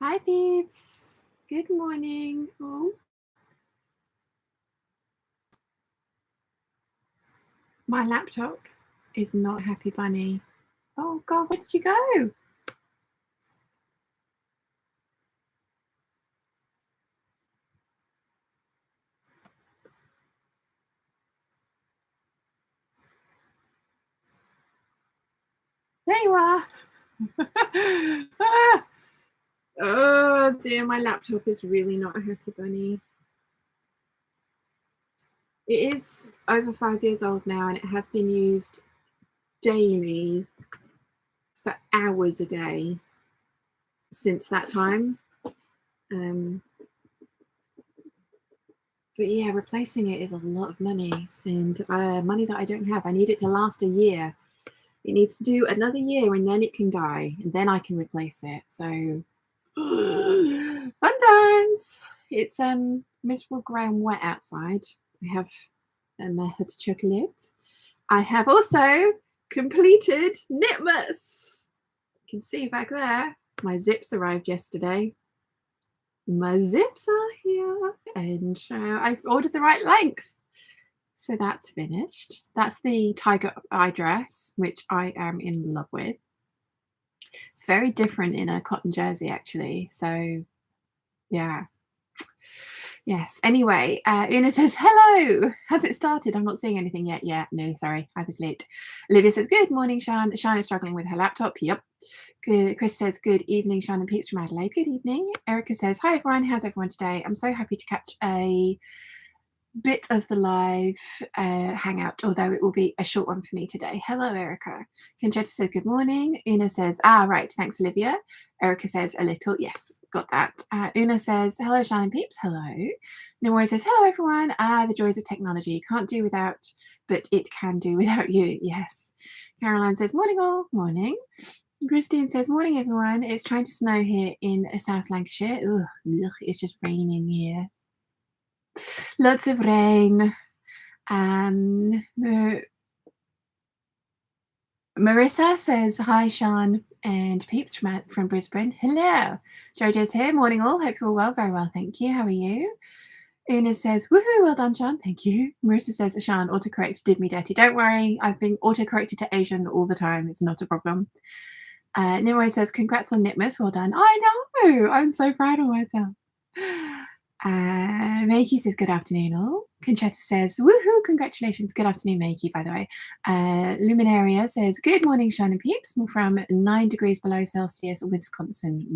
Hi, Peeps. Good morning. Oh, my laptop is not Happy Bunny. Oh, God, where did you go? There you are. Ah! Oh, dear, my laptop is really not a Happy Bunny. It is over 5 years old now, and it has been used daily for hours a day since that time. But yeah, replacing it is a lot of money, and money that I don't have. I need it to last a year. It needs to do another year, and then it can die, and then I can replace it. So fun times. It's miserable grey and wet outside. I have my hot chocolate. I have also completed Knitmas. You can see back there. My zips arrived yesterday. My zips are here, and I've ordered the right length. So that's finished. That's the tiger eye dress, which I am in love with. It's very different in a cotton jersey, actually. So yeah. Yes. Anyway, Una says, hello. Has it started? I'm not seeing anything yet. Yeah, no, sorry. I was late. Olivia says, good morning, Shan. Shan is struggling with her laptop. Yep. Good. Chris says, good evening, Shan and Peeps from Adelaide. Good evening. Erica says, hi, everyone. How's everyone today? I'm so happy to catch a bit of the live hangout, although it will be a short one for me today. Hello, Erica. Conchetta says, good morning. Una says, right, thanks, Olivia. Erica says, a little. Yes, got that. Una says, hello, Shannon Peeps. Hello. Nomura says, hello, everyone. The joys of technology. Can't do without, but it can do without you. Yes. Caroline says, morning, all. Morning. Christine says, morning, everyone. It's trying to snow here in South Lancashire. Ugh, it's just raining here. Lots of rain. Marissa says, hi, Sean and Peeps from Brisbane. Hello. Jojo's here. Morning, all. Hope you're all well. Very well, thank you. How are you? Una says, woohoo, well done, Sean. Thank you. Marissa says, Sean, autocorrect did me dirty. Don't worry. I've been autocorrected to Asian all the time. It's not a problem. Nimue says, congrats on Knitmas. Well done. I know. I'm so proud of myself. Makey says, good afternoon, all. Conchetta says, woohoo, congratulations. Good afternoon, Makey, by the way. Luminaria says, good morning, Sean and Peeps, from 9 degrees below Celsius, Wisconsin.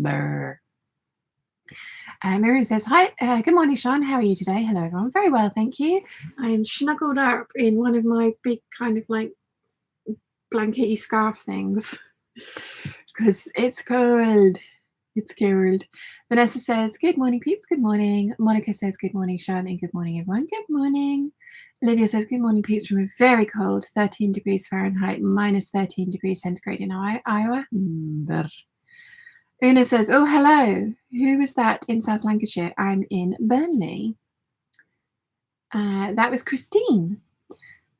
Brr. Miriam says, hi, good morning, Sean. How are you today? Hello, everyone. Very well, thank you. I'm snuggled up in one of my big kind of like blankety scarf things because it's cold. It's cold. Vanessa says, good morning, Peeps. Good morning. Monica says, good morning, Sean, and good morning, everyone. Good morning. Olivia says, good morning, Peeps, from a very cold 13 degrees Fahrenheit, minus 13 degrees centigrade in Iowa. Una says, oh, hello. Who is that in South Lancashire? I'm in Burnley. That was Christine.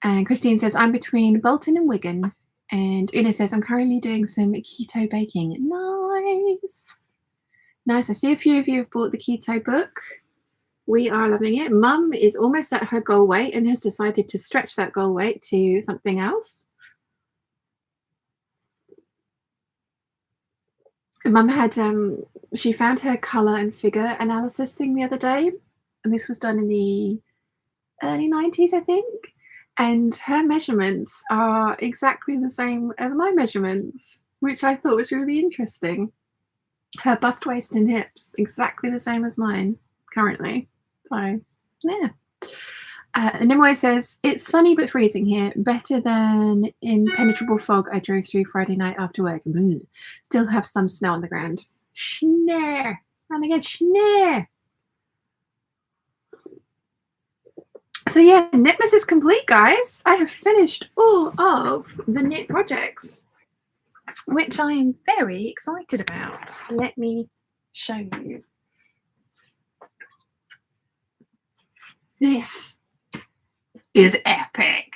And Christine says, I'm between Bolton and Wigan. And Una says, I'm currently doing some keto baking. Nice. Nice. I see a few of you have bought the keto book. We are loving it. Mum is almost at her goal weight and has decided to stretch that goal weight to something else. Mum had, she found her colour and figure analysis thing the other day. And this was done in the early 90s, I think. And her measurements are exactly the same as my measurements, which I thought was really interesting. Her bust, waist, and hips exactly the same as mine currently. So, yeah. Nimue says, it's sunny but freezing here. Better than impenetrable fog I drove through Friday night after work. Still have some snow on the ground. Schnee. And again, schnee. So yeah, Knitmas is complete, guys. I have finished all of the knit projects, which I am very excited about. Let me show you. This is epic.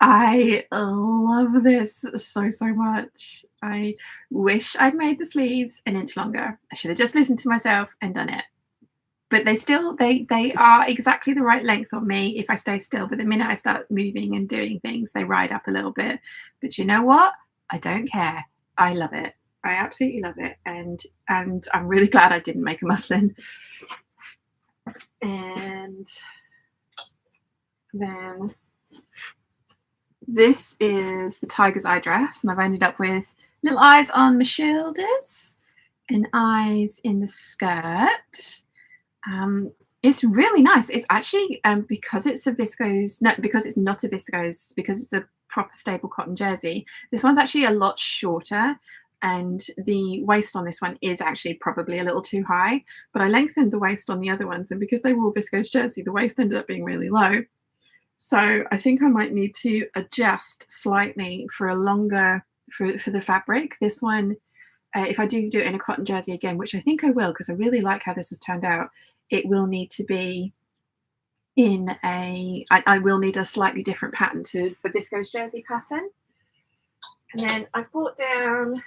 I love this so, so much. I wish I'd made the sleeves an inch longer. I should have just listened to myself and done it. But they are exactly the right length on me if I stay still. But the minute I start moving and doing things, they ride up a little bit. But you know what? I don't care. I love it. I absolutely love it. And I'm really glad I didn't make a muslin. And then this is the tiger's eye dress, and I've ended up with little eyes on my shoulders and eyes in the skirt. It's really nice. It's actually because it's a viscose, no, because it's not a viscose, because it's a proper stable cotton jersey. This one's actually a lot shorter, and the waist on this one is actually probably a little too high. But I lengthened the waist on the other ones, and because they were all viscose jersey, the waist ended up being really low. So I think I might need to adjust slightly for a longer, for the fabric. This one, if I do it in a cotton jersey again, which I think I will, because I really like how this has turned out, it will need to be in a, I will need a slightly different pattern to the viscose jersey pattern. And then I've brought down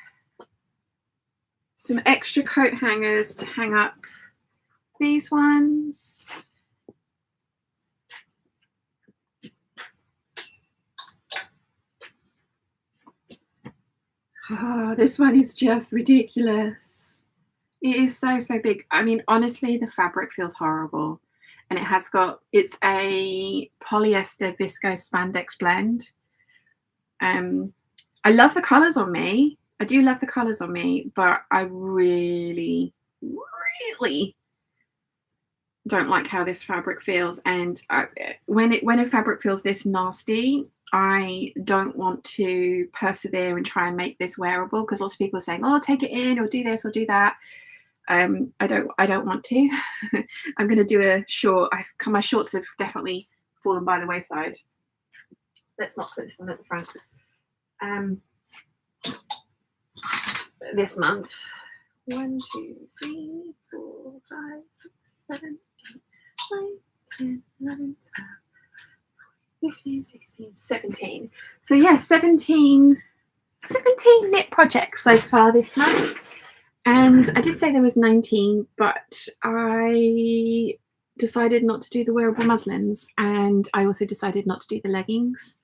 some extra coat hangers to hang up these ones. Oh, this one is just ridiculous. It is so, so big. I mean, honestly, the fabric feels horrible. And it has got, it's a polyester viscose spandex blend. I love the colours on me. I do love the colours on me, but I really, really don't like how this fabric feels. And when a fabric feels this nasty, I don't want to persevere and try and make this wearable, because lots of people are saying, oh, take it in or do this or do that. I don't want to. I'm going to do a short. My shorts have definitely fallen by the wayside. Let's not put this one at the front. This month, 1, 2, 3, 4, 5, 6, 7, 8, 9, 10, 11, 12, 15, 16, 17. So yeah, 17 knit projects so far this month. And I did say there was 19, but I decided not to do the wearable muslins, and I also decided not to do the leggings.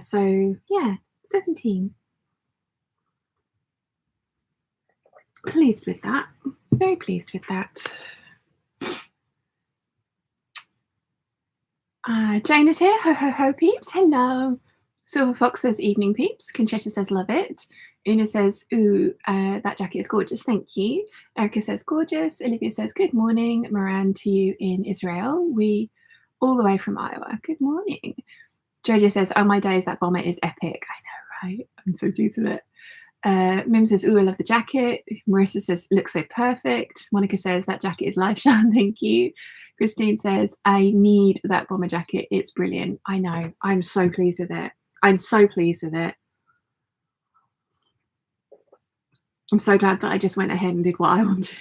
So yeah, 17. Pleased with that. Very pleased with that. Jane is here. Ho, ho, ho, peeps. Hello. Silver Fox says, evening, peeps. Conchetta says, love it. Una says, ooh, that jacket is gorgeous. Thank you. Erica says, gorgeous. Olivia says, good morning. Moran to you in Israel. We all the way from Iowa. Good morning. Jojo says, oh my days, that bomber is epic. I know, right? I'm so pleased with it. Mim says, ooh, I love the jacket. Marissa says, looks so perfect. Monica says, that jacket is life, Shan. Thank you. Christine says, I need that bomber jacket. It's brilliant. I know. I'm so pleased with it. I'm so pleased with it. I'm so glad that I just went ahead and did what I wanted.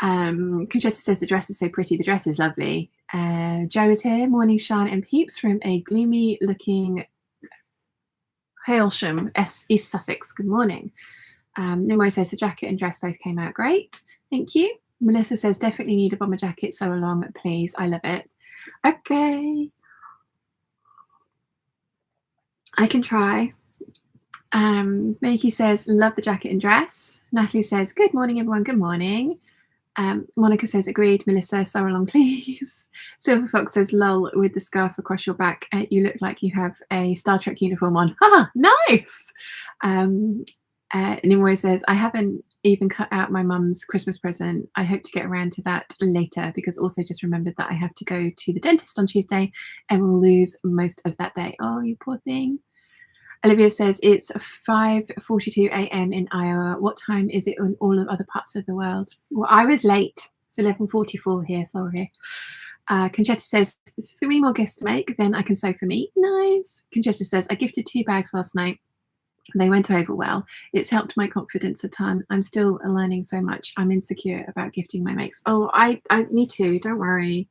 Conchetta says, the dress is so pretty. The dress is lovely. Joe is here. Morning, Shan and peeps from a gloomy looking Hailsham, East Sussex. Good morning. Nimmo says the jacket and dress both came out great. Thank you. Melissa says definitely need a bomber jacket so long, please. I love it. Okay. I can try. Makey says love the jacket and dress. Natalie says good morning, everyone. Good morning. Monica says agreed. Melissa, so long, please. Silver Fox says lol with the scarf across your back. You look like you have a Star Trek uniform on. Ah, nice. Nimue says I haven't even cut out my mum's Christmas present. I hope to get around to that later, because also just remembered that I have to go to the dentist on Tuesday and will lose most of that day. Oh, you poor thing. Olivia says it's 5:42 a.m. in Iowa. What time is it in all of other parts of the world? Well, I was late. It's 11:44 here. Sorry. Conchetta says 3 more gifts to make, then I can sew for me. Nice. Conchetta says I gifted 2 bags last night. They went over well. It's helped my confidence a ton. I'm still learning so much. I'm insecure about gifting my makes. Oh, me too. Don't worry.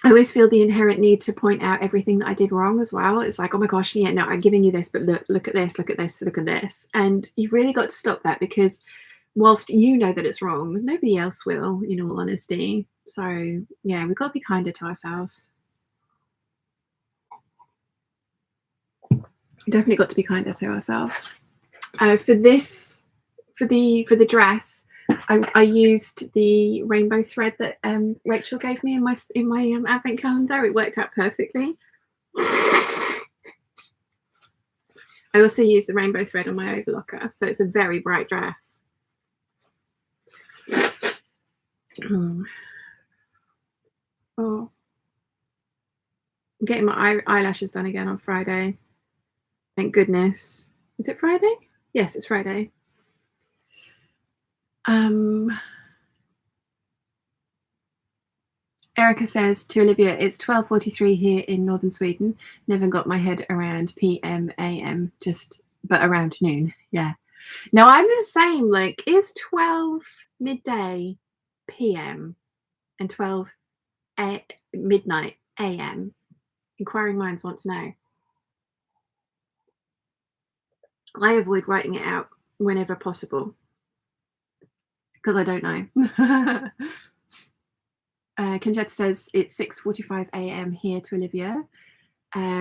I always feel the inherent need to point out everything that I did wrong as well. It's like, oh my gosh, yeah, no, I'm giving you this, but look at this, look at this, look at this. And you've really got to stop that, because whilst you know that it's wrong, nobody else will, in all honesty. So yeah, we've got to be kinder to ourselves. Definitely got to be kinder to ourselves. For the dress, I used the rainbow thread that Rachel gave me in my advent calendar. It worked out perfectly. I also used the rainbow thread on my overlocker, so it's a very bright dress. Oh, I'm getting my eyelashes done again on Friday. Thank goodness. Is it Friday? Yes, it's Friday. Erica says to Olivia, it's 12:43 here in northern Sweden. Never got my head around PM, AM, but around noon. Yeah. No, I'm the same. Like, it's 12 midday PM and 12 midnight AM. Inquiring minds want to know. I avoid writing it out whenever possible because I don't know. Conjetta says it's 6:45 AM here to Olivia.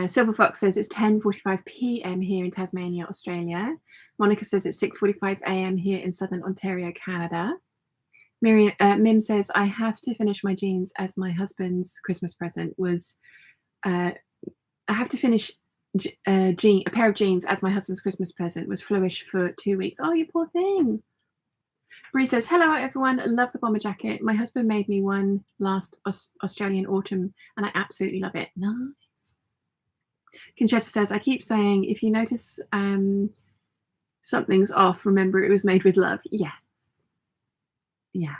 Silver Fox says it's 10:45 PM here in Tasmania, Australia. Monica says it's 6:45 AM here in Southern Ontario, Canada. Mim says I have to finish my jeans as my husband's Christmas present was. I have to finish a pair of jeans as my husband's Christmas present was fluish for 2 weeks. Oh, you poor thing. Bree says, hello everyone, love the bomber jacket. My husband made me one last Australian autumn and I absolutely love it. Nice. Conchetta says, I keep saying, if you notice something's off, remember it was made with love. Yeah. Yeah.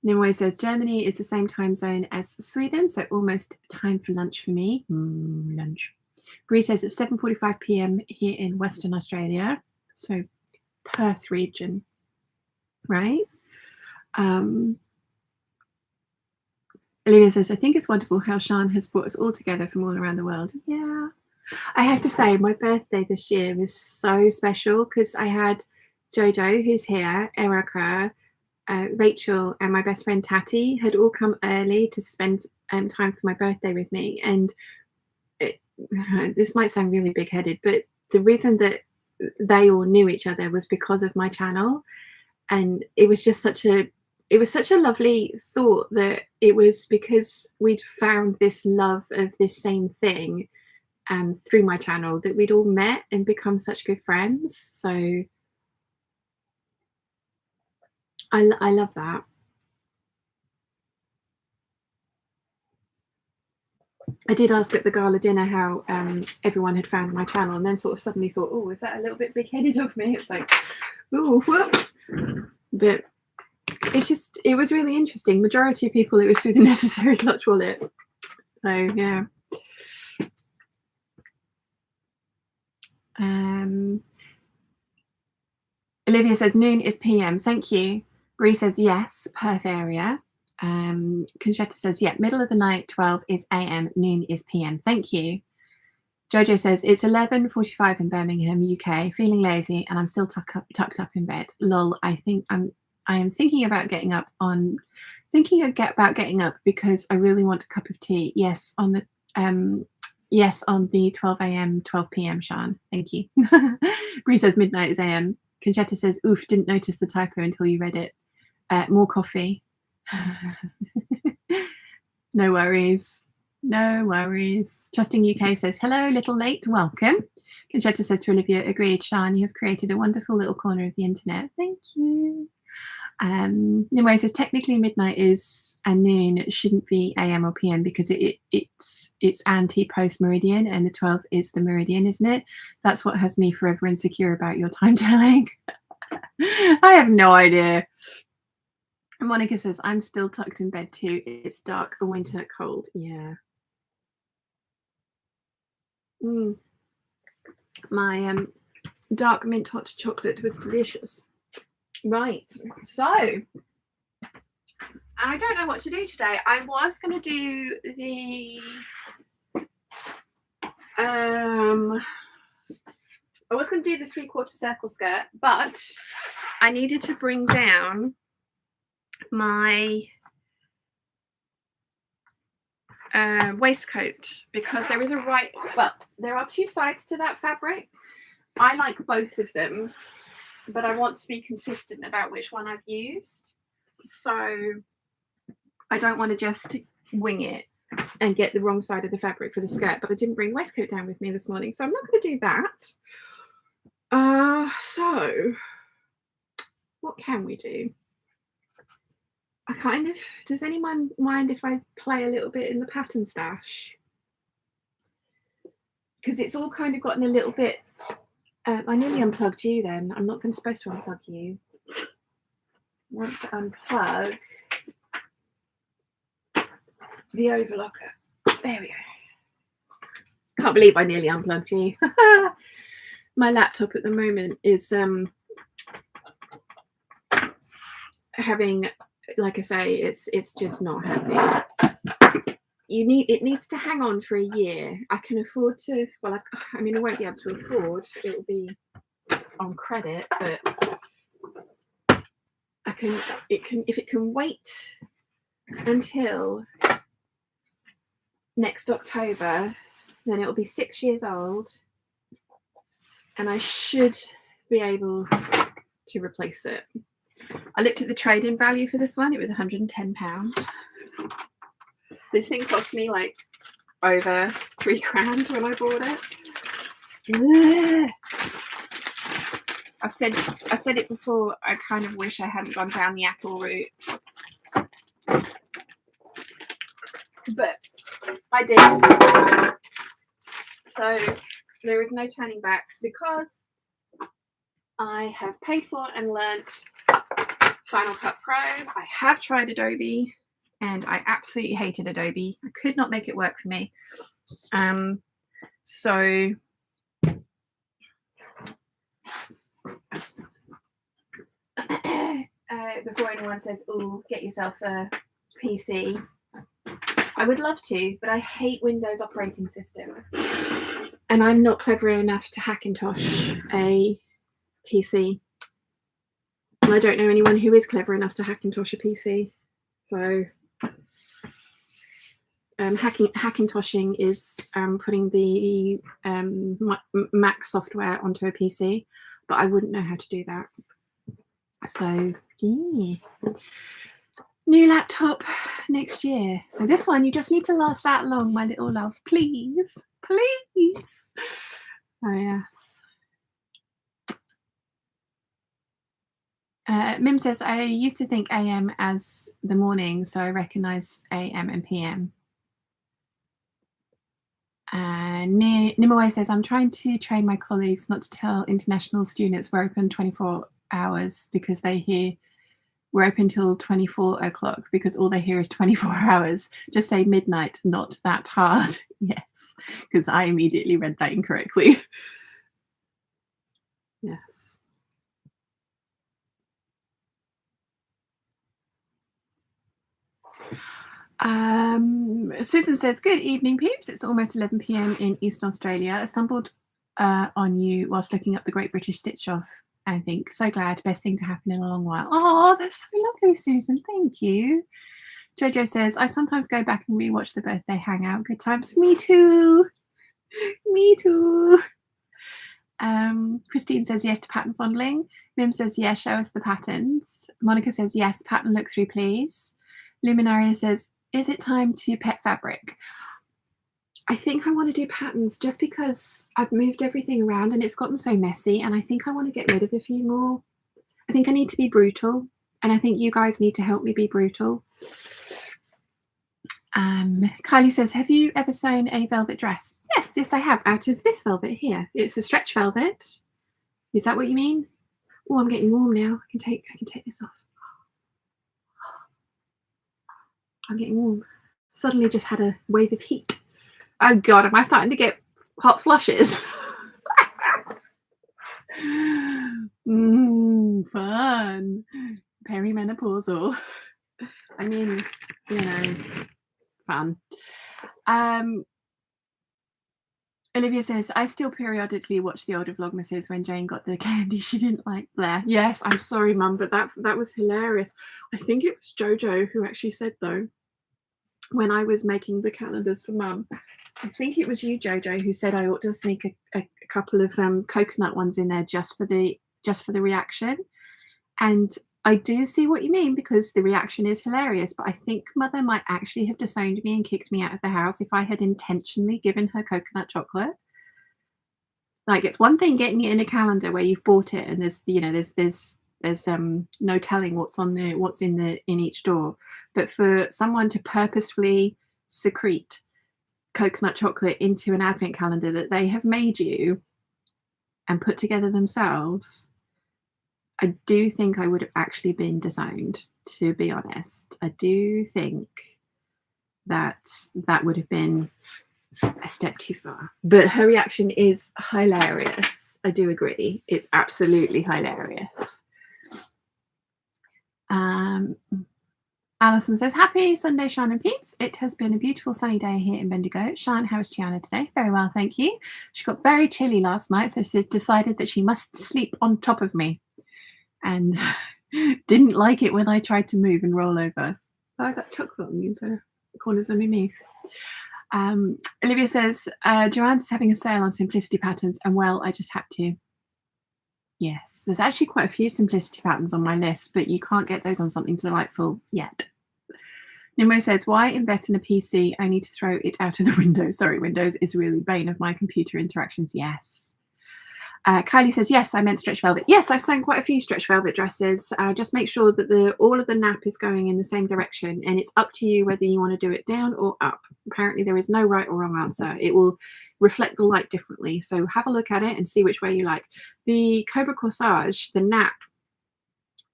Nimue says, Germany is the same time zone as Sweden, so almost time for lunch for me. Lunch. Bree says it's 7:45 PM here in Western Australia, so Perth region. Right? Olivia says, I think it's wonderful how Sian has brought us all together from all around the world. Yeah. I have to say, my birthday this year was so special because I had Jojo, who's here, Erica, Rachel, and my best friend Tati had all come early to spend time for my birthday with me. And this might sound really big-headed, but the reason that they all knew each other was because of my channel. And it was just such a lovely thought that it was because we'd found this love of this same thing through my channel that we'd all met and become such good friends. So I love that. I did ask at the gala dinner how everyone had found my channel, and then sort of suddenly thought, oh, is that a little bit big-headed of me? It's like, oh, whoops. But it was really interesting. Majority of people, it was through the Necessary Clutch wallet. So yeah. Olivia says noon is PM. Thank you. Bree says yes, Perth area. Conchetta says yeah, middle of the night 12 is AM, noon is PM. Thank you. Jojo says it's 11:45 in Birmingham, UK. Feeling lazy and I'm still tucked up in bed. Lol. I am thinking about getting up because I really want a cup of tea. Yes, on the 12 AM, 12 PM, Sian. Thank you. Bree says midnight is AM. Conchetta says, oof, didn't notice the typo until you read it. More coffee. No worries. No worries. Trusting UK says, hello, little late, welcome. Conchetta says to Olivia, agreed, Sian, you have created a wonderful little corner of the internet. Thank you. Nimue says, technically midnight is and noon shouldn't be AM or PM because it's anti-post meridian and the 12 is the meridian, isn't it? That's what has me forever insecure about your time telling. I have no idea. Monica says, I'm still tucked in bed too. It's dark, a winter cold. Yeah. My dark mint hot chocolate was delicious. Right. So, I don't know what to do today. I was going to do the I was going to do the 3/4 circle skirt, but I needed to bring down my waistcoat because there is there are two sides to that fabric. I like both of them, but I want to be consistent about which one I've used. So I don't want to just wing it and get the wrong side of the fabric for the skirt, but I didn't bring waistcoat down with me this morning, so I'm not going to do that. So what can we do? Does anyone mind if I play a little bit in the pattern stash? Because it's all kind of gotten a little bit, I nearly unplugged you then. I'm not supposed to unplug you. I want to unplug the overlocker. There we go. Can't believe I nearly unplugged you. My laptop at the moment is having, like I say, it's just not happy. It needs to hang on for a year. I can afford to, well, I mean, I won't be able to afford, it will be on credit, but if it can wait until next October, then it will be 6 years old and I should be able to replace it. I looked at the trade-in value for this one. It was £110. This thing cost me like over £3 when I bought it. I've said it before. I kind of wish I hadn't gone down the Apple route, but I did. So there is no turning back because I have paid for and learnt Final Cut Pro. I have tried Adobe and I absolutely hated Adobe. I could not make it work for me. So before anyone says, oh, get yourself a PC, I would love to, but I hate Windows operating system. And I'm not clever enough to Hackintosh a PC. And I don't know anyone who is clever enough to Hackintosh a PC. So Hackintoshing is putting the Mac software onto a PC, but I wouldn't know how to do that. So yeah. New laptop next year. So this one, you just need to last that long, my little love. Please, please. Oh yes. Mim says, I used to think AM as the morning, so I recognised AM and PM. Nimue says, I'm trying to train my colleagues not to tell international students we're open 24 hours because they hear we're open till 24 o'clock because all they hear is 24 hours. Just say midnight, not that hard. Yes, because I immediately read that incorrectly. Yes. Susan says, good evening, peeps. It's almost 11 p.m. in Eastern Australia. I stumbled on you whilst looking up the Great British Stitch Off and think, so glad, best thing to happen in a long while. Oh, that's so lovely, Susan. Thank you. Jojo says, I sometimes go back and rewatch the birthday hangout. Good times. Me too. Me too. Christine says yes to pattern fondling. Mim says yes, show us the patterns. Monica says yes, pattern look through please. Luminaria says, is it time to pet fabric? I think I want to do patterns just because I've moved everything around and it's gotten so messy, and I think I want to get rid of a few more. I think I need to be brutal, and I think you guys need to help me be brutal. Kylie says, have you ever sewn a velvet dress? Yes, I have, out of this velvet here. It's a stretch velvet. Is that what you mean? Oh, I'm getting warm now. I can take this off. I'm getting warm. Suddenly just had a wave of heat. Oh God, am I starting to get hot flushes? Fun. Perimenopausal. I mean, you know, fun. Olivia says, I still periodically watch the older Vlogmases when Jane got the candy she didn't like. Blair. Yes, I'm sorry, Mum, but that was hilarious. I think it was Jojo who actually said, though, when I was making the calendars for Mum, I think it was you, Jojo, who said I ought to sneak a couple of coconut ones in there just for the reaction. And I do see what you mean, because the reaction is hilarious, but I think Mother might actually have disowned me and kicked me out of the house if I had intentionally given her coconut chocolate. Like, it's one thing getting it in a calendar where you've bought it and there's, you know, there's no telling what's in each door, but for someone to purposefully secrete coconut chocolate into an advent calendar that they have made you and put together themselves, I do think I would have actually been disowned, to be honest. I do think that would have been a step too far. But her reaction is hilarious. I do agree. It's absolutely hilarious. Alison says, happy Sunday, Sian and Peeps. It has been a beautiful sunny day here in Bendigo. Sian, how is Gianna today? Very well, thank you. She got very chilly last night, so she decided that she must sleep on top of me. And didn't like it when I tried to move and roll over. Oh, I got chocolate on the corners of my mouth. Olivia says, Joanne's having a sale on simplicity patterns, and well, I just had to. Yes, there's actually quite a few simplicity patterns on my list, but you can't get those on Something Delightful yet. Nimo says, why invest in a PC only to throw it out of the window? Sorry, Windows is really bane of my computer interactions. Yes. Kylie says, yes, I meant stretch velvet. Yes, I've sewn quite a few stretch velvet dresses. Just make sure that all of the nap is going in the same direction, and it's up to you whether you want to do it down or up. Apparently there is no right or wrong answer. It will reflect the light differently, so have a look at it and see which way you like. The Cobra Corsage, the nap,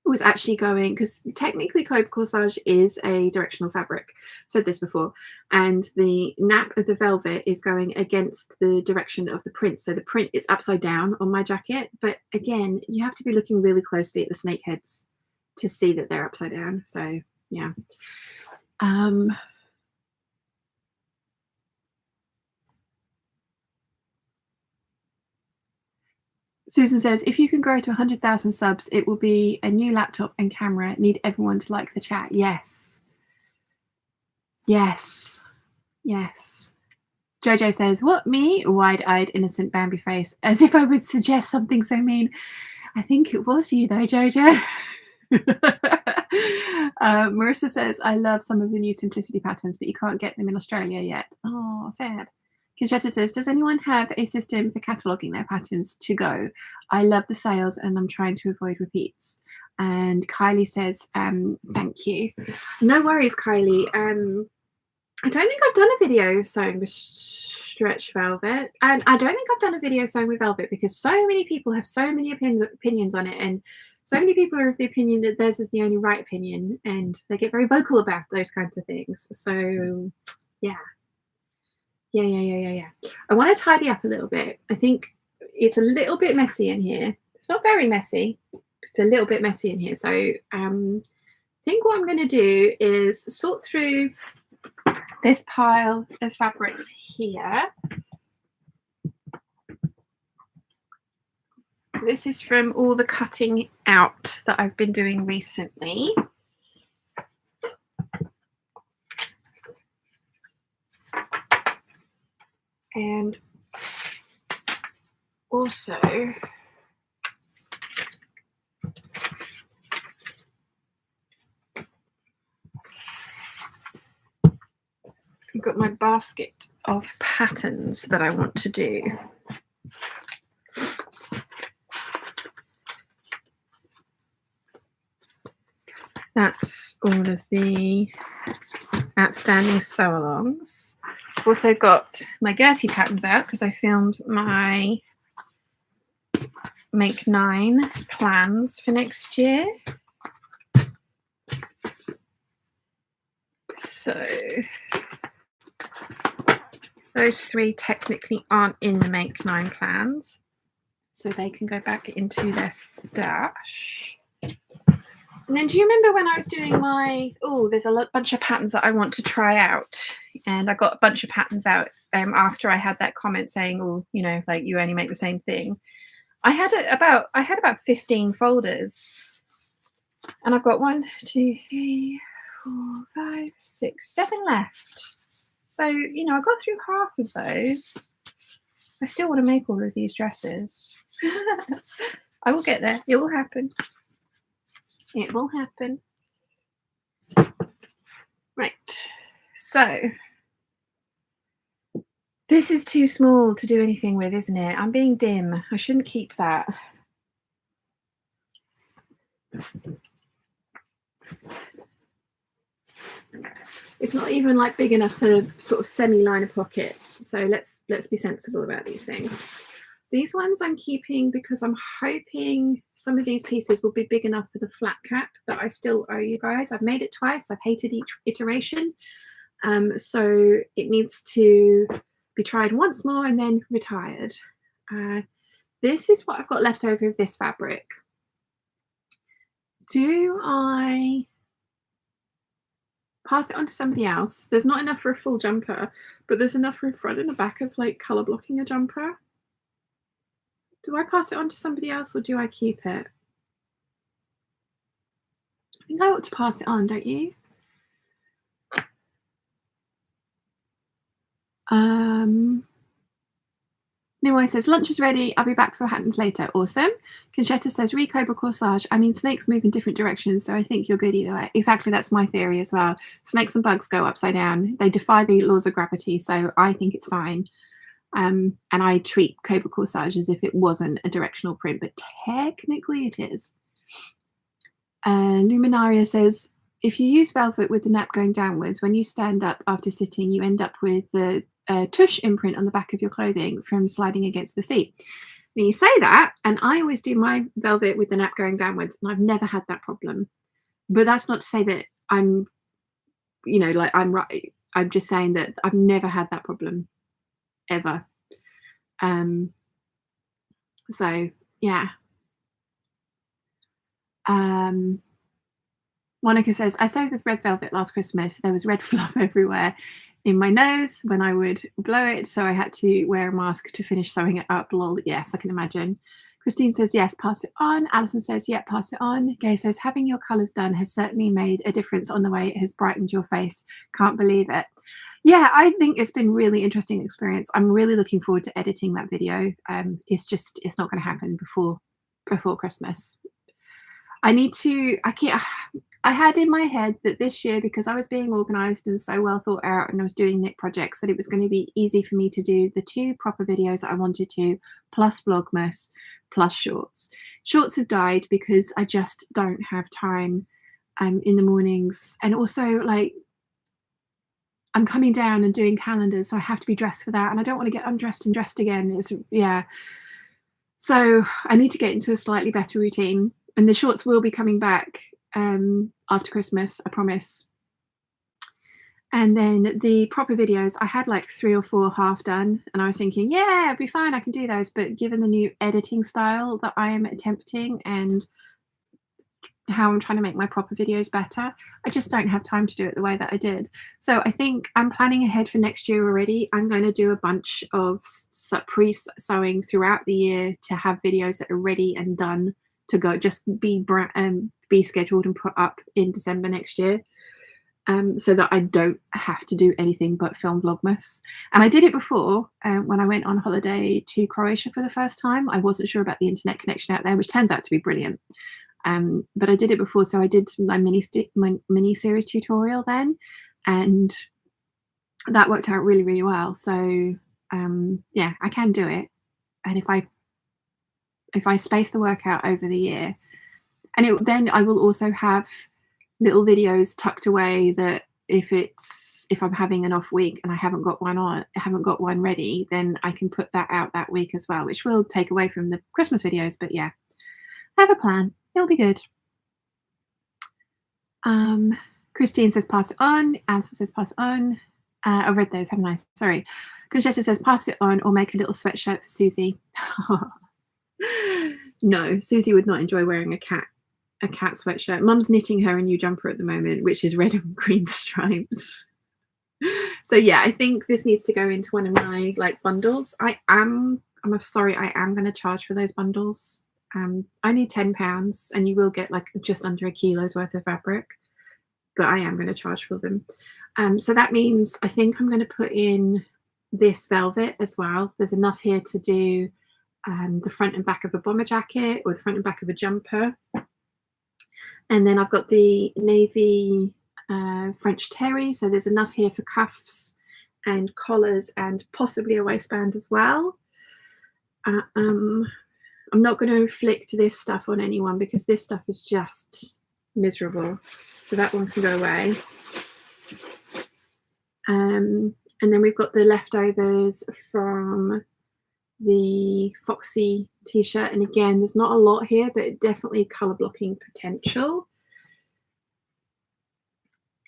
was actually going, because technically Cobra Corsage is a directional fabric. I've said this before, and the nap of the velvet is going against the direction of the print, so the print is upside down on my jacket. But again, you have to be looking really closely at the snake heads to see that they're upside down. So yeah. Susan says, if you can grow to 100,000 subs, it will be a new laptop and camera. Need everyone to like the chat. Yes. Yes. Yes. Jojo says, what, me? Wide-eyed, innocent Bambi face, as if I would suggest something so mean. I think it was you, though, Jojo. Marissa says, I love some of the new simplicity patterns, but you can't get them in Australia yet. Oh, sad. Conchetta says, does anyone have a system for cataloguing their patterns to go? I love the sales and I'm trying to avoid repeats. And Kylie says, thank you. No worries, Kylie. I don't think I've done a video sewing with stretch velvet, and I don't think I've done a video sewing with velvet because so many people have so many opinions on it, and so many people are of the opinion that theirs is the only right opinion, and they get very vocal about those kinds of things. So yeah. I want to tidy up a little bit. I think it's a little bit messy in here. It's not very messy. It's a little bit messy in here. So I think what I'm going to do is sort through this pile of fabrics here. This is from all the cutting out that I've been doing recently. And also I've got my basket of patterns that I want to do. That's all of the outstanding sew-alongs. I've also got my Gertie patterns out because I filmed my Make 9 plans for next year. So those 3 technically aren't in the Make 9 plans, so they can go back into their stash. And then do you remember when I was doing my, there's a bunch of patterns that I want to try out, and I got a bunch of patterns out after I had that comment saying, you know, like you only make the same thing. I had about 15 folders, and I've got 1, 2, 3, 4, 5, 6, 7 left. So, you know, I got through half of those. I still want to make all of these dresses. I will get there. It will happen. It will happen. Right. So this is too small to do anything with, isn't it? I'm being dim. I shouldn't keep that. It's not even like big enough to sort of semi-line a pocket. So let's be sensible about these things. These ones I'm keeping because I'm hoping some of these pieces will be big enough for the flat cap that I still owe you guys. I've made it twice. I've hated each iteration. So it needs to be tried once more and then retired. This is what I've got left over of this fabric. Do I pass it on to somebody else? There's not enough for a full jumper, but there's enough for a front and a back of like color blocking a jumper. Do I pass it on to somebody else or do I keep it? I think I ought to pass it on, don't you? Niwai says, lunch is ready. I'll be back for patterns later. Awesome. Conchetta says, recobra corsage. I mean, snakes move in different directions, so I think you're good either way. Exactly, that's my theory as well. Snakes and bugs go upside down. They defy the laws of gravity, so I think it's fine. And I treat cobra corsage as if it wasn't a directional print, but technically it is. Luminaria says, if you use velvet with the nap going downwards, when you stand up after sitting, you end up with the tush imprint on the back of your clothing from sliding against the seat. Now you say that, and I always do my velvet with the nap going downwards, and I've never had that problem. But that's not to say that I'm, you know, like I'm right. I'm just saying that I've never had that problem ever. So yeah. Monica says, I sewed with red velvet last Christmas. There was red fluff everywhere in my nose when I would blow it, so I had to wear a mask to finish sewing it up. Lol. Yes, I can imagine. Christine says, yes, pass it on. Alison says, yeah, pass it on. Gay says, having your colours done has certainly made a difference on the way it has brightened your face. Can't believe it. Yeah, I think it's been really interesting experience. I'm really looking forward to editing that video. It's not going to happen before Christmas. I had in my head that this year, because I was being organised and so well thought out and I was doing knit projects, that it was going to be easy for me to do the 2 proper videos that I wanted to, plus Vlogmas, plus shorts. Shorts have died because I just don't have time in the mornings. And also, like, I'm coming down and doing calendars, so I have to be dressed for that. And I don't want to get undressed and dressed again. So I need to get into a slightly better routine. And the shorts will be coming back after Christmas, I promise. And then the proper videos, I had like 3 or 4 half done, and I was thinking, yeah, it'll be fine, I can do those. But given the new editing style that I am attempting and how I'm trying to make my proper videos better, I just don't have time to do it the way that I did. So I think I'm planning ahead for next year already. I'm going to do a bunch of pre-sewing throughout the year to have videos that are ready and done to go, just be scheduled and put up in December next year, so that I don't have to do anything but film Vlogmas. And I did it before when I went on holiday to Croatia for the first time. I wasn't sure about the internet connection out there, which turns out to be brilliant. But I did it before, so I did my mini series tutorial then, and that worked out really, really well. So yeah, I can do it. And if I space the work out over the year, and then I will also have little videos tucked away that if I'm having an off week and I haven't got one ready, then I can put that out that week as well, which will take away from the Christmas videos. But yeah, I have a plan. It'll be good. Christine says pass it on. Alison says pass it on. I read those, haven't I? Sorry. Conchetta says pass it on or make a little sweatshirt for Susie. No, Susie would not enjoy wearing a cat a cat sweatshirt. Mum's knitting her a new jumper at the moment, which is red and green striped. So yeah, I think this needs to go into one of my like bundles. I'm sorry, I am going to charge for those bundles. Only £10, and you will get like just under a kilo's worth of fabric, but I am going to charge for them. So that means I think I'm going to put in this velvet as well. There's enough here to do the front and back of a bomber jacket or the front and back of a jumper. And then I've got the navy French terry, so there's enough here for cuffs and collars and possibly a waistband as well. I'm not going to inflict this stuff on anyone because this stuff is just miserable, so that one can go away. And then we've got the leftovers from the Foxy t-shirt, and again there's not a lot here, but definitely color blocking potential.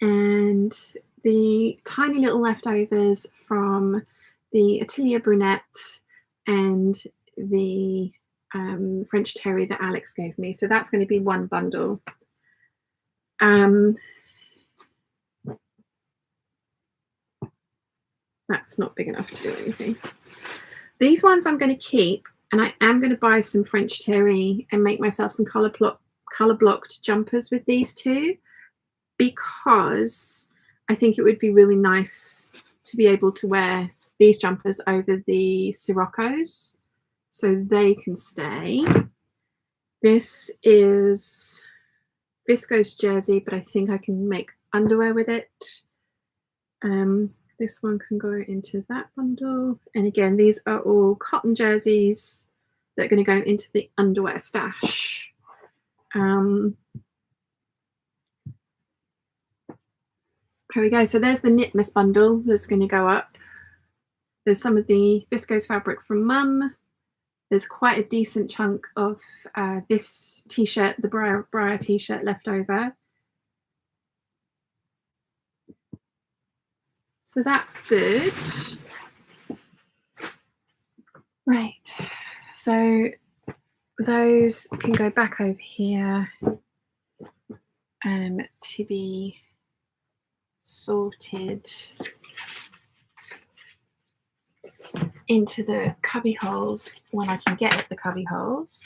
And the tiny little leftovers from the Atelier Brunette and the French terry that Alex gave me, so that's going to be one bundle. That's not big enough to do anything. These ones I'm going to keep, and I am going to buy some French terry and make myself some color blocked jumpers with these two, because I think it would be really nice to be able to wear these jumpers over the Siroccos, so they can stay. This is viscose jersey, but I think I can make underwear with it. This one can go into that bundle. And again, these are all cotton jerseys that are going to go into the underwear stash. Here we go. So there's the Knitmas bundle that's going to go up. There's some of the viscose fabric from Mum. There's quite a decent chunk of this t-shirt, the Briar t-shirt left over. So that's good. Right, so those can go back over here to be sorted into the cubby holes when I can get at the cubby holes.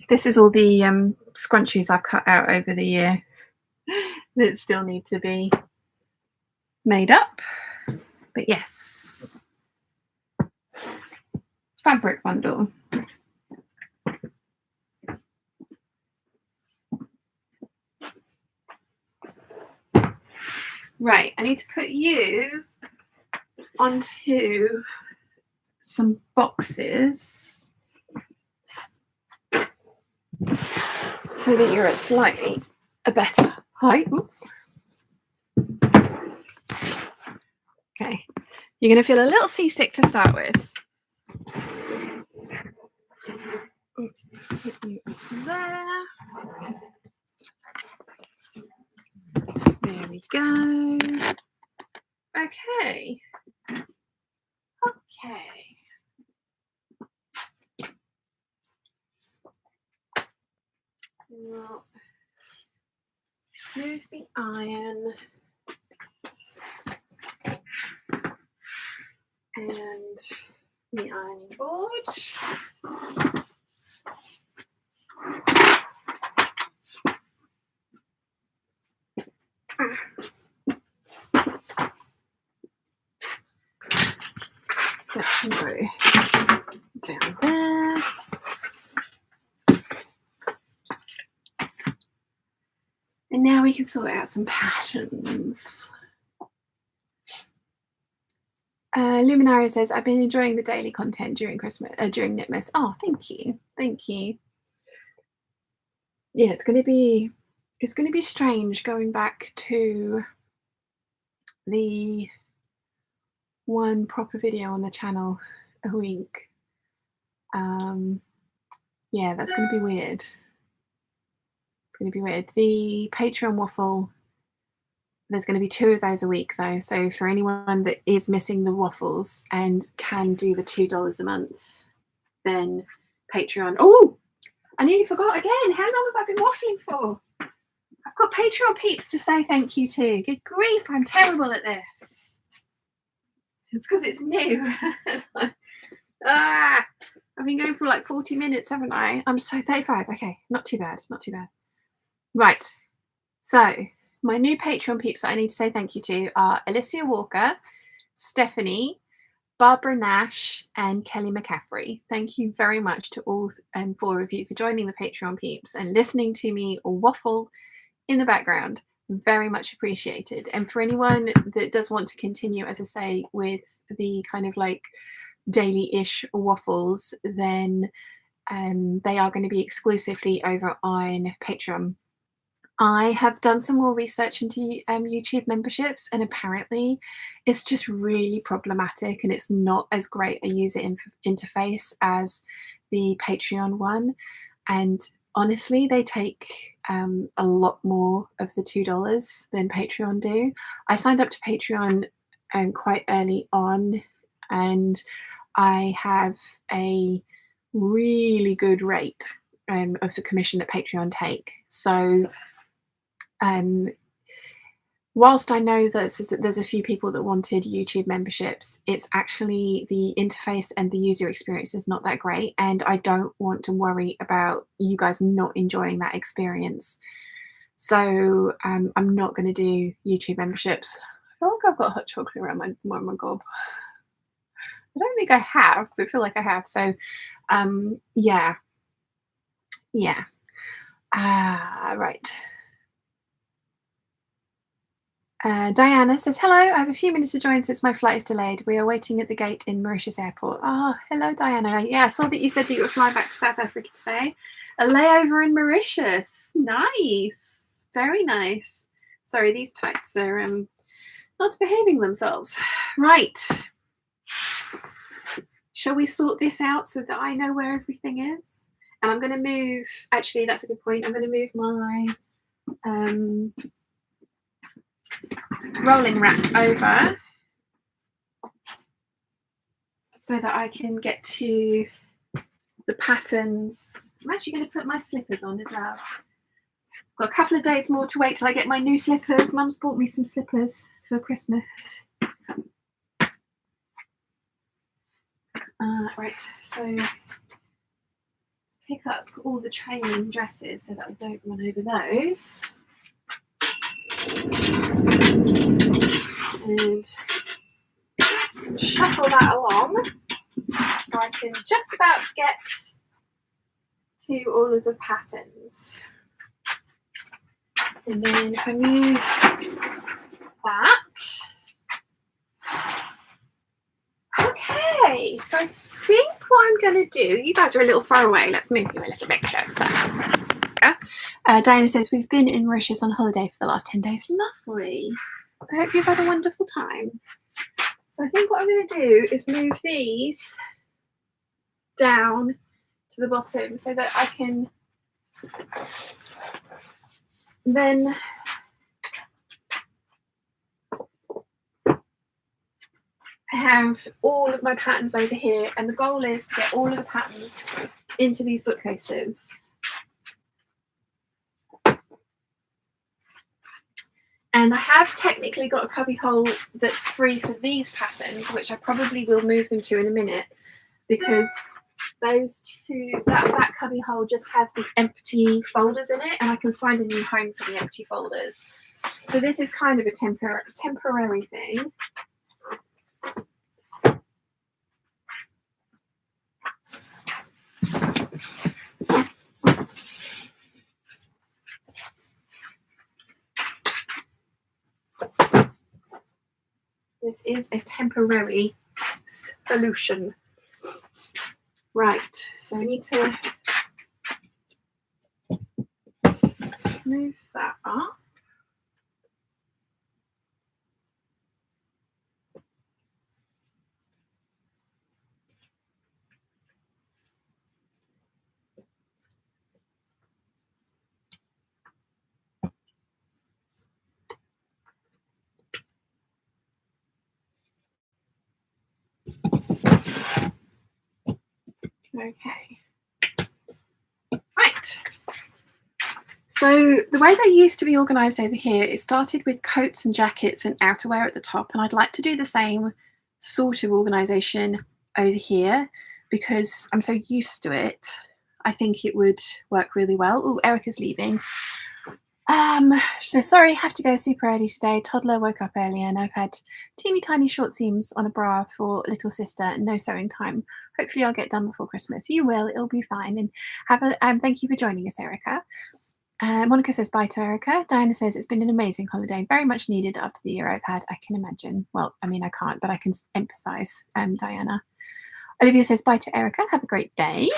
This is all the scrunchies I've cut out over the year that still need to be made up. But yes, fabric bundle. Right, I need to put you onto some boxes so that you're at slightly a better height. Okay, you're going to feel a little seasick to start with. Let's put you up there. There we go. Okay. Okay. Now, move the iron and the ironing board. That can go down there. And now we can sort out some patterns. Luminaria says, I've been enjoying the daily content during Christmas, during Knitmas. Oh, thank you. Thank you. Yeah, it's going to be strange going back to the one proper video on the channel a week. Yeah, that's going to be weird. It's going to be weird. The Patreon waffle, there's going to be 2 of those a week though. So for anyone that is missing the waffles and can do the $2 a month, then Patreon. Oh, I nearly forgot again. How long have I been waffling for? I've got Patreon peeps to say thank you to. Good grief, I'm terrible at this. It's because it's new. I've been going for like 40 minutes, haven't I? I'm so 35. Okay, not too bad, not too bad. Right, so my new Patreon peeps that I need to say thank you to are Alicia Walker, Stephanie, Barbara Nash, and Kelly McCaffrey. Thank you very much to all 4 of you for joining the Patreon peeps and listening to me waffle in the background. Very much appreciated. And for anyone that does want to continue, as I say, with the kind of like daily-ish waffles, then they are going to be exclusively over on Patreon. I have done some more research into YouTube memberships, and apparently it's just really problematic and it's not as great a user interface as the Patreon one. And honestly, they take a lot more of the $2 than Patreon do. I signed up to Patreon quite early on, and I have a really good rate of the commission that Patreon take. So whilst I know that there's a few people that wanted YouTube memberships, it's actually the interface and the user experience is not that great, and I don't want to worry about you guys not enjoying that experience. So I'm not going to do YouTube memberships. I feel like I've got hot chocolate around my gob. I don't think I have, but I feel like I have. So yeah. Right. Diana says, hello, I have a few minutes to join since my flight is delayed. We are waiting at the gate in Mauritius Airport. Oh, hello, Diana. Yeah, I saw that you said that you were flying back to South Africa today. A layover in Mauritius. Nice. Very nice. Sorry, these tights are not behaving themselves. Right. Shall we sort this out so that I know where everything is? And I'm going to move, actually, that's a good point. I'm going to move my rolling rack over so that I can get to the patterns. I'm actually going to put my slippers on as well. Got a couple of days more to wait till I get my new slippers. Mum's bought me some slippers for Christmas. Right, so let's pick up all the training dresses so that I don't run over those. And shuffle that along so I can just about get to all of the patterns. And then if I move that. Okay, so I think what I'm going to do, you guys are a little far away, let's move you a little bit closer. Diana says, we've been in Mauritius on holiday for the last 10 days. Lovely. I hope you've had a wonderful time. So I think what I'm going to do is move these down to the bottom so that I can then have all of my patterns over here, and the goal is to get all of the patterns into these bookcases. And I have technically got a cubby hole that's free for these patterns, which I probably will move them to in a minute, because those two, that cubby hole just has the empty folders in it, and I can find a new home for the empty folders. So this is kind of a temporary thing. This is a temporary solution. Right, so I need to move that up. Okay. Right. So the way they used to be organised over here, it started with coats and jackets and outerwear at the top, and I'd like to do the same sort of organisation over here because I'm so used to it. I think it would work really well. Oh, Erica's leaving. She says, sorry, have to go super early today. Toddler woke up early and I've had teeny tiny short seams on a bra for little sister and no sewing time. Hopefully I'll get done before Christmas. You will, it'll be fine. And have a thank you for joining us, Erica. Monica says bye to Erica. Diana says it's been an amazing holiday, very much needed after the year I've had. I can imagine. Well, I mean, I can't, but I can empathise, Diana. Olivia says bye to Erica. Have a great day.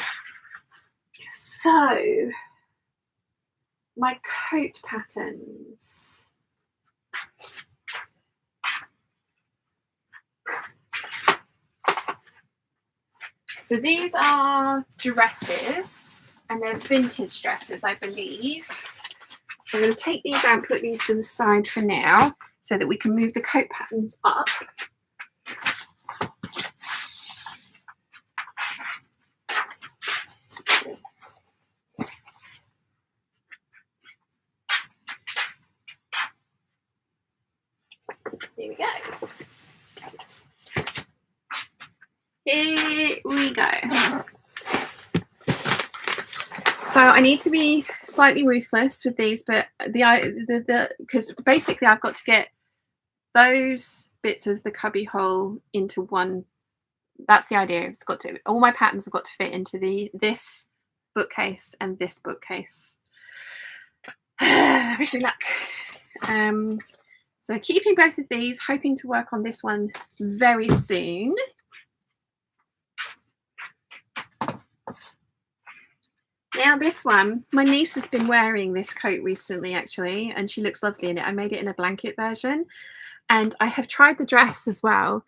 So, my coat patterns. So these are dresses, and they're vintage dresses, I believe. So I'm going to take these out and put these to the side for now so that we can move the coat patterns up. Here we go. Here we go. So I need to be slightly ruthless with these, but because basically I've got to get those bits of the cubby hole into one. That's the idea. It's got to, all my patterns have got to fit into this bookcase and this bookcase. Wish me luck. So keeping both of these, hoping to work on this one very soon. Now this one, my niece has been wearing this coat recently actually, and she looks lovely in it. I made it in a blanket version, and I have tried the dress as well,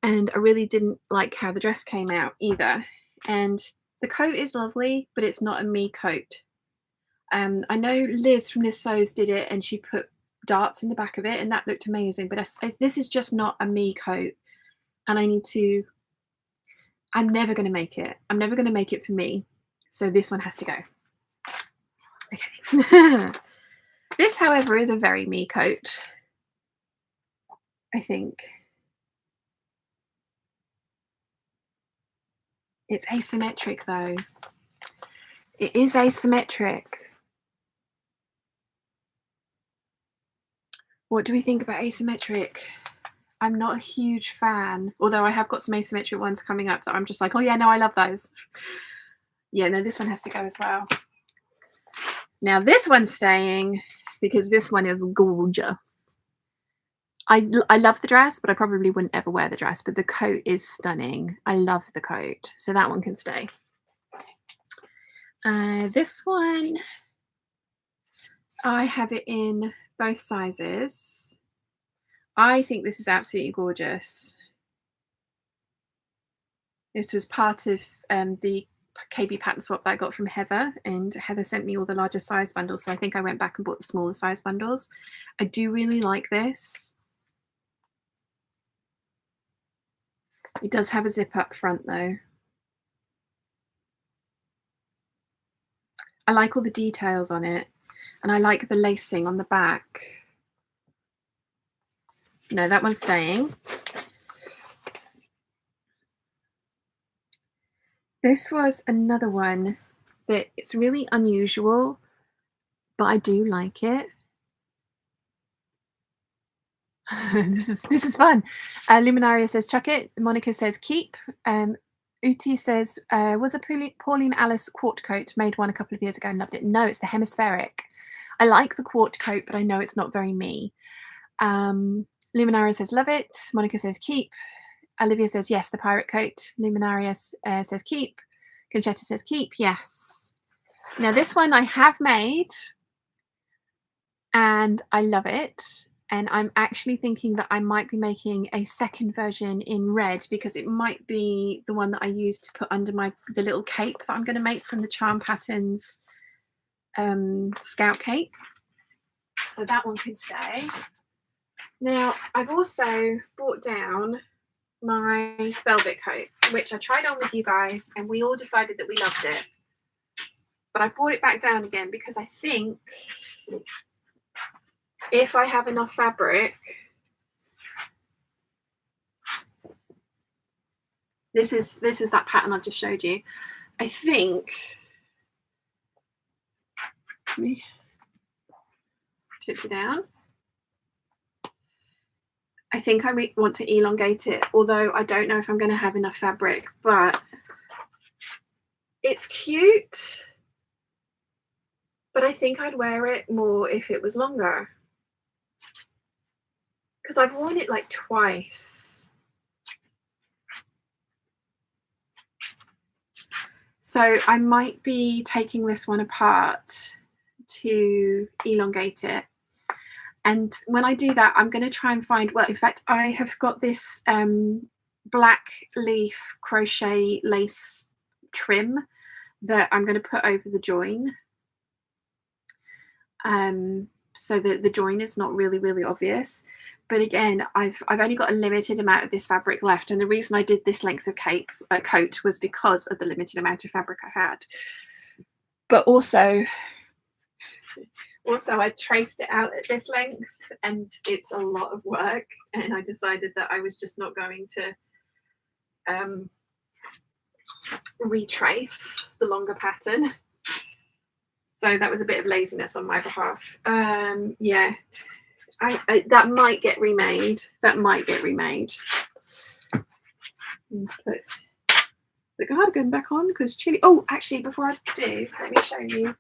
and I really didn't like how the dress came out either. And the coat is lovely, but it's not a me coat. I know Liz from Liz Sews did it, and she put darts in the back of it, and that looked amazing, but this is just not a me coat, and I'm never going to make it. I'm never going to make it for me. So this one has to go. Okay. This, however, is a very me coat, I think. It's asymmetric though. It is asymmetric. What do we think about asymmetric? I'm not a huge fan, although I have got some asymmetric ones coming up that I'm just like, oh yeah, no, I love those. Yeah, no, this one has to go as well. Now this one's staying because this one is gorgeous. I love the dress, but I probably wouldn't ever wear the dress, but the coat is stunning. I love the coat, so that one can stay. This one, I have it in both sizes. I think this is absolutely gorgeous. This was part of the KB pattern swap that I got from Heather, and Heather sent me all the larger size bundles, so I think I went back and bought the smaller size bundles. I do really like this. It does have a zip up front though. I like all the details on it, and I like the lacing on the back. No, that one's staying. This was another one that it's really unusual, but I do like it. This is fun. Luminaria says chuck it. Monica says keep. Uti says was a Pauline Alice quart coat, made one a couple of years ago and loved it. No, it's the hemispheric. I like the quart coat, but I know it's not very me. Luminaria says love it. Monica says keep. Olivia says yes, the pirate coat. Luminaria says keep. Conchetta says keep. Yes. Now this one I have made, and I love it. And I'm actually thinking that I might be making a second version in red, because it might be the one that I use to put under the little cape that I'm going to make from the Charm Patterns Scout cape. So that one can stay. Now I've also brought down my velvet coat, which I tried on with you guys, and we all decided that we loved it. but I brought it back down again because I think if I have enough fabric, this is that pattern I've just showed you. I think, let me tip it down. I think I want to elongate it, although I don't know if I'm going to have enough fabric, but it's cute. But I think I'd wear it more if it was longer, because I've worn it like twice. So I might be taking this one apart to elongate it. And when I do that, I'm going to try and find, well, in fact, I have got this black leaf crochet lace trim that I'm going to put over the join. So that the join is not really obvious. But again, I've only got a limited amount of this fabric left, and the reason I did this length of coat was because of the limited amount of fabric I had. But also I traced it out at this length, and it's a lot of work, and I decided that I was just not going to retrace the longer pattern. So that was a bit of laziness on my behalf. Yeah, I that might get remade. That might get remade. Put the cardigan back on because chilly. Oh, actually, before I do, let me show you.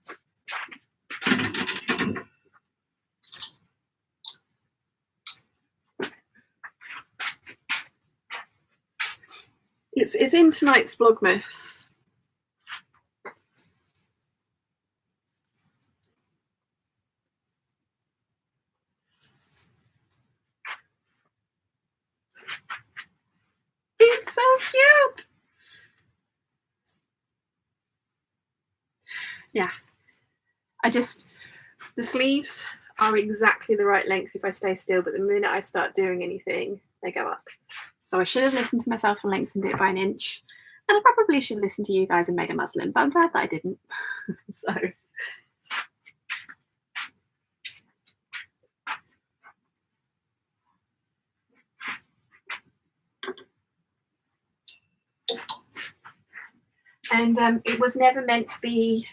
It's in tonight's Vlogmas. It's so cute. Yeah, the sleeves are exactly the right length if I stay still, but the minute I start doing anything, they go up. So I should have listened to myself and lengthened it by 1 inch. And I probably should listen to you guys and made a muslin, but I'm glad that I didn't. So. And it was never meant to be,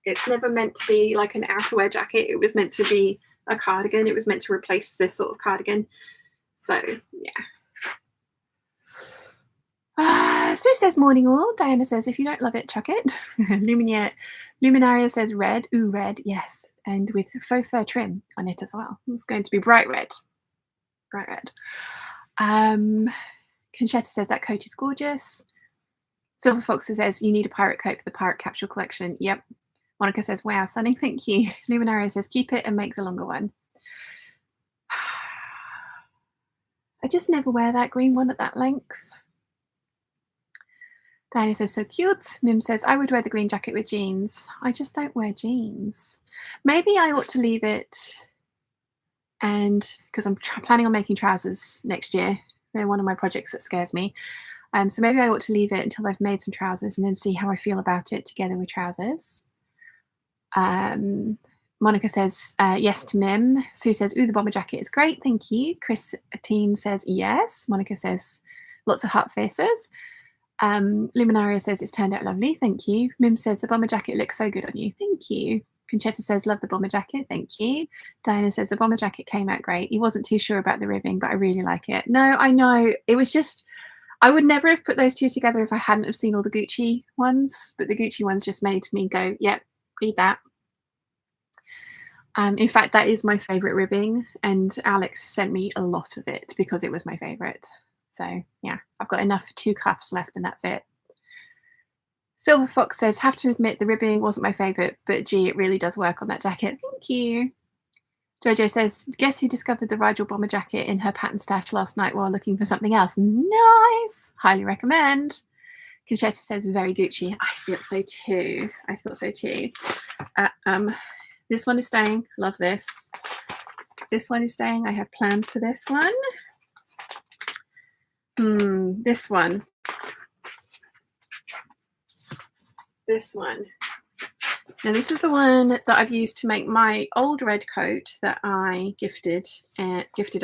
it's never meant to be like an outerwear jacket. It was meant to be a cardigan. It was meant to replace this sort of cardigan. So, yeah. Sue says morning all. Diana says if you don't love it, chuck it. Luminaria says red. Ooh, red, yes. And with faux fur trim on it as well. It's going to be bright red. Bright red. Conchetta says that coat is gorgeous. Silver Fox says you need a pirate coat for the pirate capsule collection. Yep. Monica says, wow, stunning, thank you. Luminaria says keep it and make the longer one. I just never wear that green one at that length. Diana says, so cute. Mim says, I would wear the green jacket with jeans. I just don't wear jeans. Maybe I ought to leave it, and because I'm planning on making trousers next year. They're one of my projects that scares me. So maybe I ought to leave it until I've made some trousers and then see how I feel about it together with trousers. Monica says yes to Mim. Sue says, ooh, the bomber jacket is great, thank you. Chris Teen says yes. Monica says lots of heart faces. Luminaria says it's turned out lovely, thank you. Mim says the bomber jacket looks so good on you, thank you. Conchetta says love the bomber jacket, thank you. Diana says the bomber jacket came out great. He wasn't too sure about the ribbing, but I really like it. No, I know, it was just, I would never have put those two together if I hadn't have seen all the Gucci ones, but the Gucci ones just made me go, yep, read that. In fact, that is my favourite ribbing, and Alex sent me a lot of it because it was my favourite. So yeah, I've got enough for 2 cuffs left and that's it. Silver Fox says, have to admit the ribbing wasn't my favourite, but gee, it really does work on that jacket. Thank you. Jojo says, guess who discovered the Rigel bomber jacket in her pattern stash last night while looking for something else? Nice. Highly recommend. Conchetta says, very Gucci. I feel so too. I thought so too. This one is staying. Love this. This one is staying. I have plans for this one. This one. This one. Now this is the one that I've used to make my old red coat that I gifted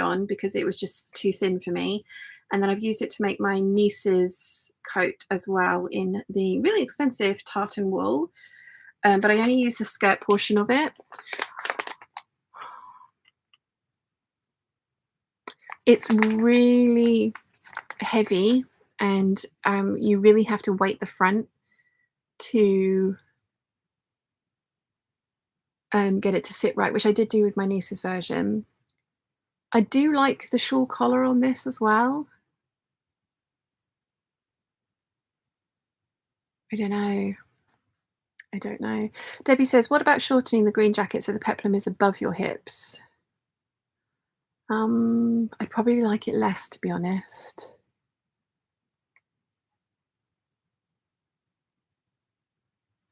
on because it was just too thin for me. And then I've used it to make my niece's coat as well in the really expensive tartan wool. But I only use the skirt portion of it. It's really heavy, and you really have to weight the front to get it to sit right, which I did do with my niece's version. I do like the shawl collar on this as well. I don't know. I don't know. Debbie says, what about shortening the green jacket so the peplum is above your hips? I'd probably like it less, to be honest.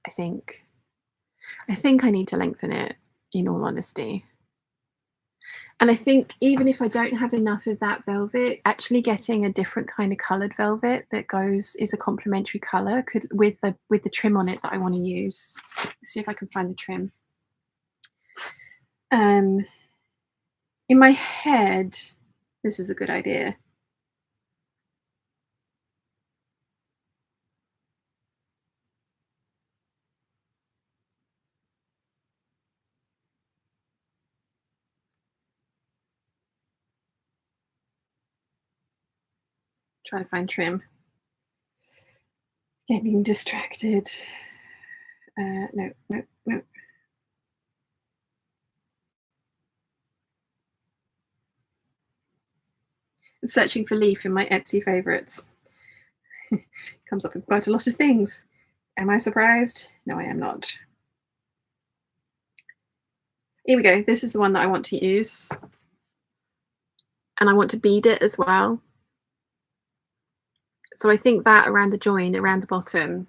I think I need to lengthen it, in all honesty. And I think even if I don't have enough of that velvet, actually getting a different kind of coloured velvet that is a complementary colour with the trim on it that I want to use. Let's see if I can find the trim. In my head, this is a good idea. Trying to find trim. Getting distracted. No. Searching for leaf in my Etsy favourites. Comes up with quite a lot of things. Am I surprised? No, I am not. Here we go. This is the one that I want to use. And I want to bead it as well. So I think that around the join, around the bottom,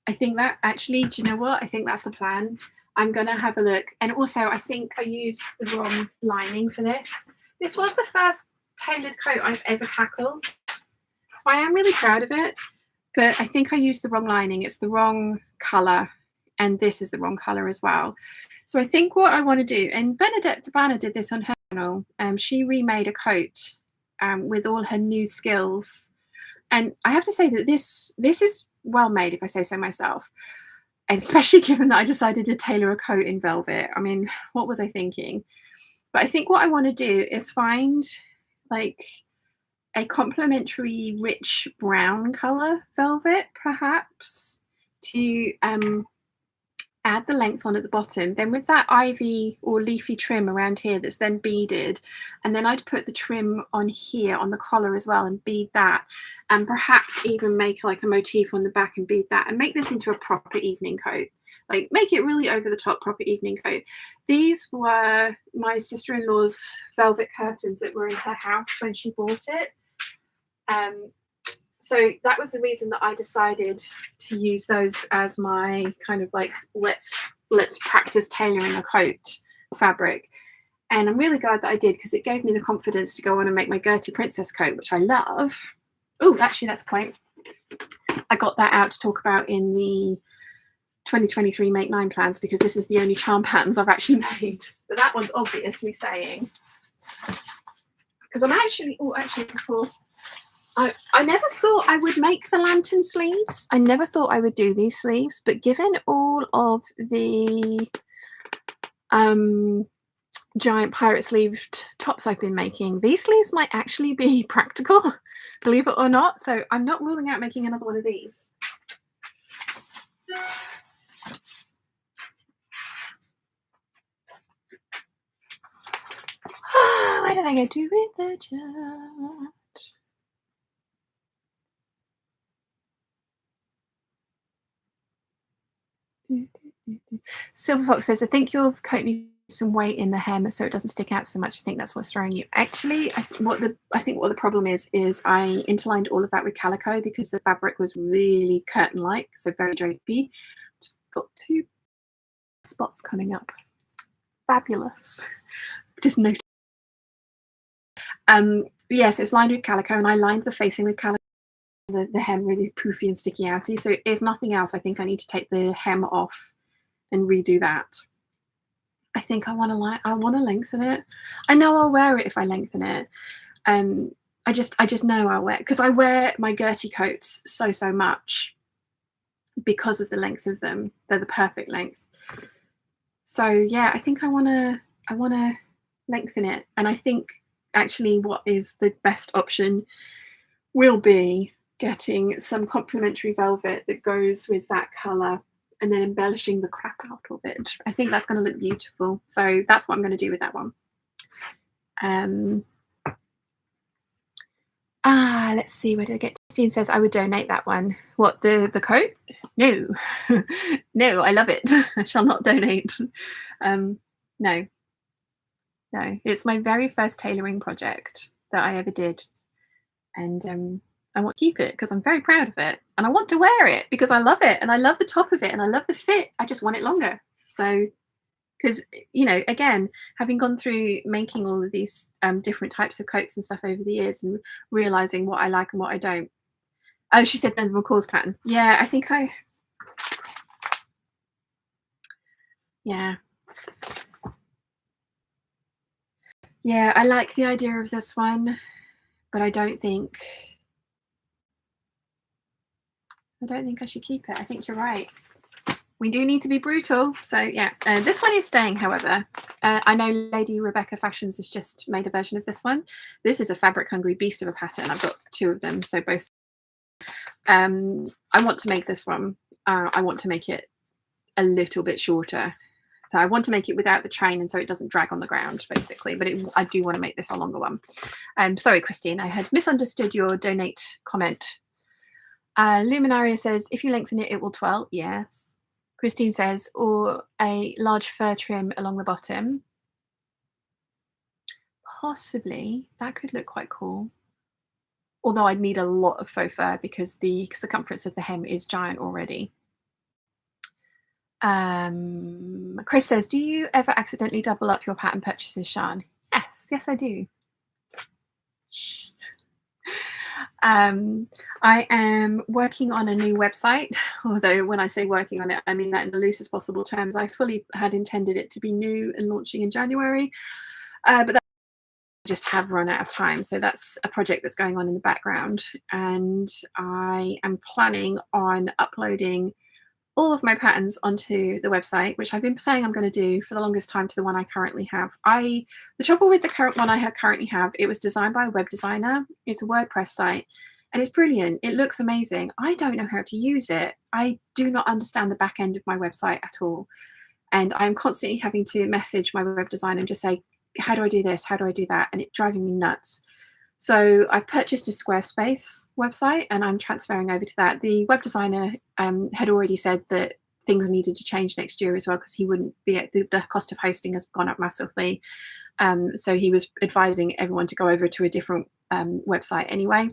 I think that actually, do you know what? I think that's the plan. I'm going to have a look. And also, I think I used the wrong lining for this. This was the first tailored coat I've ever tackled. So I am really proud of it. But I think I used the wrong lining. It's the wrong colour. And this is the wrong colour as well. So I think what I want to do, and Bernadette Debana did this on her channel. She remade a coat with all her new skills. And I have to say that this is well made, if I say so myself. And especially given that I decided to tailor a coat in velvet. I mean, what was I thinking? But I think what I want to do is find like a complementary rich brown colour velvet, perhaps, to add the length on at the bottom. Then with that ivy or leafy trim around here that's then beaded, and then I'd put the trim on here on the collar as well and bead that, and perhaps even make like a motif on the back and bead that, and make this into a proper evening coat. Like make it really over the top proper evening coat. These were my sister-in-law's velvet curtains that were in her house when she bought it. So that was the reason that I decided to use those as my kind of like let's practice tailoring a coat fabric. And I'm really glad that I did, because it gave me the confidence to go on and make my Gertie Princess coat, which I love. Oh, actually, that's a point. I got that out to talk about in the 2023 Make 9 plans, because this is the only charm patterns I've actually made. But that one's obviously staying. Because I'm actually, before, I never thought I would make the lantern sleeves. I never thought I would do these sleeves, but given all of the giant pirate sleeved tops I've been making, these sleeves might actually be practical, believe it or not. So I'm not ruling out making another one of these. Where did I go to with the chat? Silver Fox says, I think your coat needs some weight in the hem so it doesn't stick out so much. I think that's what's throwing you. Actually, I think what the problem is I interlined all of that with calico because the fabric was really curtain-like, so very drapey. Just got 2 spots coming up. Fabulous. Just note. Yes, it's lined with calico, and I lined the facing with calico. The hem really poofy and sticky outy. So if nothing else, I think I need to take the hem off and redo that. I think I want to lengthen it. I know I'll wear it if I lengthen it. I just know I'll wear it because I wear my Gertie coats so much because of the length of them. They're the perfect length. So yeah, I think I want to lengthen it, and I think actually what is the best option will be getting some complementary velvet that goes with that colour and then embellishing the crap out of it. I think that's going to look beautiful. So that's what I'm going to do with that one. Let's see, where did I get? Christine says I would donate that one. What, the coat? No. No, I love it. I shall not donate. No, it's my very first tailoring project that I ever did, and I want to keep it because I'm very proud of it, and I want to wear it because I love it, and I love the top of it, and I love the fit. I just want it longer. So, because, you know, again, having gone through making all of these different types of coats and stuff over the years and realizing what I like and what I don't. Oh, she said no McCall's pattern. Yeah, I think yeah, I like the idea of this one, but I don't think I should keep it. I think you're right. We do need to be brutal. So yeah, this one is staying, however. I know Lady Rebecca Fashions has just made a version of this one. This is a fabric hungry beast of a pattern. I've got 2 of them, so both. I want to make this one. I want to make it a little bit shorter. So I want to make it without the chain, and so it doesn't drag on the ground, basically. But I do want to make this a longer one. Sorry, Christine, I had misunderstood your donate comment. Luminaria says, if you lengthen it, it will twirl. Yes. Christine says, or a large fur trim along the bottom. Possibly. That could look quite cool. Although I'd need a lot of faux fur because the circumference of the hem is giant already. Chris says, do you ever accidentally double up your pattern purchases, Sian? Yes, I do. Shh. I am working on a new website, although when I say working on it, I mean that in the loosest possible terms. I fully had intended it to be new and launching in January, but that just have run out of time. So that's a project that's going on in the background, and I am planning on uploading all of my patterns onto the website, which I've been saying I'm going to do for the longest time to the one I currently have. The trouble with the current one I currently have, it was designed by a web designer. It's a WordPress site, and it's brilliant. It looks amazing. I don't know how to use it. I do not understand the back end of my website at all. And I'm constantly having to message my web designer and just say, how do I do this? How do I do that? And it's driving me nuts. So I've purchased a Squarespace website and I'm transferring over to that. The web designer had already said that things needed to change next year as well, because he wouldn't be the cost of hosting has gone up massively. So he was advising everyone to go over to a different website anyway.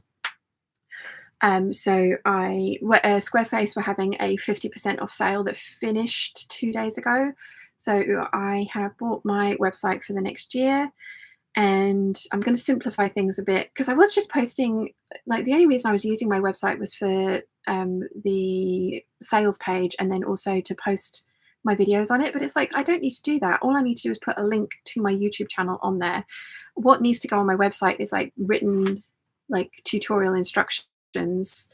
So Squarespace were having a 50% off sale that finished 2 days ago. So I have bought my website for the next year. And I'm going to simplify things a bit, because I was just posting, like, the only reason I was using my website was for the sales page and then also to post my videos on it. But it's like, I don't need to do that. All I need to do is put a link to my YouTube channel on there. What needs to go on my website is like written, like, tutorial instructions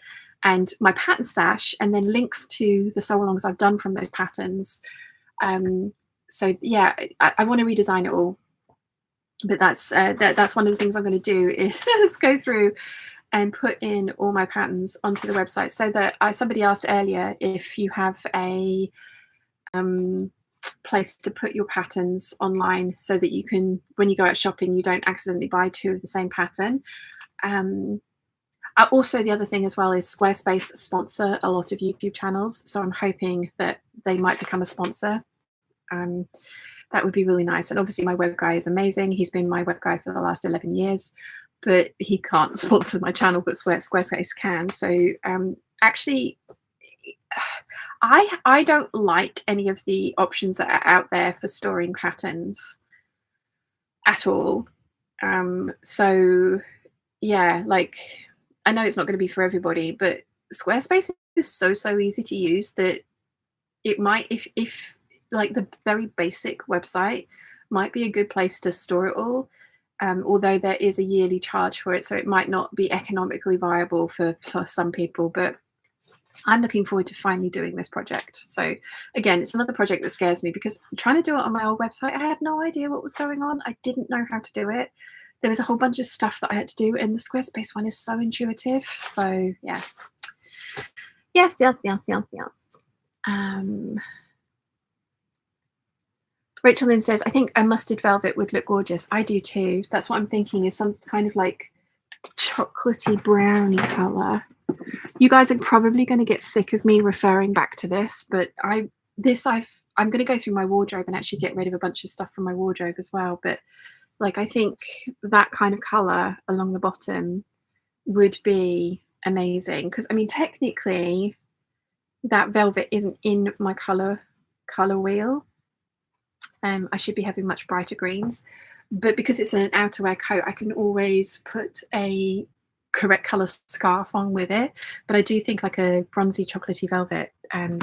and my pattern stash, and then links to the sew-alongs I've done from those patterns. So yeah, I want to redesign it all. But that's one of the things I'm going to do is go through and put in all my patterns onto the website, so that somebody asked earlier if you have a place to put your patterns online so that you can, when you go out shopping, you don't accidentally buy 2 of the same pattern. Also, the other thing as well is Squarespace sponsor a lot of YouTube channels, so I'm hoping that they might become a sponsor. That would be really nice. And obviously my web guy is amazing. He's been my web guy for the last 11 years, but he can't sponsor my channel, but Squarespace can. So actually, I don't like any of the options that are out there for storing patterns at all. So yeah, like, I know it's not going to be for everybody, but Squarespace is so easy to use that it might, if like the very basic website might be a good place to store it all. Although there is a yearly charge for it, so it might not be economically viable for some people, but I'm looking forward to finally doing this project. So again, it's another project that scares me because trying to do it on my old website, I had no idea what was going on. I didn't know how to do it. There was a whole bunch of stuff that I had to do, and the Squarespace one is so intuitive. So yeah. Yes. Rachel Lynn says, I think a mustard velvet would look gorgeous. I do too. That's what I'm thinking, is some kind of like chocolatey browny color. You guys are probably going to get sick of me referring back to this, but I'm going to go through my wardrobe and actually get rid of a bunch of stuff from my wardrobe as well. But like, I think that kind of color along the bottom would be amazing, because I mean, technically that velvet isn't in my color wheel. I should be having much brighter greens, but because it's an outerwear coat, I can always put a correct color scarf on with it. But I do think like a bronzy chocolatey velvet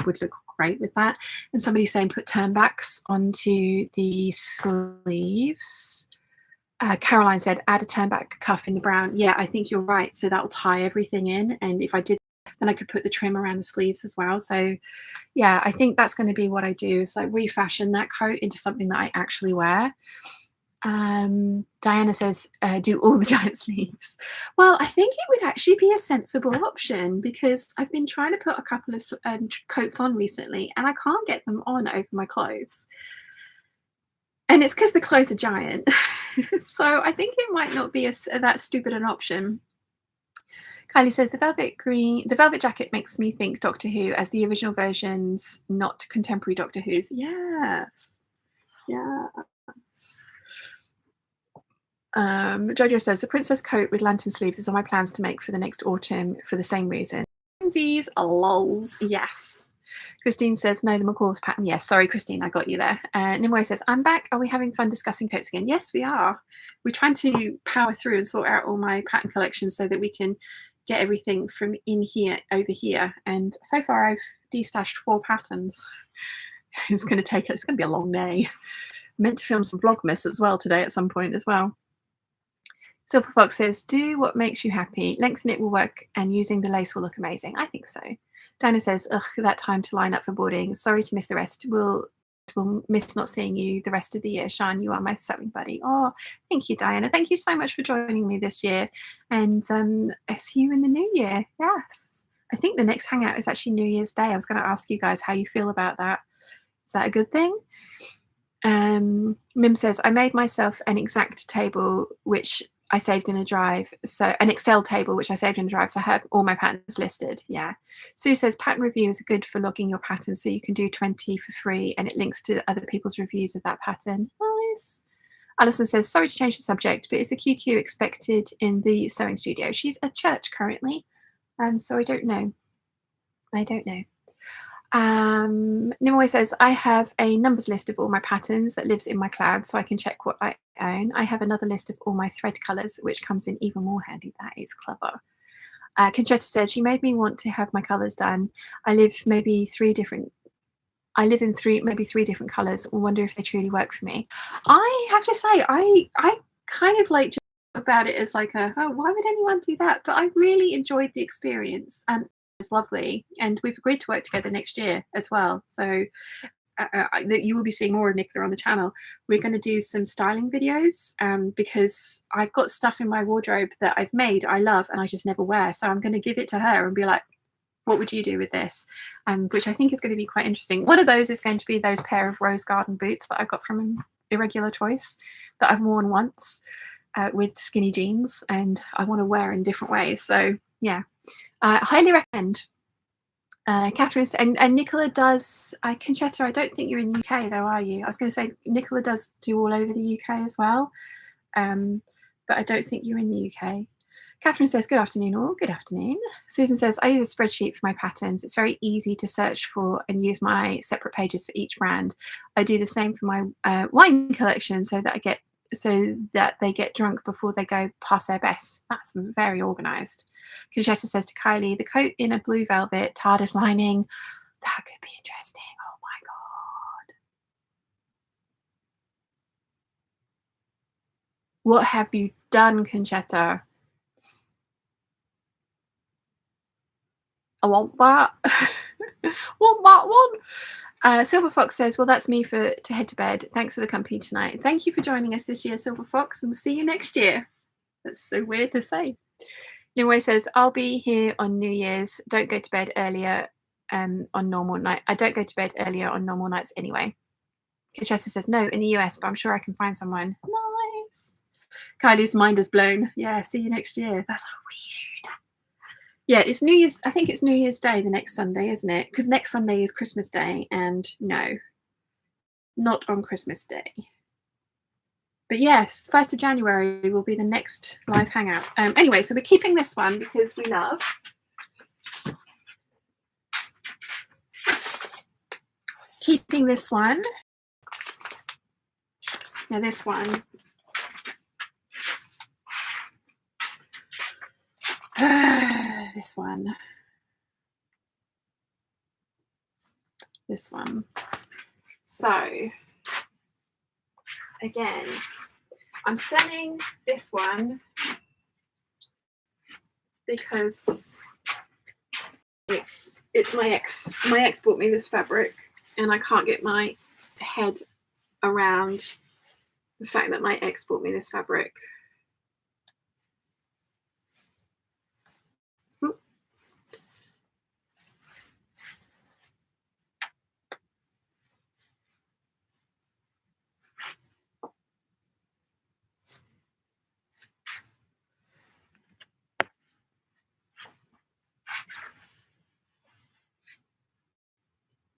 would look great with that. And somebody's saying put turnbacks onto the sleeves. Caroline said add a turnback cuff in the brown. Yeah, I think you're right. So that'll tie everything in. And if I did, then I could put the trim around the sleeves as well. So yeah, I think that's going to be what I do, is like refashion that coat into something that I actually wear. Diana says, do all the giant sleeves. Well, I think it would actually be a sensible option, because I've been trying to put a couple of coats on recently and I can't get them on over my clothes. And it's because the clothes are giant. So I think it might not be that stupid an option. Kylie says, the velvet jacket makes me think Doctor Who, as the original versions, not contemporary Doctor Who's. Yes. Jojo says, the princess coat with lantern sleeves is on my plans to make for the next autumn for the same reason. These lols. Yes. Christine says, no, the McCall's pattern. Yes, sorry, Christine, I got you there. Nimue says, I'm back. Are we having fun discussing coats again? Yes, we are. We're trying to power through and sort out all my pattern collections so that we can get everything from in here over here. And so far I've destashed 4 patterns. It's going to be a long day. I'm meant to film some Vlogmas as well today at some point as well. Silver Fox says, do what makes you happy. Lengthen it will work and using the lace will look amazing. I think so. Dinah says, ugh, that time to line up for boarding. Sorry to miss the rest. We'll miss not seeing you the rest of the year. Sean, you are my sewing buddy. Oh, thank you, Diana. Thank you so much for joining me this year. And I see you in the new year. Yes. I think the next hangout is actually New Year's Day. I was going to ask you guys how you feel about that. Is that a good thing? Mim says, I made myself an exact table, which I saved in a drive. So an Excel table, which I saved in a drive. So I have all my patterns listed. Yeah. Sue says pattern reviews are good for logging your patterns. So you can do 20 for free and it links to other people's reviews of that pattern. Nice. Alison says, sorry to change the subject, but is the QQ expected in the sewing studio? She's at church currently. So I don't know. Nimue says, I have a numbers list of all my patterns that lives in my cloud so I can check what I own. I have another list of all my thread colours, which comes in even more handy. That is clever. Conchetta says, you made me want to have my colours done. I live in maybe three different colours. I wonder if they truly work for me. I have to say, I kind of like about it as like oh, why would anyone do that? But I really enjoyed the experience. It's lovely, and we've agreed to work together next year as well, so that you will be seeing more of Nicola on the channel. We're going to do some styling videos because I've got stuff in my wardrobe that I've made, I love, and I just never wear, so I'm going to give it to her and be like, what would you do with this? Which I think is going to be quite interesting. One of those is going to be those pair of rose garden boots that I got from Irregular Choice that I've worn once with skinny jeans, and I want to wear in different ways. So yeah, highly recommend. Catherine and Nicola does. Conchetta, I don't think you're in the UK though, are you? I was going to say Nicola does do all over the UK as well, but I don't think you're in the UK. Catherine says, good afternoon all. Good afternoon. Susan says, I use a spreadsheet for my patterns. It's very easy to search for and use my separate pages for each brand. I do the same for my wine collection so that they get drunk before they go past their best. That's very organised. Conchetta says to Kylie, the coat in a blue velvet, TARDIS lining. That could be interesting. Oh my God. What have you done, Conchetta? I want that. Want that one. Silver Fox says, well, that's me to head to bed. Thanks for the company tonight. Thank you for joining us this year, Silver Fox, and see you next year. That's so weird to say. Nimue says, I'll be here on New Year's. Don't go to bed earlier on normal night. I don't go to bed earlier on normal nights anyway. Conchetta says, no, in the US, but I'm sure I can find someone. Nice. Kylie's mind is blown. Yeah, see you next year. That's so weird. Yeah, it's New Year's. I think it's New Year's Day the next Sunday, isn't it? Because next Sunday is Christmas Day, and no, not on Christmas Day. But yes, 1st of January will be the next live hangout. Anyway, so we're keeping this one because we love. Keeping this one. Now this one. This one. This one. So, again, I'm selling this one because it's my ex. My ex bought me this fabric, and I can't get my head around the fact that my ex bought me this fabric.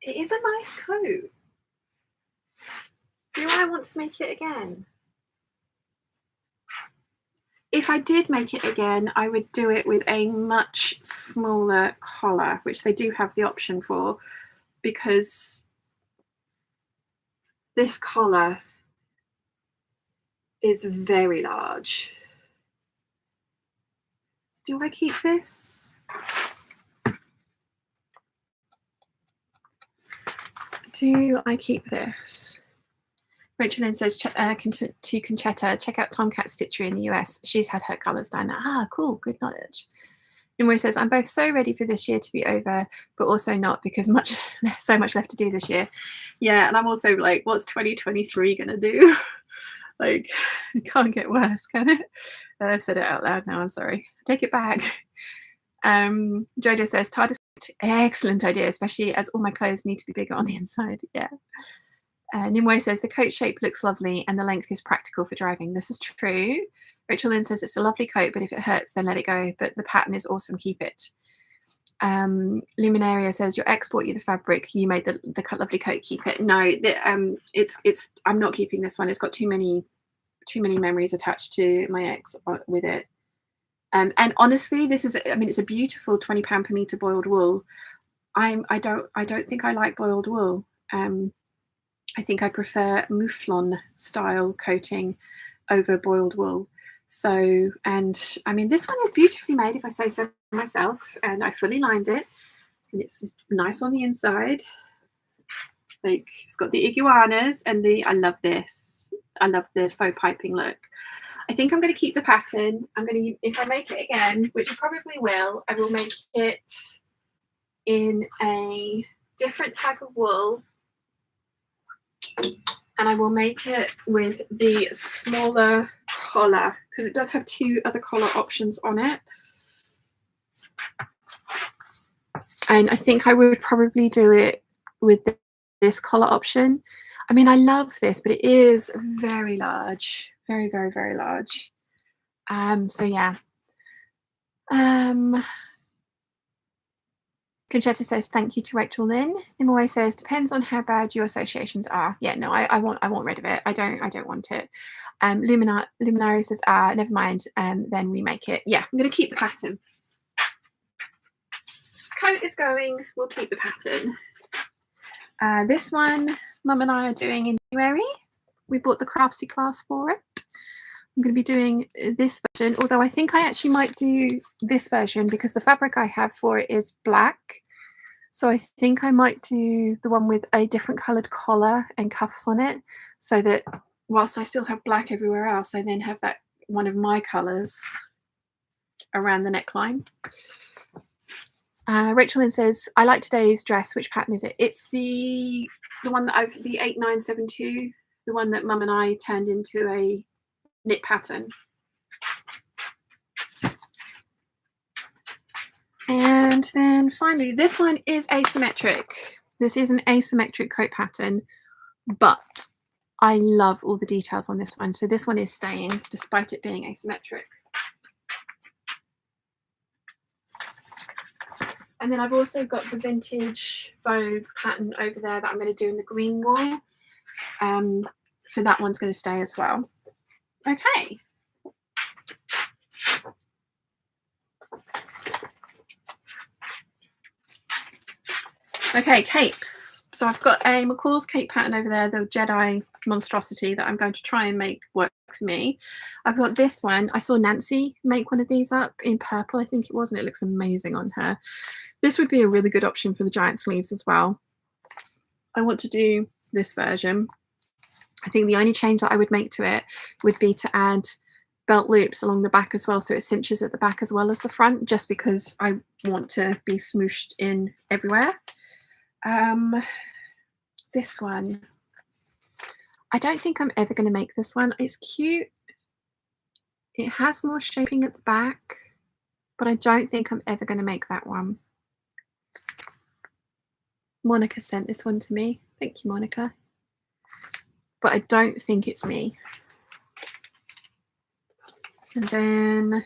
It is a nice coat. Do I want to make it again? If I did make it again, I would do it with a much smaller collar, which they do have the option for, because this collar is very large. Do I keep this? Do I keep this? Rachel Lynn says to Conchetta, check out Tomcat Stitchery in the US. She's had her colours done. Ah, cool, good knowledge. Nimue says, I'm both so ready for this year to be over, but also not, because so much left to do this year. Yeah, and I'm also like, what's 2023 gonna do? Like, it can't get worse, can it? I've said it out loud now, I'm sorry. Take it back. Jojo says, TARDIS, excellent idea, especially as all my clothes need to be bigger on the inside. Yeah. Nimue says, the coat shape looks lovely and the length is practical for driving. This is true. Rachel Lynn says, it's a lovely coat, but if it hurts, then let it go. But the pattern is awesome, keep it. Luminaria says, your ex bought you the fabric, you made the lovely coat, keep it. No, I'm not keeping this one. It's got too many memories attached to my ex with it. And honestly, this is, I mean, it's a beautiful £20 per meter boiled wool. I don't think I like boiled wool. I think I prefer mouflon style coating over boiled wool. So, and I mean, this one is beautifully made, if I say so myself, and I fully lined it, and it's nice on the inside. Like, it's got the iguanas and I love this. I love the faux piping look. I think I'm going to keep the pattern. I'm going to, if I make it again, which I probably will, I will make it in a different type of wool. And I will make it with the smaller collar, because it does have 2 other collar options on it. And I think I would probably do it with this collar option. I mean, I love this, but it is very large, very, very, very large. So yeah. Conchetta says, thank you to Rachel Lynn. Nimue says, depends on how bad your associations are. Yeah, no, I want rid of it. I don't want it. Luminari says, never mind, then we make it. Yeah, I'm going to keep the pattern. Coat is going, we'll keep the pattern. This one, Mum and I are doing in January. We bought the Craftsy class for it. I'm going to be doing this version, although I think I actually might do this version because the fabric I have for it is black. So I think I might do the one with a different coloured collar and cuffs on it, so that whilst I still have black everywhere else, I then have that one of my colours around the neckline. Rachel Lynn says, I like today's dress. Which pattern is it? It's the one that the 8972, the one that Mum and I turned into a knit pattern. And then finally, this one is asymmetric. This is an asymmetric coat pattern, but I love all the details on this one. So this one is staying despite it being asymmetric. And then I've also got the vintage Vogue pattern over there that I'm going to do in the green wool. So that one's going to stay as well. Okay. Okay, capes. So I've got a McCall's cape pattern over there, the Jedi monstrosity that I'm going to try and make work for me. I've got this one. I saw Nancy make one of these up in purple, I think it was, and it looks amazing on her. This would be a really good option for the giant sleeves as well. I want to do this version. I think the only change that I would make to it would be to add belt loops along the back as well, so it cinches at the back as well as the front, just because I want to be smooshed in everywhere. This one, I don't think I'm ever going to make this one. It's cute. It has more shaping at the back, but I don't think I'm ever going to make that one. Monica sent this one to me. Thank you, Monica. But I don't think it's me. And then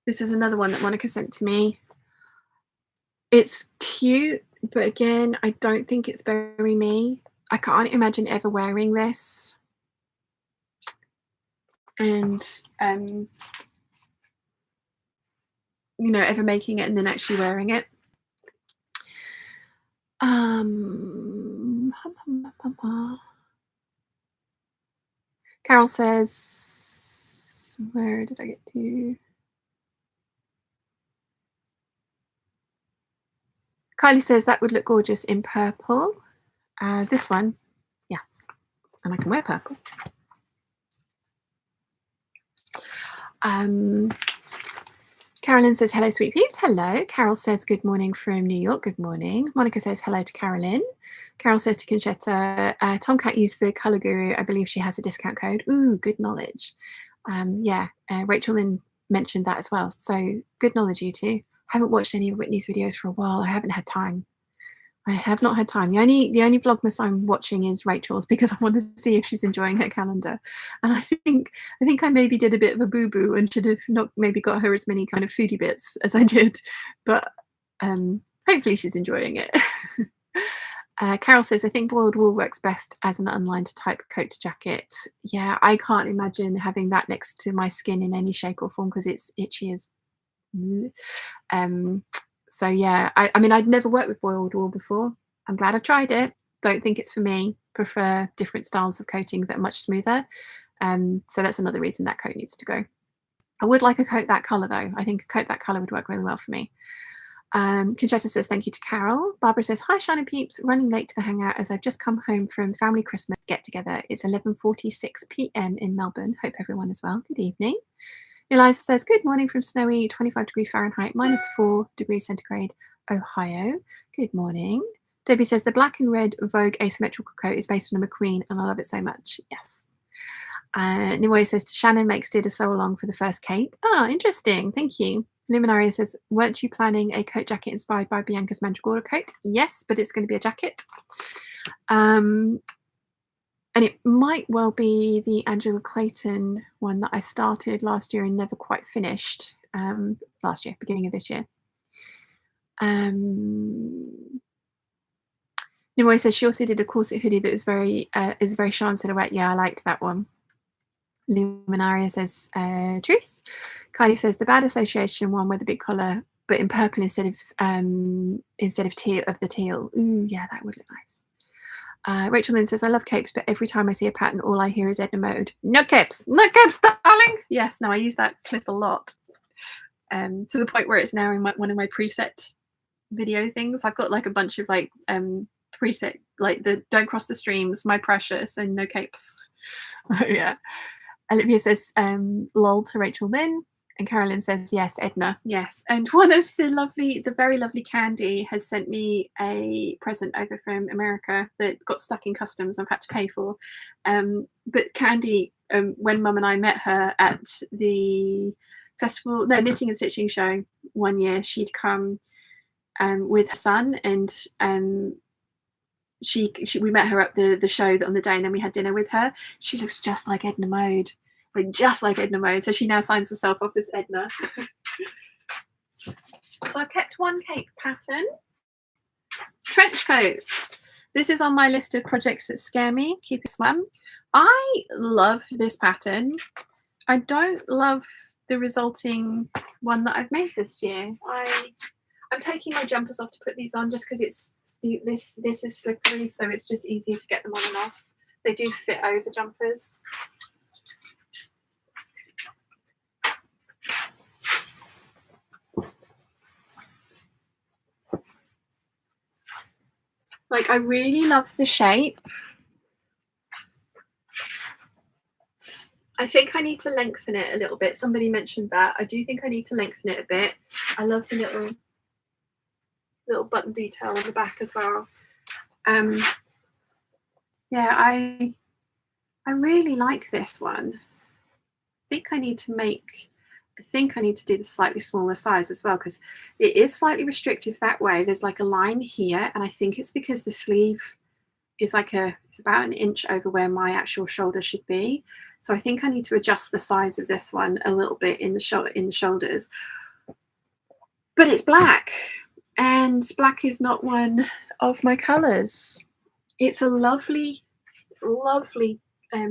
this is another one that Monica sent to me. It's cute, but again, I don't think it's very me. I can't imagine ever wearing this. And, you know, ever making it and then actually wearing it. Carol says, where did I get to? Kylie says that would look gorgeous in purple. This one, yes, and I can wear purple. Carolyn says, hello, sweet peeps. Hello. Carol says, good morning from New York. Good morning. Monica says, hello to Carolyn. Carol says to Conchetta, Tomcat used the Colour Guru. I believe she has a discount code. Ooh, good knowledge. Yeah, Rachel Lynn mentioned that as well. So good knowledge, you two. Haven't watched any of Whitney's videos for a while. I haven't had time. I have not had time. The only Vlogmas I'm watching is Rachel's, because I want to see if she's enjoying her calendar. And I think I maybe did a bit of a boo-boo and should have not maybe got her as many kind of foodie bits as I did. But hopefully she's enjoying it. Carol says, I think boiled wool works best as an unlined type coat jacket. Yeah, I can't imagine having that next to my skin in any shape or form because it's itchy as... So yeah, I mean, I'd never worked with boiled wool before. I'm glad I tried it. Don't think it's for me. Prefer different styles of coating that are much smoother. So that's another reason that coat needs to go. I would like a coat that colour though. I think a coat that colour would work really well for me. Conchetta says, thank you to Carol. Barbara says, hi, Shan and Peeps. Running late to the hangout as I've just come home from family Christmas get together. It's 11:46 p.m. in Melbourne. Hope everyone is well. Good evening. Eliza says, good morning from snowy 25 degrees Fahrenheit, -4 degrees centigrade, Ohio. Good morning. Debbie says, the black and red Vogue asymmetrical coat is based on a McQueen and I love it so much. Yes. Nimoy says, Shannon makes did a sew along for the first cape. Ah, interesting. Thank you. Luminaria says, weren't you planning a coat jacket inspired by Bianca's Mandragora coat? Yes, but it's going to be a jacket. And it might well be the Angela Clayton one that I started last year and never quite finished. Last year, beginning of this year. Nimoy says she also did a corset hoodie that was very Sean silhouette. Yeah, I liked that one. Luminaria says truth. Kylie says the bad association one with a big collar, but in purple instead of teal of the teal. Ooh, yeah, that would look nice. Rachel Lynn says, I love capes, but every time I see a pattern, all I hear is Edna Mode. No capes, darling. Yes, no, I use that clip a lot. To the point where it's now in one of my preset video things. I've got like a bunch of like preset like the don't cross the streams, my precious, and no capes. Oh yeah. Olivia says lol to Rachel Lynn. And Carolyn says, yes, Edna, yes. And one of the very lovely Candy has sent me a present over from America that got stuck in customs I've had to pay for. But Candy, when Mum and I met her at the festival, no, Knitting and Stitching show one year, she'd come with her son, and we met her at the show on the day, and then we had dinner with her. She looks just like Edna Mode. Like just like Edna Mode, so she now signs herself off as Edna. So I've kept one cape pattern. Trench coats. This is on my list of projects that scare me. Keep it swam. I love this pattern. I don't love the resulting one that I've made this year. I'm taking my jumpers off to put these on just because this is slippery, so it's just easier to get them on and off. They do fit over jumpers. Like, I really love the shape. I think I need to lengthen it a little bit. Somebody mentioned that. I do think I need to lengthen it a bit. I love the little button detail on the back as well. Yeah, I really like this one. I think I need to do the slightly smaller size as well, because it is slightly restrictive that way. There's like a line here, and I think it's because the sleeve is it's about an inch over where my actual shoulder should be. So I think I need to adjust the size of this one a little bit in the shoulders. But it's black, and black is not one of my colours. It's a lovely, lovely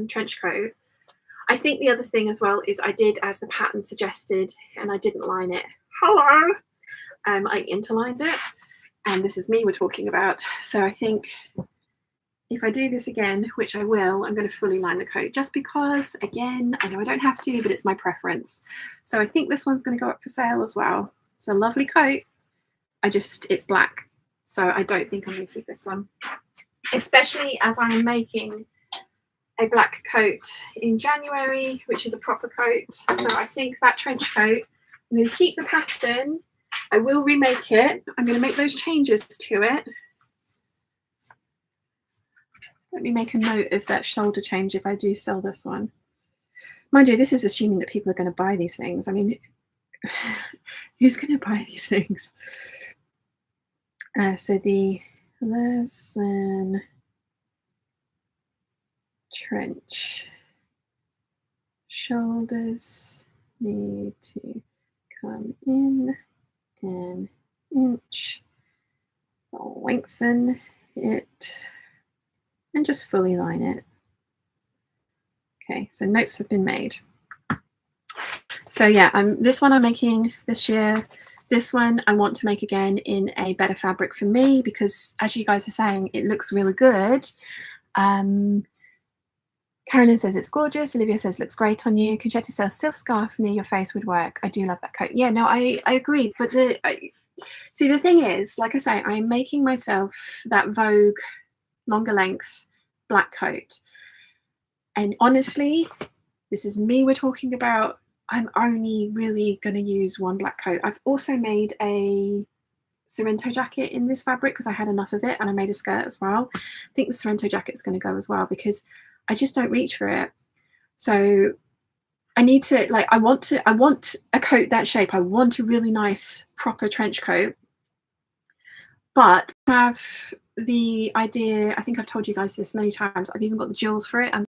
trench coat. I think the other thing as well is I did as the pattern suggested, and I didn't line it. Hello! I interlined it, and this is me we're talking about. So I think if I do this again, which I will, I'm going to fully line the coat, just because, again, I know I don't have to, but it's my preference. So I think this one's going to go up for sale as well. It's a lovely coat. It's black. So I don't think I'm going to keep this one, especially as I am making a black coat in January, which is a proper coat. So I think that trench coat, I'm going to keep the pattern. I will remake it. I'm going to make those changes to it. Let me make a note of that shoulder change if I do sell this one. Mind you, this is assuming that people are going to buy these things. I mean, who's going to buy these things? So the lesson trench shoulders need to come in an inch. I'll lengthen it and just fully line it. Okay, so notes have been made. So yeah, this one I'm making this year. This one I want to make again in a better fabric for me, because as you guys are saying, it looks really good. Carolyn says it's gorgeous. Olivia says looks great on you. Conchetta says silk scarf near your face would work. I do love that coat. Yeah, no, I agree. But see, the thing is, like I say, I'm making myself that Vogue longer length black coat. And honestly, this is me we're talking about. I'm only really going to use one black coat. I've also made a Sorrento jacket in this fabric because I had enough of it, and I made a skirt as well. I think the Sorrento jacket is going to go as well because I just don't reach for it. So I need to, like, I want a coat that shape. I want a really nice proper trench coat, but I have the idea, I think I've told you guys this many times, I've even got the jewels for it. I'm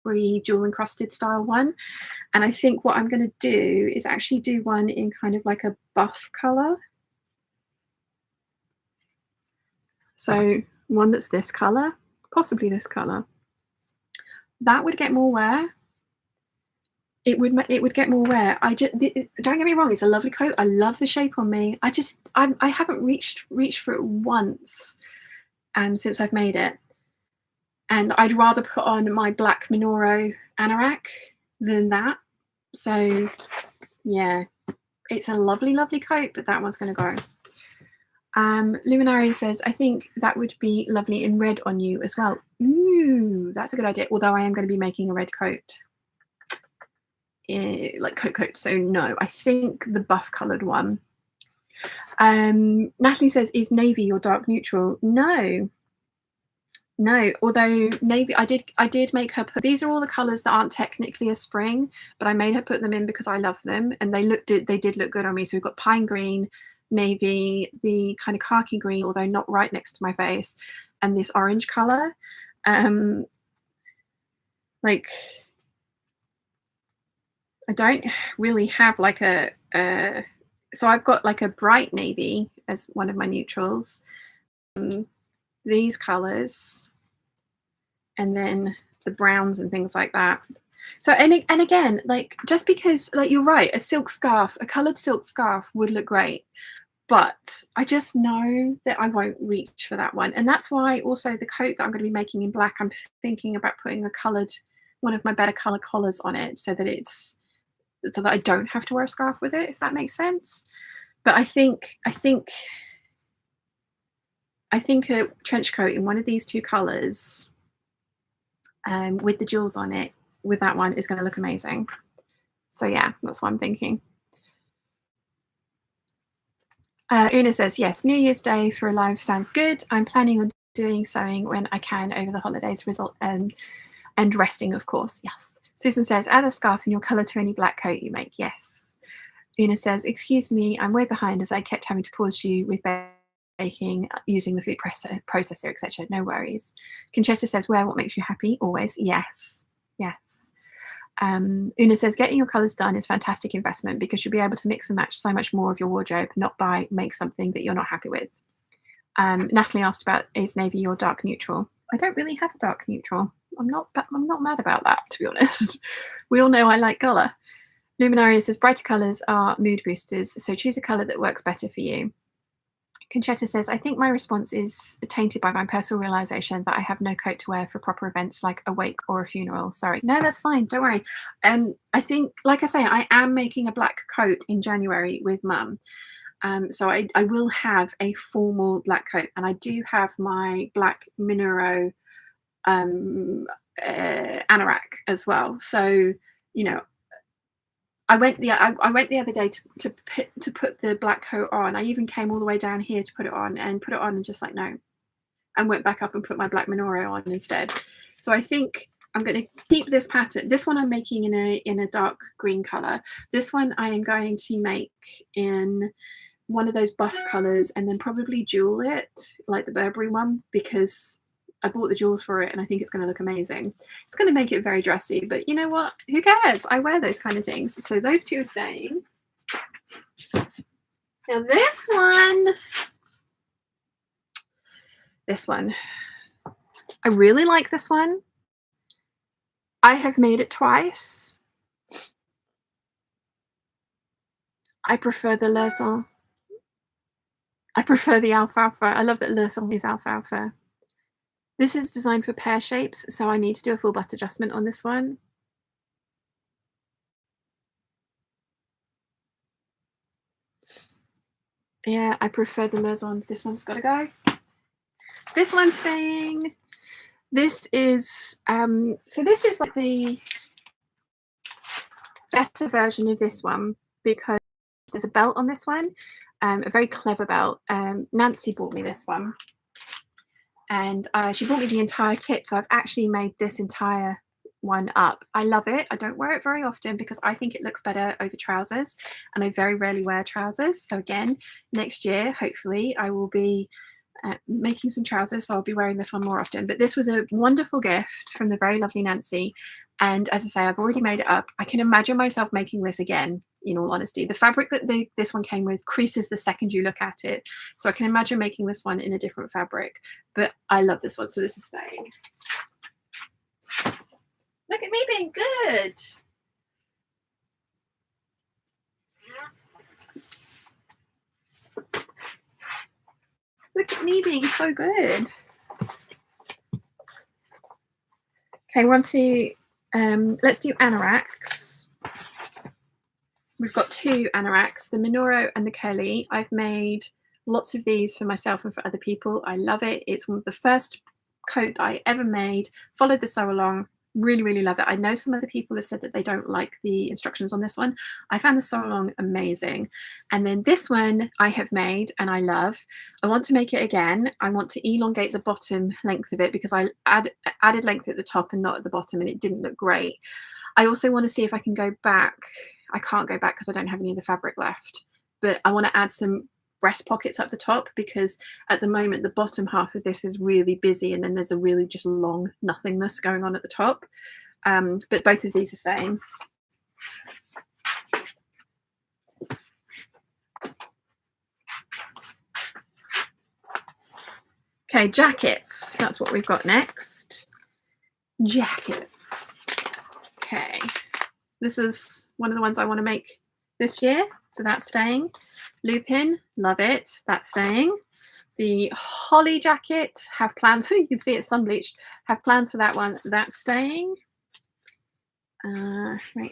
pretty jewel encrusted style one, and I think what I'm going to do is actually do one in kind of like a buff color. So one that's this color, possibly this color. That would get more wear. It would get more wear. Don't get me wrong, it's a lovely coat. I love the shape on me. I haven't reached for it once since I've made it. And I'd rather put on my black Minoro anorak than that. So yeah, it's a lovely, lovely coat, but that one's going to go. Luminaria says, I think that would be lovely in red on you as well. Ooh, that's a good idea. Although I am going to be making a red coat. Like coat. So no, I think the buff coloured one. Natalie says, is navy your dark neutral? No, although navy, I did make her put, these are all the colours that aren't technically a spring, but I made her put them in because I love them, and they did look good on me. So we've got pine green, navy, the kind of khaki green, although not right next to my face, and this orange colour. Like, I don't really have like a so I've got like a bright navy as one of my neutrals, these colours, and then the browns and things like that. So and again, like, just because, like, you're right, a silk scarf, a coloured silk scarf would look great, but I just know that I won't reach for that one. And that's why also the coat that I'm going to be making in black, I'm thinking about putting a coloured, one of my better colour collars on it, so that I don't have to wear a scarf with it, if that makes sense. But I think a trench coat in one of these two colours, with the jewels on it, with that one, is going to look amazing. So yeah, that's what I'm thinking. Una says, yes, New Year's Day for a live sounds good. I'm planning on doing sewing when I can over the holidays, and resting, of course. Yes. Susan says, add a scarf in your colour to any black coat you make. Yes. Una says, excuse me, I'm way behind as I kept having to pause you with baking, using the food processor, etc. No worries. Conchetta says, wear what makes you happy, always. Yes. Una says, getting your colours done is fantastic investment because you'll be able to mix and match so much more of your wardrobe, not make something that you're not happy with. Natalie asked about, is navy your dark neutral? I don't really have a dark neutral. I'm not mad about that, to be honest. We all know I like colour. Luminaria says, brighter colours are mood boosters, so choose a colour that works better for you. Conchetta says, I think my response is tainted by my personal realisation that I have no coat to wear for proper events like a wake or a funeral. Sorry. No, that's fine. Don't worry. I think, like I say, I am making a black coat in January with Mum. So I will have a formal black coat, and I do have my black Minuro anorak as well. So, you know, I went the other day to put the black coat on. I even came all the way down here to put it on and just like, no, and went back up and put my black Minoro on instead. So I think I'm going to keep this pattern. This one I'm making in a dark green color. This one I am going to make in one of those buff colors, and then probably jewel it like the Burberry one, because I bought the jewels for it and I think it's going to look amazing. It's going to make it very dressy, but you know what? Who cares? I wear those kind of things. So those two are staying. Now this one, I really like this one. I have made it twice. I prefer the Leçon. I prefer the alfalfa. I love that Leçon is alfalfa. This is designed for pear shapes, so I need to do a full bust adjustment on this one. Yeah, I prefer the Leçon. This one's got to go. This one's staying. This is so this is like the better version of this one because there's a belt on this one, a very clever belt. Nancy bought me this one. And she bought me the entire kit, so I've actually made this entire one up. I love it. I don't wear it very often because I think it looks better over trousers, and I very rarely wear trousers. So again, next year, hopefully, I will be making some trousers, so I'll be wearing this one more often. But this was a wonderful gift from the very lovely Nancy, and as I say, I've already made it up. I can imagine myself making this again, in all honesty. The fabric that this one came with creases the second you look at it, so I can imagine making this one in a different fabric, but I love this one, so this is staying. Look at me being good. Look at me being so good. Okay, we're on to, let's do anoraks. We've got two anoraks, the Minoro and the Kelly. I've made lots of these for myself and for other people. I love it. It's one of the first coat that I ever made. Followed the sew along. Really, really love it. I know some other people have said that they don't like the instructions on this one. I found the sew along amazing. And then this one I have made and I love. I want to make it again. I want to elongate the bottom length of it because I added length at the top and not at the bottom, and it didn't look great. I also want to see if I can go back. I can't go back because I don't have any of the fabric left, but I want to add some breast pockets up the top because at the moment the bottom half of this is really busy and then there's a really just long nothingness going on at the top. But both of these are staying. Okay, jackets. That's what we've got next. Jackets. Okay. This is one of the ones I want to make this year, so that's staying. Lupin, love it, that's staying. The holly jacket, have plans. You can see it's sun bleached. Have plans for that one. That's staying. Right.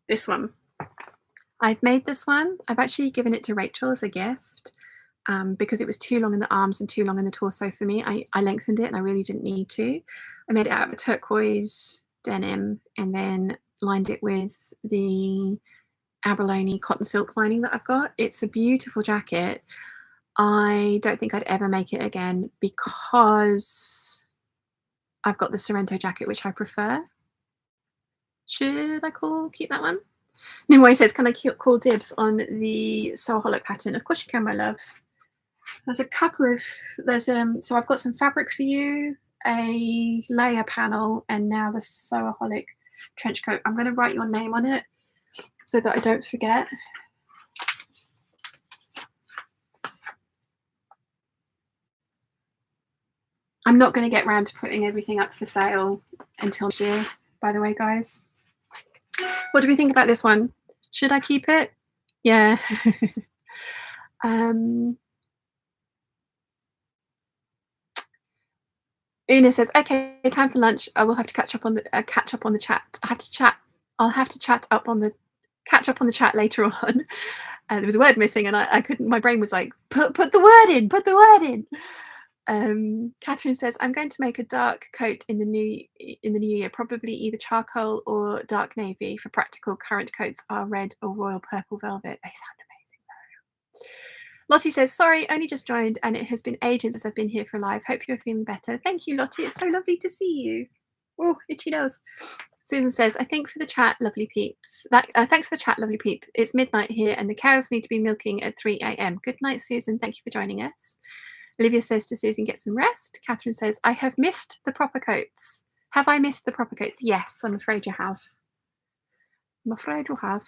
This one. I've made this one. I've actually given it to Rachel as a gift. Because it was too long in the arms and too long in the torso for me. I lengthened it and I really didn't need to. I made it out of a turquoise denim and then lined it with the abalone cotton silk lining that I've got. It's a beautiful jacket. I don't think I'd ever make it again because I've got the Sorrento jacket, which I prefer. Should I keep that one? Nimue says, can I call dibs on the Sewaholic pattern? Of course you can, my love. There's a couple of, so I've got some fabric for you, a layer panel, and now the Sewaholic trench coat. I'm going to write your name on it so that I don't forget. I'm not going to get around to putting everything up for sale until next year, by the way, guys. What do we think about this one? Should I keep it? Yeah. Una says, "Okay, time for lunch. I will have to catch up on the chat. I'll have to catch up on the chat later on." There was a word missing, and I couldn't. My brain was like, "Put the word in. Put the word in." Catherine says, "I'm going to make a dark coat in the new year, probably either charcoal or dark navy. For practical, current coats are red or royal purple velvet. They sound amazing though." Lottie says, "Sorry, only just joined and it has been ages since I've been here for live. Hope you're feeling better." Thank you, Lottie. It's so lovely to see you. Oh, itchy nose. Susan says, "I think for the chat, lovely peeps. Thanks for the chat, lovely peep. It's midnight here and the cows need to be milking at 3 a.m. Good night, Susan. Thank you for joining us." Olivia says to Susan, "Get some rest." Catherine says, "I have missed the proper coats." Have I missed the proper coats? Yes, I'm afraid you have. I'm afraid you have.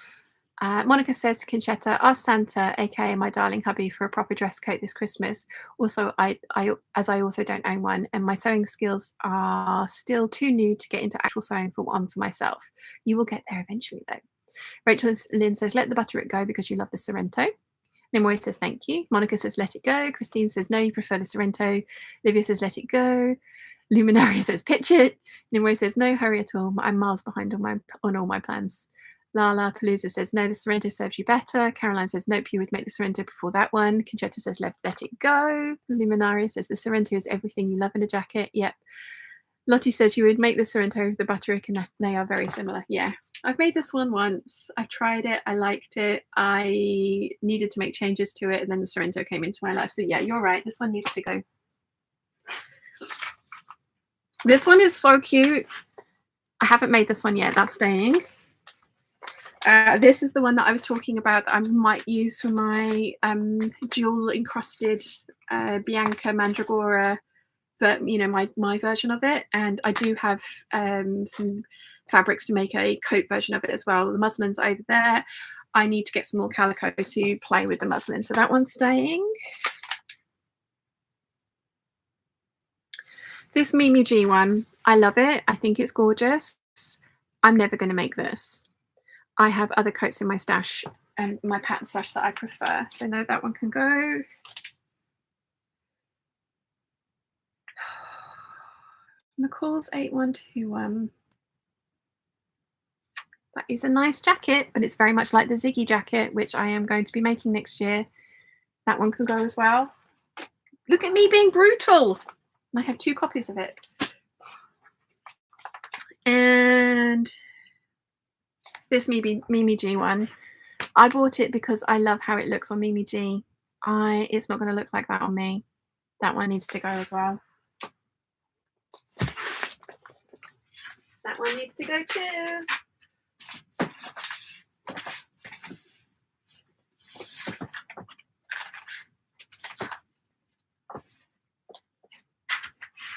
Monica says to Conchetta, "Ask Santa, aka my darling hubby, for a proper dress coat this Christmas. Also, I also don't own one, and my sewing skills are still too new to get into actual sewing for one for myself. You will get there eventually, though." Rachel Lynn says, "Let the butterick go because you love the Sorrento." Nimue says, "Thank you." Monica says, "Let it go." Christine says, "No, you prefer the Sorrento." Livia says, "Let it go." Luminaria says, "Pitch it." Nimue says, "No hurry at all. I'm miles behind on all my plans." Lala Palooza says, "No, the Sorrento serves you better." Caroline says, "Nope, you would make the Sorrento before that one." Conchetta says, let it go." Luminaria says, "The Sorrento is everything you love in a jacket." Yep. Lottie says, "You would make the Sorrento with the butterick, and they are very similar." Yeah, I've made this one once. I tried it. I liked it. I needed to make changes to it, and then the Sorrento came into my life. So yeah, you're right. This one needs to go. This one is so cute. I haven't made this one yet. That's staying. This is the one that I was talking about that I might use for my jewel encrusted Bianca Mandragora, but my version of it. And I do have some fabrics to make a coat version of it as well. The muslin's over there. I need to get some more calico to play with the muslin, so that one's staying. This Mimi G one, I love it. I think it's gorgeous. I'm never going to make this. I have other coats in my stash and my pattern stash that I prefer. So no, that one can go. McCall's 8121. That is a nice jacket, but it's very much like the Ziggy jacket, which I am going to be making next year. That one can go as well. Look at me being brutal. I have 2 copies of it. And this Mimi G one, I bought it because I love how it looks on Mimi G. It's not going to look like that on me. That one needs to go as well. That one needs to go too.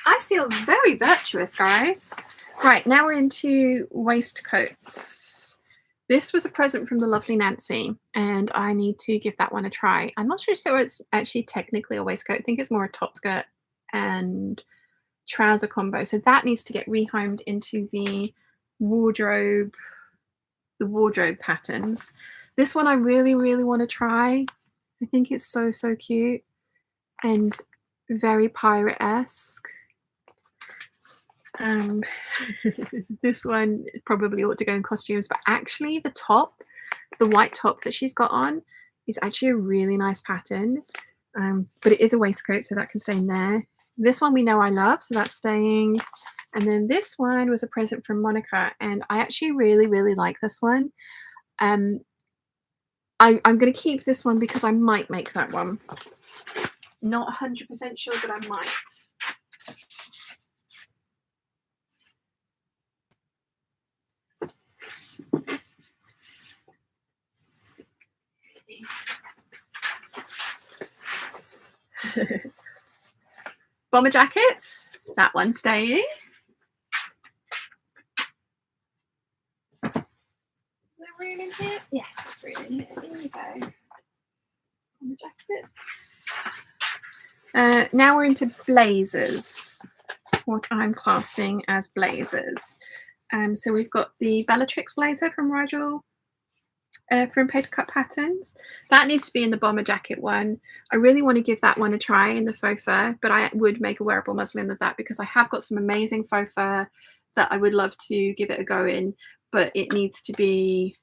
I feel very virtuous, guys. Right, now we're into waistcoats. This was a present from the lovely Nancy, and I need to give that one a try. I'm not sure so it's actually technically a waistcoat. I think it's more a top skirt and trouser combo. So that needs to get rehomed into the wardrobe patterns. This one I really, really want to try. I think it's so, so cute and very pirate-esque. This one probably ought to go in costumes, but actually the top, the white top that she's got on, is actually a really nice pattern. But it is a waistcoat, so that can stay in there. This one we know I love, so that's staying. And then this one was a present from Monica, and I actually really, really like this one. I'm going to keep this one because I might make that one. Not 100% sure, but I might. Bomber jackets, that one's staying. Is there room in here? Yes, there's room in here. There you go. Bomber jackets. Now we're into blazers, what I'm classing as blazers. So we've got the Bellatrix blazer from Rigel. From Paper Cut Patterns. That needs to be in the bomber jacket one. I really want to give that one a try in the faux fur, but I would make a wearable muslin of that because I have got some amazing faux fur that I would love to give it a go in, but it needs to be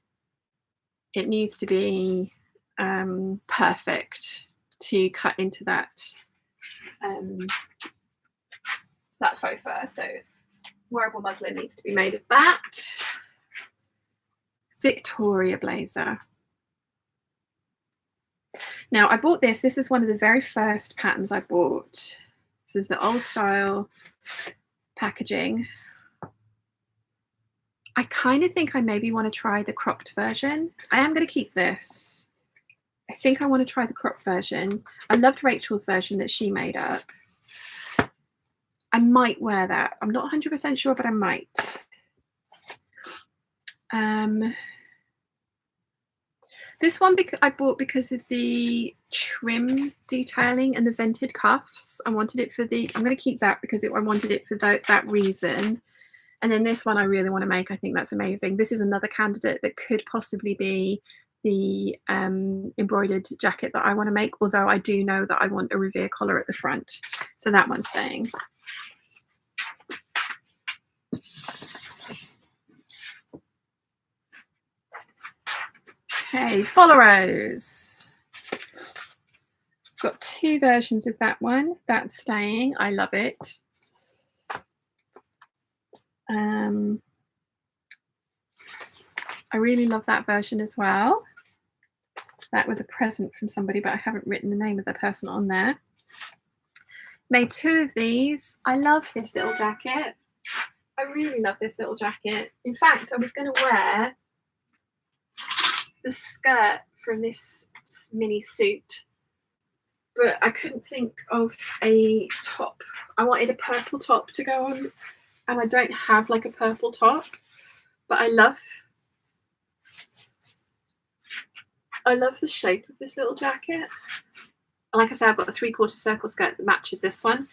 perfect to cut into that that faux fur. So wearable muslin needs to be made of that. Victoria blazer. Now I bought this. This is one of the very first patterns I bought. This is the old style packaging. I kind of think I maybe want to try the cropped version. I am going to keep this. I think I want to try the cropped version. I loved Rachel's version that she made up. I might wear that. I'm not 100% sure, but I might. This one I bought because of the trim detailing and the vented cuffs. I wanted it for the, I'm going to keep that because I wanted it for that reason. And then this one I really want to make. I think that's amazing. This is another candidate that could possibly be the embroidered jacket that I want to make, although I do know that I want a Revere collar at the front. So that one's staying. Okay, boleros. Got 2 versions of that one. That's staying. I love it. I really love that version as well. That was a present from somebody, but I haven't written the name of the person on there. Made 2 of these. I love this little jacket. I really love this little jacket. In fact, I was going to wear the skirt from this mini suit, but I couldn't think of a top. I wanted a purple top to go on, and I don't have like a purple top, but I love the shape of this little jacket. Like I said, I've got a 3/4 circle skirt that matches this one.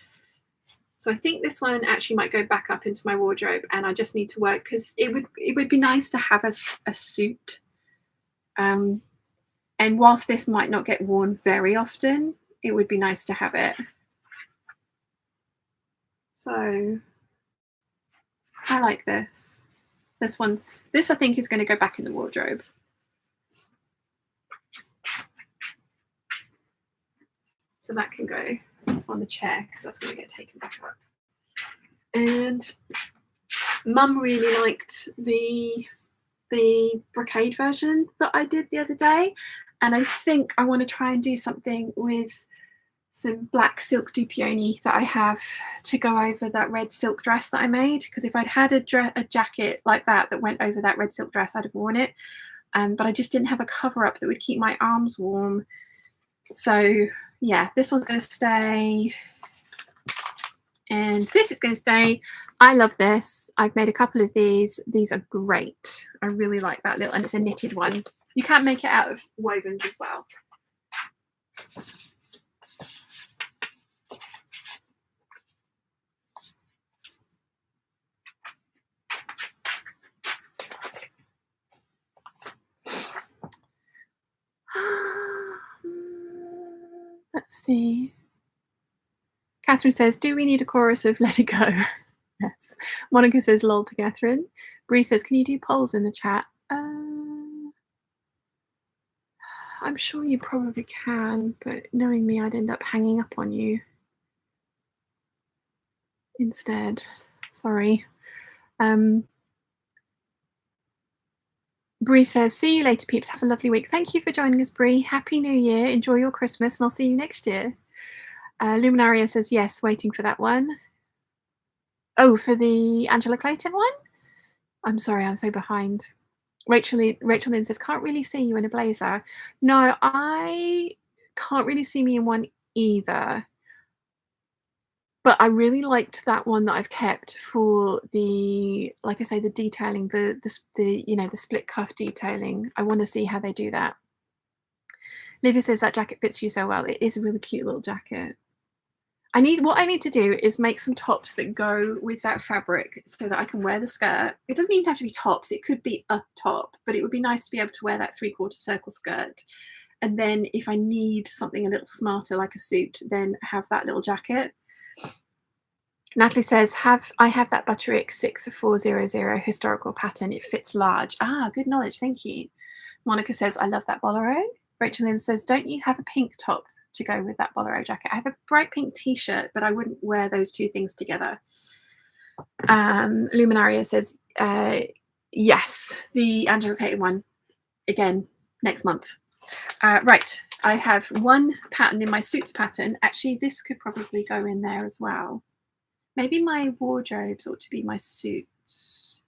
So I think this one actually might go back up into my wardrobe, and I just need to work because it would be nice to have a suit. And whilst this might not get worn very often, it would be nice to have it. So I like this. This one, this I think is going to go back in the wardrobe. So that can go on the chair because that's going to get taken back up. And Mum really liked the brocade version that I did the other day, and I think I want to try and do something with some black silk dupioni that I have to go over that red silk dress that I made, because if I'd had a jacket like that went over that red silk dress, I'd have worn it, but I just didn't have a cover up that would keep my arms warm. So yeah, this one's going to stay, and this is going to stay. I love this. I've made a couple of these. These are great. I really like that little, and it's a knitted one. You can make it out of wovens as well. Let's see. Catherine says, do we need a chorus of Let It Go? Yes. Monica says, lol to Catherine. Bree says, can you do polls in the chat? I'm sure you probably can, but knowing me, I'd end up hanging up on you instead. Sorry. Bree says, see you later, peeps. Have a lovely week. Thank you for joining us, Bree. Happy New Year. Enjoy your Christmas, and I'll see you next year. Luminaria says, yes, waiting for that one. Oh, for the Angela Clayton one? I'm sorry, I'm so behind. Rachel Lynn says, can't really see you in a blazer. No, I can't really see me in one either. But I really liked that one that I've kept for the, like I say, the detailing, the you know, the split cuff detailing. I want to see how they do that. Livia says that jacket fits you so well. It is a really cute little jacket. What I need to do is make some tops that go with that fabric so that I can wear the skirt. It doesn't even have to be tops. It could be a top, but it would be nice to be able to wear that 3/4 circle skirt. And then if I need something a little smarter, like a suit, then have that little jacket. Natalie says, I have that Butterick 6400 historical pattern. It fits large. Ah, good knowledge. Thank you. Monica says, I love that bolero. Rachel Lynn says, don't you have a pink top to go with that bolero jacket? I have a bright pink t-shirt, but I wouldn't wear those two things together. Luminaria says, yes, the Angela Clayton one, again, next month. Right, I have one pattern in my suits pattern. Actually, this could probably go in there as well. Maybe my wardrobes ought to be my suits,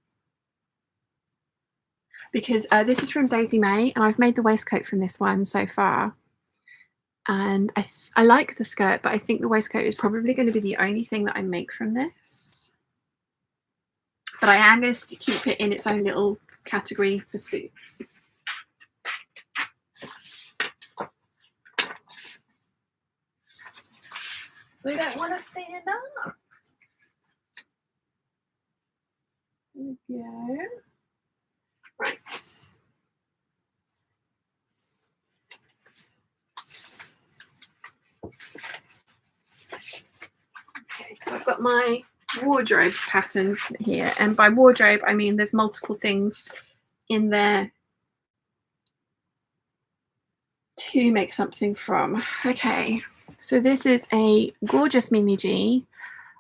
because this is from Daisy May, and I've made the waistcoat from this one so far. And I like the skirt, but I think the waistcoat is probably going to be the only thing that I make from this. But I am going to keep it in its own little category for suits. We don't want to stand up. There we go. Right. Okay, so I've got my wardrobe patterns here, and by wardrobe I mean there's multiple things in there to make something from. Okay, so this is a gorgeous Mimi G.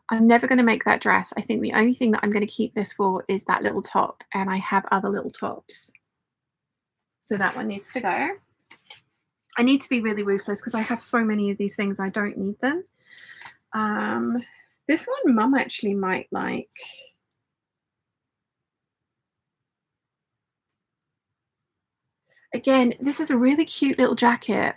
I'm never going to make that dress. I think the only thing that I'm going to keep this for is that little top, and I have other little tops. So that one needs to go. I need to be really ruthless because I have so many of these things I don't need them. This one Mum actually might like. Again, this is a really cute little jacket.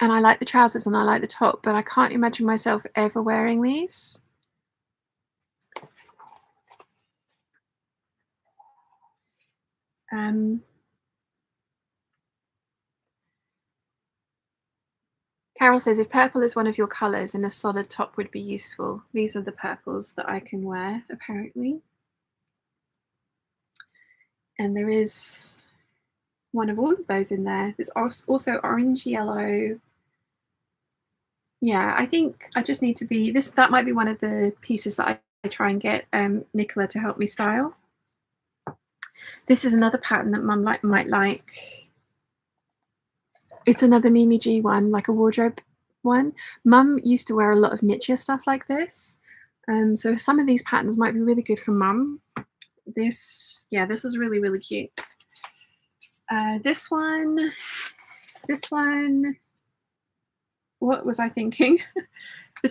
And I like the trousers and I like the top, but I can't imagine myself ever wearing these. Carol says, if purple is one of your colours, then a solid top would be useful. These are the purples that I can wear, apparently. And there is one of all of those in there. There's also orange, yellow. Yeah, I think I just need to be, that might be one of the pieces that I try and get Nicola to help me style. This is another pattern that Mum might like. It's another Mimi G one, like a wardrobe one. Mum used to wear a lot of knitwear stuff like this. So some of these patterns might be really good for Mum. This is really, really cute. This one, what was I thinking?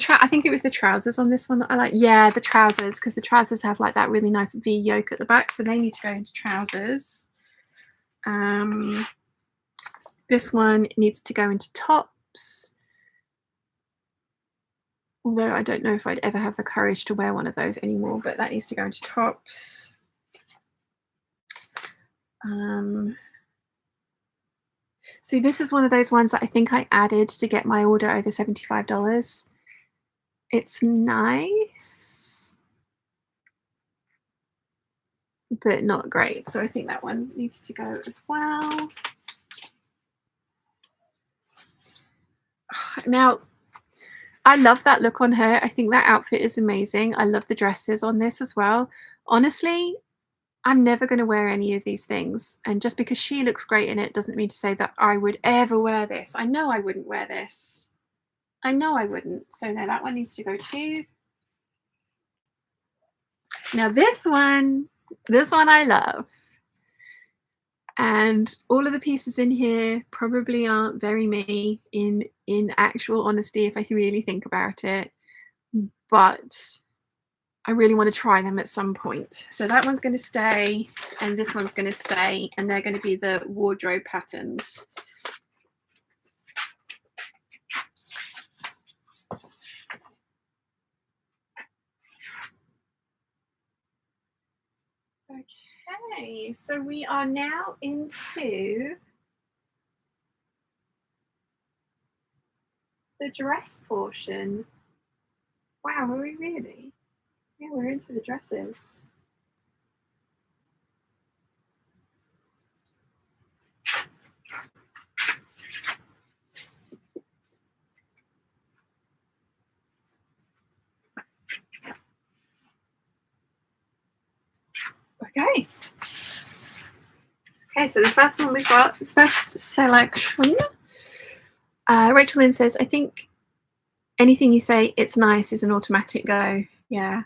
I think it was the trousers on this one that I like. Yeah, the trousers, because the trousers have like that really nice V yoke at the back, so they need to go into trousers. This one needs to go into tops, although I don't know if I'd ever have the courage to wear one of those anymore, but that needs to go into tops. See, this is one of those ones that I think I added to get my order over $75. It's nice, but not great. So I think that one needs to go as well. Now, I love that look on her. I think that outfit is amazing. I love the dresses on this as well. Honestly, I'm never going to wear any of these things. And just because she looks great in it doesn't mean to say that I would ever wear this. I know I wouldn't wear this. I know I wouldn't. So no, that one needs to go too. Now this one I love. And all of the pieces in here probably aren't very me in actual honesty, if I really think about it. But I really want to try them at some point. So that one's going to stay, and this one's going to stay, and they're going to be the wardrobe patterns. Okay, so we are now into the dress portion. Wow, are we really? Yeah, we're into the dresses. Okay. Okay, so the first one we've got, this first selection. Rachel Lynn says, I think anything you say, it's nice, is an automatic go. Yeah.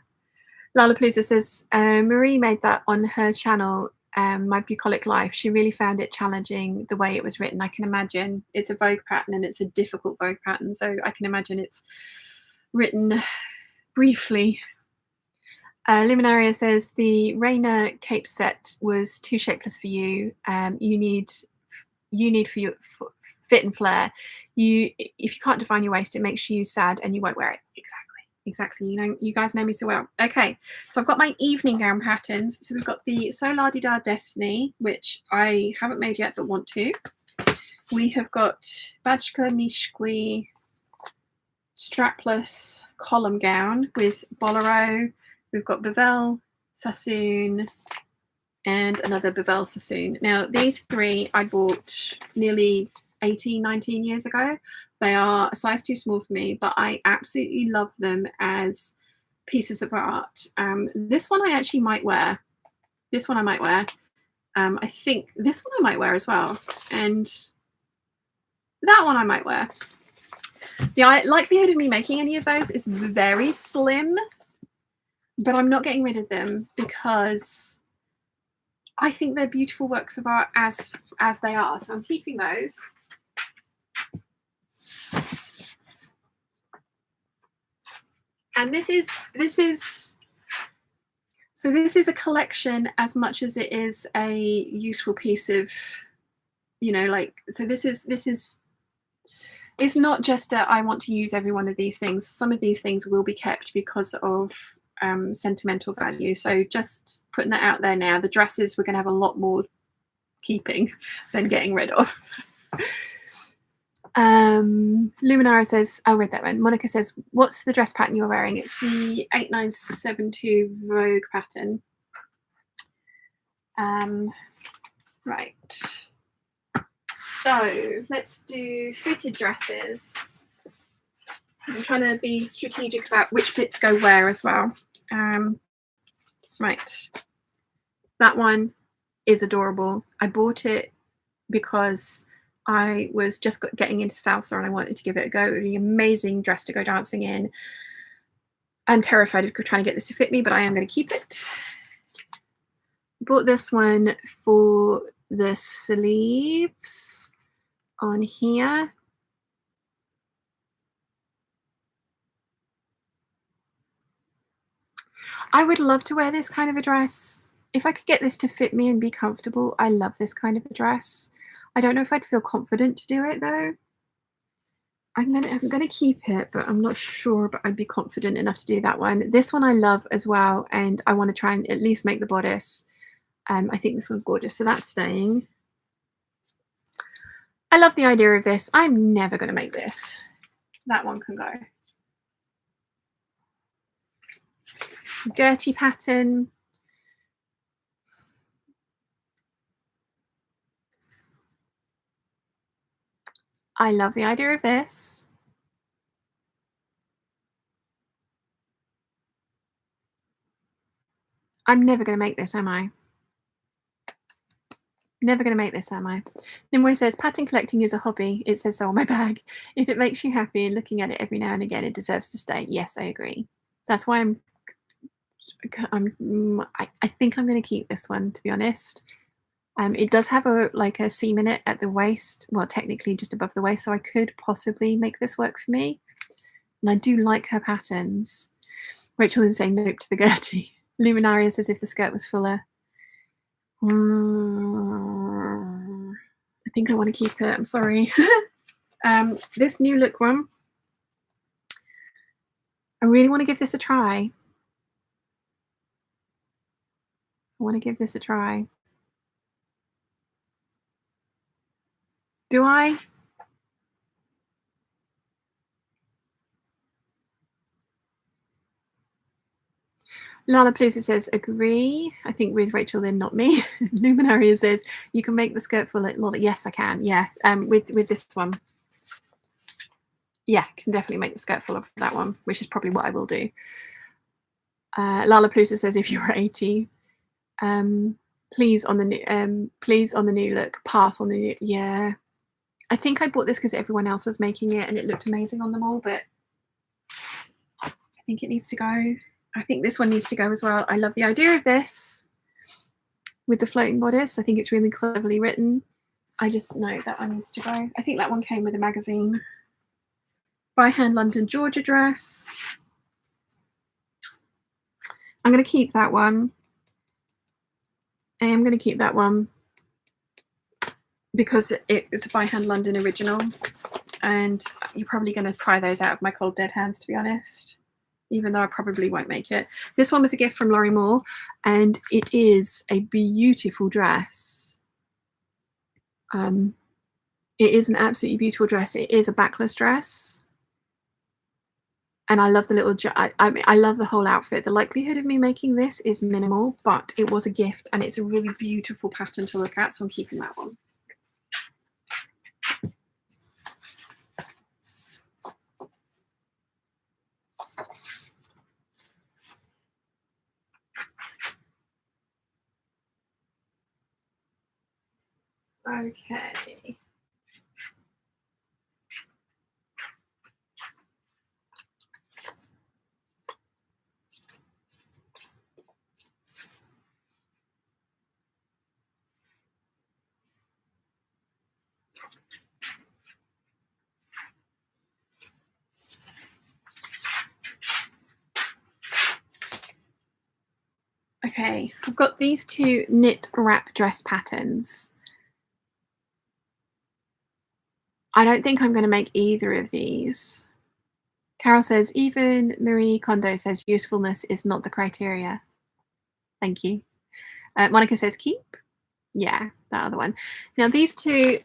Lollapalooza says, Marie made that on her channel, My Bucolic Life. She really found it challenging the way it was written. I can imagine it's a Vogue pattern, and it's a difficult Vogue pattern. So I can imagine it's written briefly. Luminaria says the Rainer cape set was too shapeless for you. You need for your fit and flare. If you can't define your waist, it makes you sad and you won't wear it. Exactly. You guys know me so well. Okay, so I've got my evening gown patterns. So we've got the So La Di Da Destiny, which I haven't made yet but want to. We have got Bajka Mishkwi strapless column gown with bolero. We've got Bevel, Sassoon, and another Bevel Sassoon. Now, these three I bought nearly 18, 19 years ago. They are a size too small for me, but I absolutely love them as pieces of art. This one I actually might wear. This one I might wear. I think this one I might wear as well. And that one I might wear. The likelihood of me making any of those is very slim, but I'm not getting rid of them because I think they're beautiful works of art as they are. So I'm keeping those. And this is a collection as much as it is a useful piece of, so this is it's not just I want to use every one of these things. Some of these things will be kept because of sentimental value. So just putting that out there now. The dresses we're going to have a lot more keeping than getting rid of. Luminara says, I read that one. Monica says, what's the dress pattern you're wearing? It's the 8972 Vogue pattern. Right. So let's do fitted dresses. I'm trying to be strategic about which bits go where as well. Right. That one is adorable. I bought it because I was just getting into salsa and I wanted to give it a go. It would be an amazing dress to go dancing in. I'm terrified of trying to get this to fit me, but I am going to keep it. Bought this one for the sleeves on here. I would love to wear this kind of a dress. If I could get this to fit me and be comfortable, I love this kind of a dress. I don't know if I'd feel confident to do it though. I'm gonna keep it, but I'm not sure, but I'd be confident enough to do that one. This one I love as well, and I want to try and at least make the bodice. I think this one's gorgeous, so that's staying. I love the idea of this. I'm never going to make this. That one can go. Gertie pattern. I love the idea of this. I'm never going to make this, am I? Never going to make this, am I? Nimue says, pattern collecting is a hobby. It says so on my bag. If it makes you happy and looking at it every now and again, it deserves to stay. Yes, I agree. That's why I think I'm going to keep this one, to be honest. It does have a seam in it at the waist. Well, technically just above the waist, so I could possibly make this work for me. And I do like her patterns. Rachel is saying nope to the Gertie. Luminaria says if the skirt was fuller. I think I want to keep it. I'm sorry. This new look one, I really want to give this a try. I want to give this a try. Do I? Lala Plusa says, agree. I think with Rachel, then not me. Luminaria says, you can make the skirt full. Lala, yes, I can. Yeah, with this one. Yeah, can definitely make the skirt full of that one, which is probably what I will do. Lala Plusa says, if you're 80, please on the new look, pass on the new. Yeah, I think I bought this because everyone else was making it and it looked amazing on them all, but I think it needs to go. I think this one needs to go as well. I love the idea of this with the floating bodice. I think it's really cleverly written. I just know that one needs to go. I think that one came with a magazine. By Hand London Georgia dress. I'm going to keep that one. I am going to keep that one because it's a By Hand London original. And you're probably going to pry those out of my cold dead hands, to be honest. Even though I probably won't make it. This one was a gift from Laurie Moore, and it is a beautiful dress. It is an absolutely beautiful dress. It is a backless dress. And I love the little, I love the whole outfit. The likelihood of me making this is minimal, but it was a gift and it's a really beautiful pattern to look at, so I'm keeping that one. Okay. Okay, I've got these two knit wrap dress patterns. I don't think I'm going to make either of these. Carol says, even Marie Kondo says usefulness is not the criteria. Thank you. Monica says keep. Yeah, that other one. Now these two,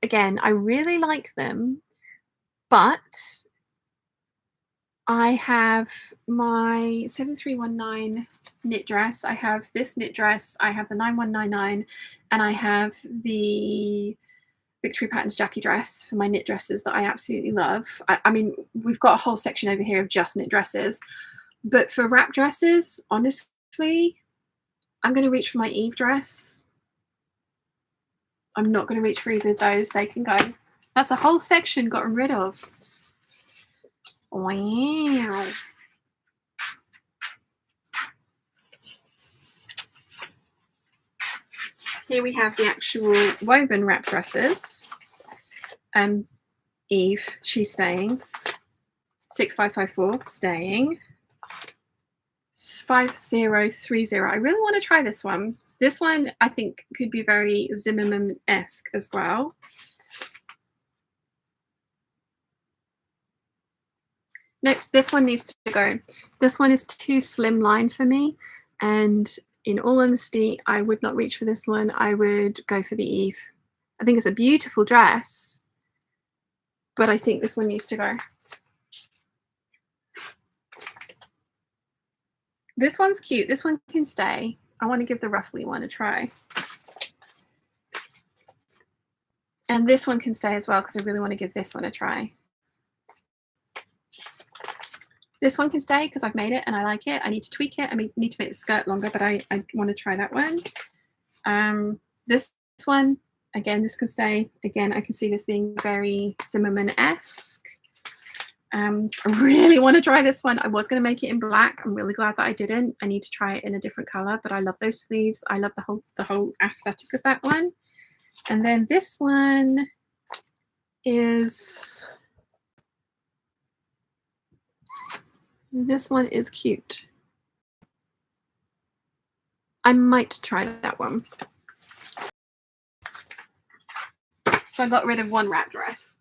again, I really like them, but I have my 7319 knit dress. I have this knit dress. I have the 9199, and I have the Victory Patterns Jackie dress for my knit dresses that I absolutely love. I mean, we've got a whole section over here of just knit dresses, But for wrap dresses, honestly, I'm going to reach for my Eve dress. I'm not going to reach for either of those. They can go. That's a whole section gotten rid of. Wow. Here we have the actual woven wrap dresses. Eve, she's staying. 6554, staying. 5030. I really want to try this one. This one I think could be very Zimmerman-esque as well. No, this one needs to go. This one is too slimline for me, and in all honesty, I would not reach for this one. I would go for the Eve. I think it's a beautiful dress, but I think this one needs to go. This one's cute. This one can stay. I want to give the ruffly one a try. And this one can stay as well because I really want to give this one a try. This one can stay because I've made it and I like it. I need to tweak it. I need to make the skirt longer, but I want to try that one. This one, again, this can stay. Again, I can see this being very Zimmerman-esque. I really want to try this one. I was going to make it in black. I'm really glad that I didn't. I need to try it in a different color, but I love those sleeves. I love the whole aesthetic of that one. And then this one is... This one is cute. I might try that one. So I got rid of one wrap dress.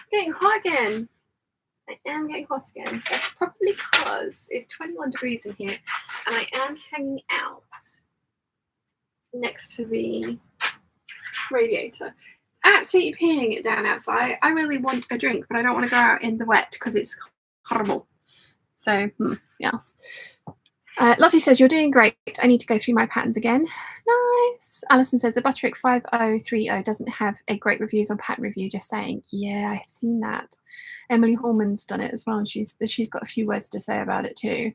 Getting hot again. I am getting hot again. That's probably because it's 21 degrees in here and I am hanging out next to the radiator. Absolutely peeing it down outside. I really want a drink, but I don't want to go out in the wet because it's horrible. So, yes. Lottie says, you're doing great. I need to go through my patterns again. Nice. Alison says, the Butterick 5030 doesn't have a great reviews on pattern review, just saying. Yeah, I have seen that. Emily Hallman's done it as well, and she's got a few words to say about it too.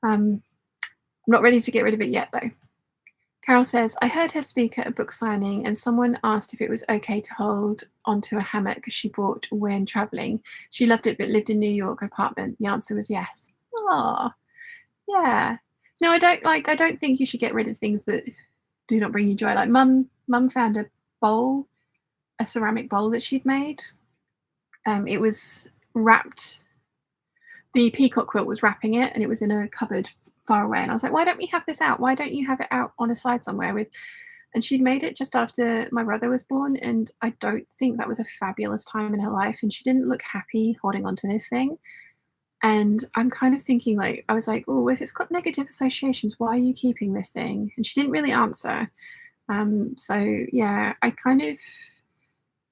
I'm not ready to get rid of it yet, though. Carol says, I heard her speak at a book signing and someone asked if it was okay to hold onto a hammock she bought when traveling. She loved it but lived in New York apartment. The answer was yes. Oh. Yeah. No, I don't think you should get rid of things that do not bring you joy. Like mum found a bowl, a ceramic bowl that she'd made. It was wrapped, the peacock quilt was wrapping it and it was in a cupboard far away. And I was like, why don't we have this out? Why don't you have it out on a side somewhere with, and she'd made it just after my brother was born. And I don't think that was a fabulous time in her life. And she didn't look happy holding on to this thing. And I'm kind of thinking, like, I was like, oh, if it's got negative associations, why are you keeping this thing? And she didn't really answer. So yeah, I kind of,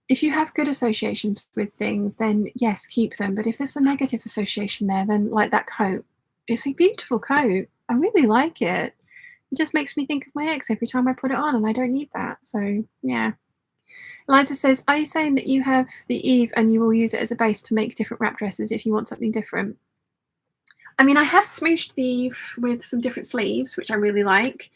if you have good associations with things, then yes, keep them. But if there's a negative association there, then like that coat, it's a beautiful coat. I really like it. It just makes me think of my ex every time I put it on, and I don't need that. So yeah. Eliza says, are you saying that you have the Eve and you will use it as a base to make different wrap dresses if you want something different? I mean, I have smooshed the Eve with some different sleeves, which I really like.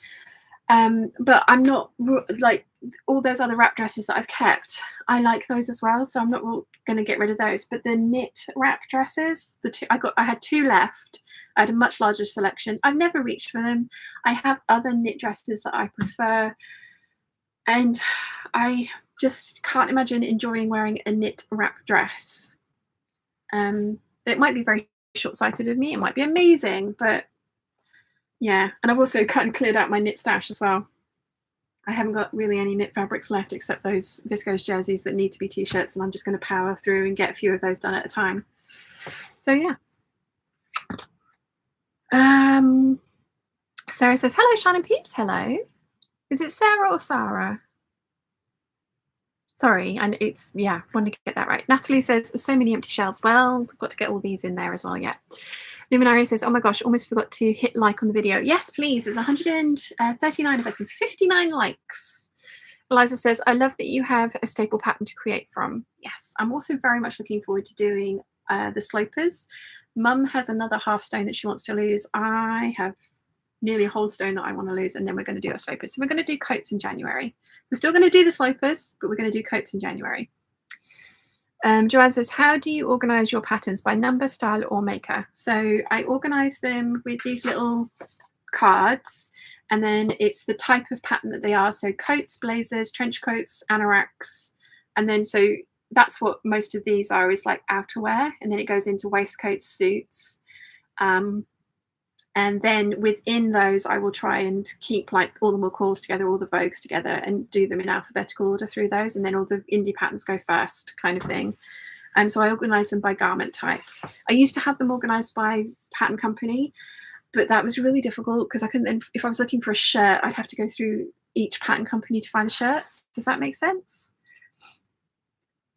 But I'm not, like, all those other wrap dresses that I've kept, I like those as well. So I'm not going to get rid of those. But the knit wrap dresses, I had two left. I had a much larger selection. I've never reached for them. I have other knit dresses that I prefer. And I just can't imagine enjoying wearing a knit wrap dress. It might be very short-sighted of me. It might be amazing, but Yeah, and I've also cut and cleared out my knit stash as well. I haven't got really any knit fabrics left except those viscose jerseys that need to be t-shirts, and I'm just going to power through and get a few of those done at a time. So yeah. Sarah says, hello, Shannon Peeps. Hello. Is it Sarah or Sarah? Sorry, and it's, yeah, want to get that right. Natalie says, so many empty shelves. Well, we've got to get all these in there as well, yeah. Luminary says, oh my gosh, almost forgot to hit like on the video. Yes, please. There's 139 of us and 59 likes. Eliza says, I love that you have a staple pattern to create from. Yes, I'm also very much looking forward to doing the slopers. Mum has another half stone that she wants to lose. I have nearly a whole stone that I want to lose, and then we're going to do our slopers. So we're going to do coats in January. We're still going to do the slopers, but we're going to do coats in January. Joanne says, how do you organize your patterns, by number, style, or maker? So I organize them with these little cards, and then it's the type of pattern that they are. So coats, blazers, trench coats, anoraks, and then so that's what most of these are, is like outerwear, and then it goes into waistcoats, suits. And then within those, I will try and keep like all the McCalls together, all the Vogues together, and do them in alphabetical order through those. And then all the indie patterns go first, kind of thing. So I organise them by garment type. I used to have them organised by pattern company, but that was really difficult because I couldn't then, if I was looking for a shirt, I'd have to go through each pattern company to find the shirts. Does that make sense?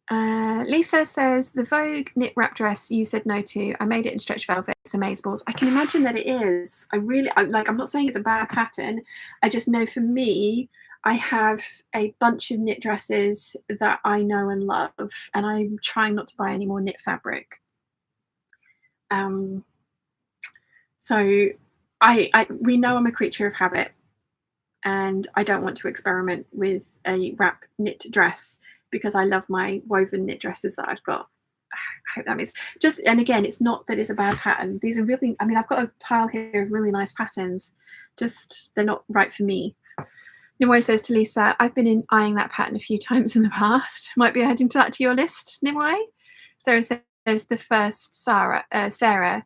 Lisa says, the Vogue knit wrap dress you said no to, I made it in stretch velvet. It's amazeballs. I can imagine that it is. I'm not saying it's a bad pattern. I just know for me, I have a bunch of knit dresses that I know and love, and I'm trying not to buy any more knit fabric. So we know I'm a creature of habit, and I don't want to experiment with a wrap knit dress because I love my woven knit dresses that I've got. I hope that makes just, and again, it's not that it's a bad pattern. These are really, I mean, I've got a pile here of really nice patterns, just they're not right for me. Nimue says to Lisa, I've been eyeing that pattern a few times in the past. Might be adding that to your list, Nimue. Sarah says the first Sarah,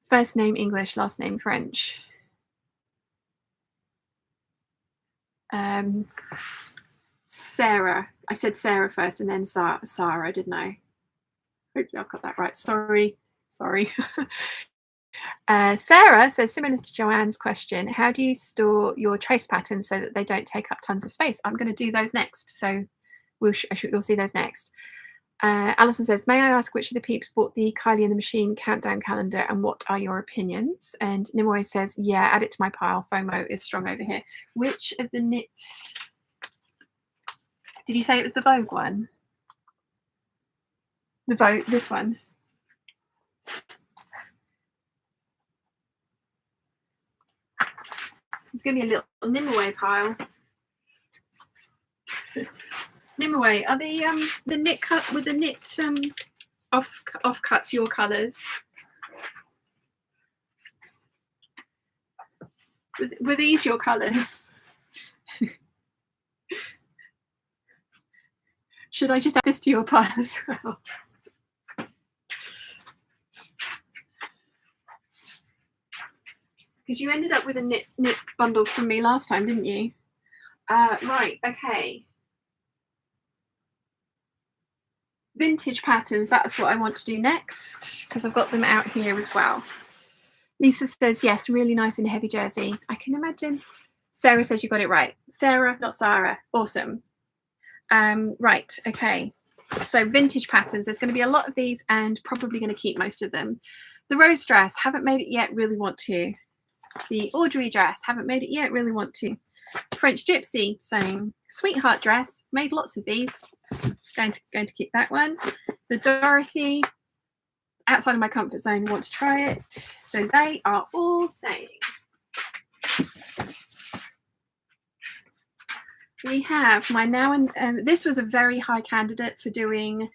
first name English, last name French. Sarah. I said Sarah first and then Sarah, didn't I? Hopefully I got that right. Sorry. Sarah says, similar to Joanne's question, how do you store your trace patterns so that they don't take up tons of space? I'm going to do those next. So you'll see those next. Alison says, may I ask which of the peeps bought the Kylie and the Machine countdown calendar and what are your opinions? And Nimue says, yeah, add it to my pile. FOMO is strong over here. Which of the knit... Did you say it was the Vogue one? The Vogue, this one. It's going to be a little Nimue pile. Nimue, are the knit cut with the knit offcuts your colours? Were these your colours? Should I just add this to your pile as well? Because you ended up with a knit bundle from me last time, didn't you? Right, okay. Vintage patterns, that's what I want to do next, because I've got them out here as well. Lisa says, yes, really nice and heavy jersey. I can imagine. Sarah says you got it right. Sarah, not Sarah. Awesome. Right, okay. So vintage patterns, there's going to be a lot of these and probably going to keep most of them. The rose dress, haven't made it yet, really want to. The Audrey dress, haven't made it yet, really want to. French gypsy, saying sweetheart dress, made lots of these. Going to keep that one. The Dorothy, outside of my comfort zone, want to try it. So they are all saying. We have my now and this was a very high candidate for doing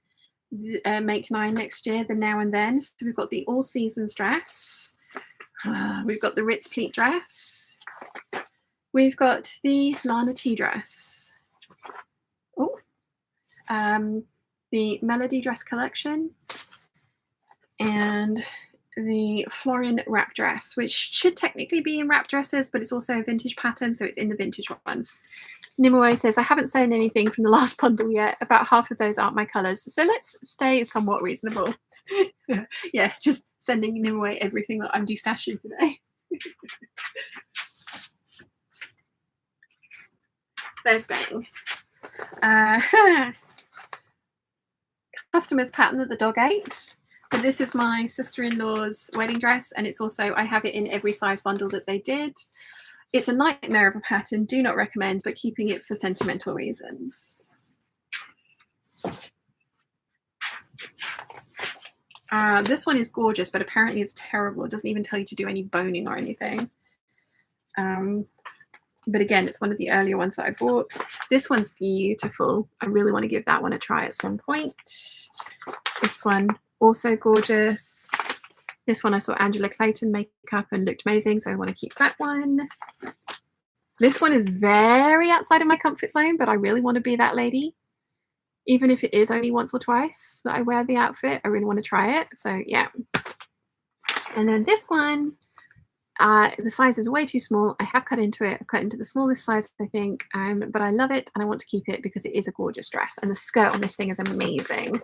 Make 9 next year, the now and then. So we've got the all seasons dress. We've got the Ritz pleat dress. We've got the Lana tea dress. Oh, the Melody dress collection. And the Florian wrap dress, which should technically be in wrap dresses, but it's also a vintage pattern, so it's in the vintage ones. Nimue says, I haven't sewn anything from the last bundle yet. About half of those aren't my colours. So let's stay somewhat reasonable. Yeah, just sending Nimue everything that I'm destashing today. They're staying. Customer's pattern that the dog ate. But this is my sister-in-law's wedding dress, and it's also, I have it in every size bundle that they did. It's a nightmare of a pattern, do not recommend, but keeping it for sentimental reasons. This one is gorgeous, but apparently it's terrible. It doesn't even tell you to do any boning or anything. But again, it's one of the earlier ones that I bought. This one's beautiful. I really want to give that one a try at some point. This one, also gorgeous. This one I saw Angela Clayton make up and looked amazing, so I want to keep that one. This one is very outside of my comfort zone, but I really want to be that lady. Even if it is only once or twice that I wear the outfit, I really want to try it. So yeah. And then this one, the size is way too small. I have cut into it. I've cut into the smallest size, I think, but I love it and I want to keep it because it is a gorgeous dress. And the skirt on this thing is amazing.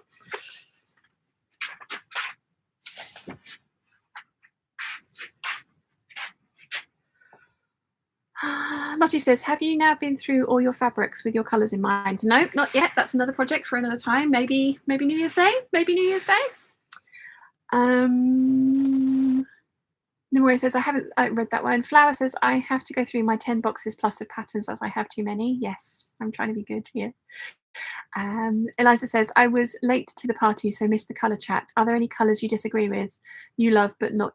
Lottie says, have you now been through all your fabrics with your colours in mind? No, not yet. That's another project for another time. Maybe New Year's Day. Maybe New Year's Day. Nimue says, I haven't read that one. Flower says, I have to go through my 10 boxes plus of patterns as I have too many. Yes, I'm trying to be good here. Eliza says, I was late to the party, so missed the colour chat. Are there any colours you disagree with, you love but not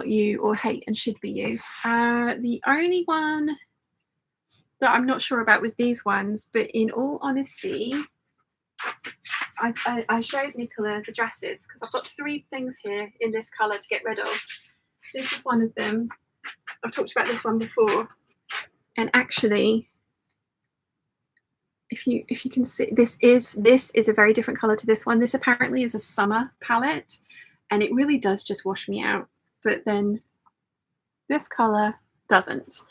you, or hate and should be you? The only one that I'm not sure about was these ones, but in all honesty, I showed Nicola the dresses because I've got 3 things here in this colour to get rid of. This is one of them. I've talked about this one before, and actually, if you can see, this is a very different colour to this one. This apparently is a summer palette, and it really does just wash me out. But then this colour doesn't.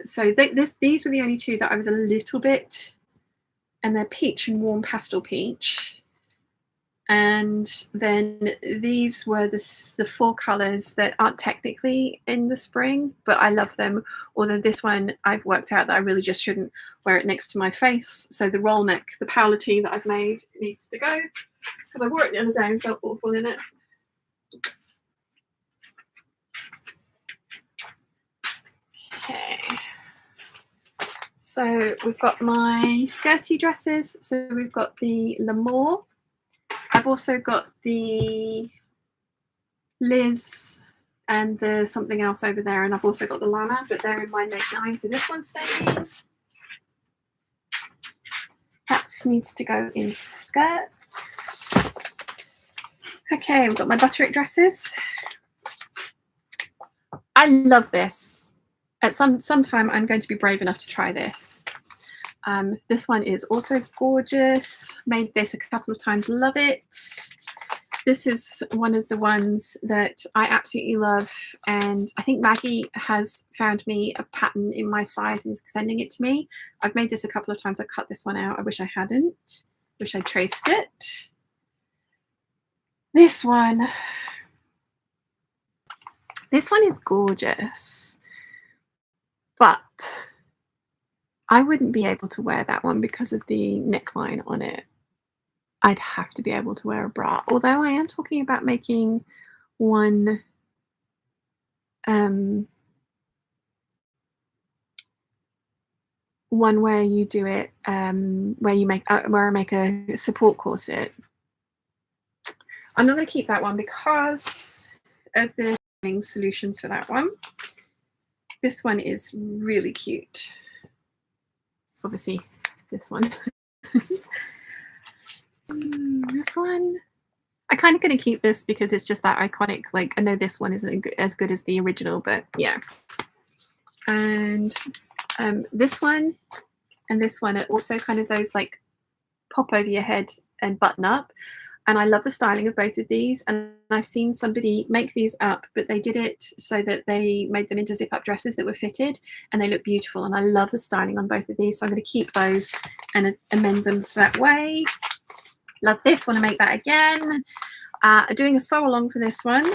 So these were the only 2 that I was a little bit, and they're peach and warm pastel peach. And then these were the 4 colours that aren't technically in the spring, but I love them. Although this one, I've worked out that I really just shouldn't wear it next to my face. So the roll neck, the Paola tee that I've made needs to go, because I wore it the other day and felt awful in it. Okay. So we've got my Gertie dresses. So we've got the L'Amour. I've also got the Liz and the something else over there, and I've also got the Lana, but they're in my Meg 9, so this one's staying. That needs to go in skirts. Okay, we've got my Butterick dresses. I love this. At some time, I'm going to be brave enough to try this. This one is also gorgeous. Made this a couple of times, love it. This is one of the ones that I absolutely love, and I think Maggie has found me a pattern in my size and is sending it to me. I've made this a couple of times. I cut this one out. I wish I hadn't. Wish I traced it. This one is gorgeous, but I wouldn't be able to wear that one because of the neckline on it. I'd have to be able to wear a bra. Although I am talking about making one where you do it, where I make a support corset. I'm not going to keep that one because of the solutions for that one. This one is really cute. Obviously, this one. This one, I'm kind of going to keep this because it's just that iconic. Like, I know this one isn't as good as the original, but yeah. And this one and this one are also kind of those like pop over your head and button up. And I love the styling of both of these. And I've seen somebody make these up, but they did it so that they made them into zip-up dresses that were fitted, and they look beautiful. And I love the styling on both of these. So I'm going to keep those and amend them that way. Love this. Want to make that again. Doing a sew along for this one.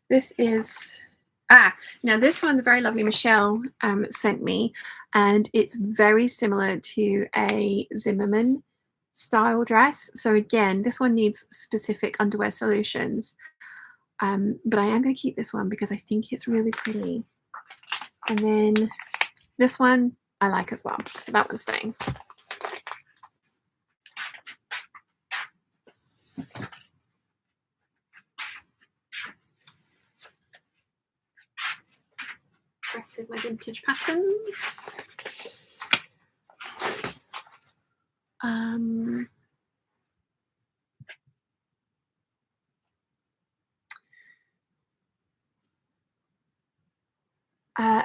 This is... now this one, the very lovely Michelle sent me, and it's very similar to a Zimmerman style dress. So again, this one needs specific underwear solutions, but I am going to keep this one because I think it's really pretty. And then this one I like as well, so that one's staying. Rest of my vintage patterns.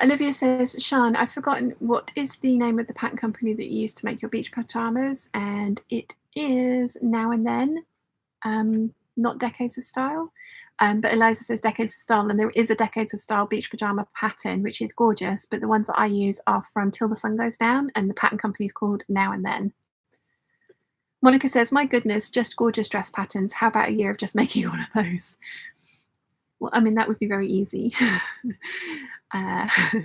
Olivia says, Sian, I've forgotten what is the name of the pattern company that you used to make your beach pajamas, and it is Now and Then, not Decades of Style. But Eliza says Decades of Style, and there is a Decades of Style beach pajama pattern, which is gorgeous, but the ones that I use are from Till the Sun Goes Down, and the pattern company is called Now and Then. Monica says, my goodness, just gorgeous dress patterns. How about a year of just making one of those? Well, I mean, that would be very easy.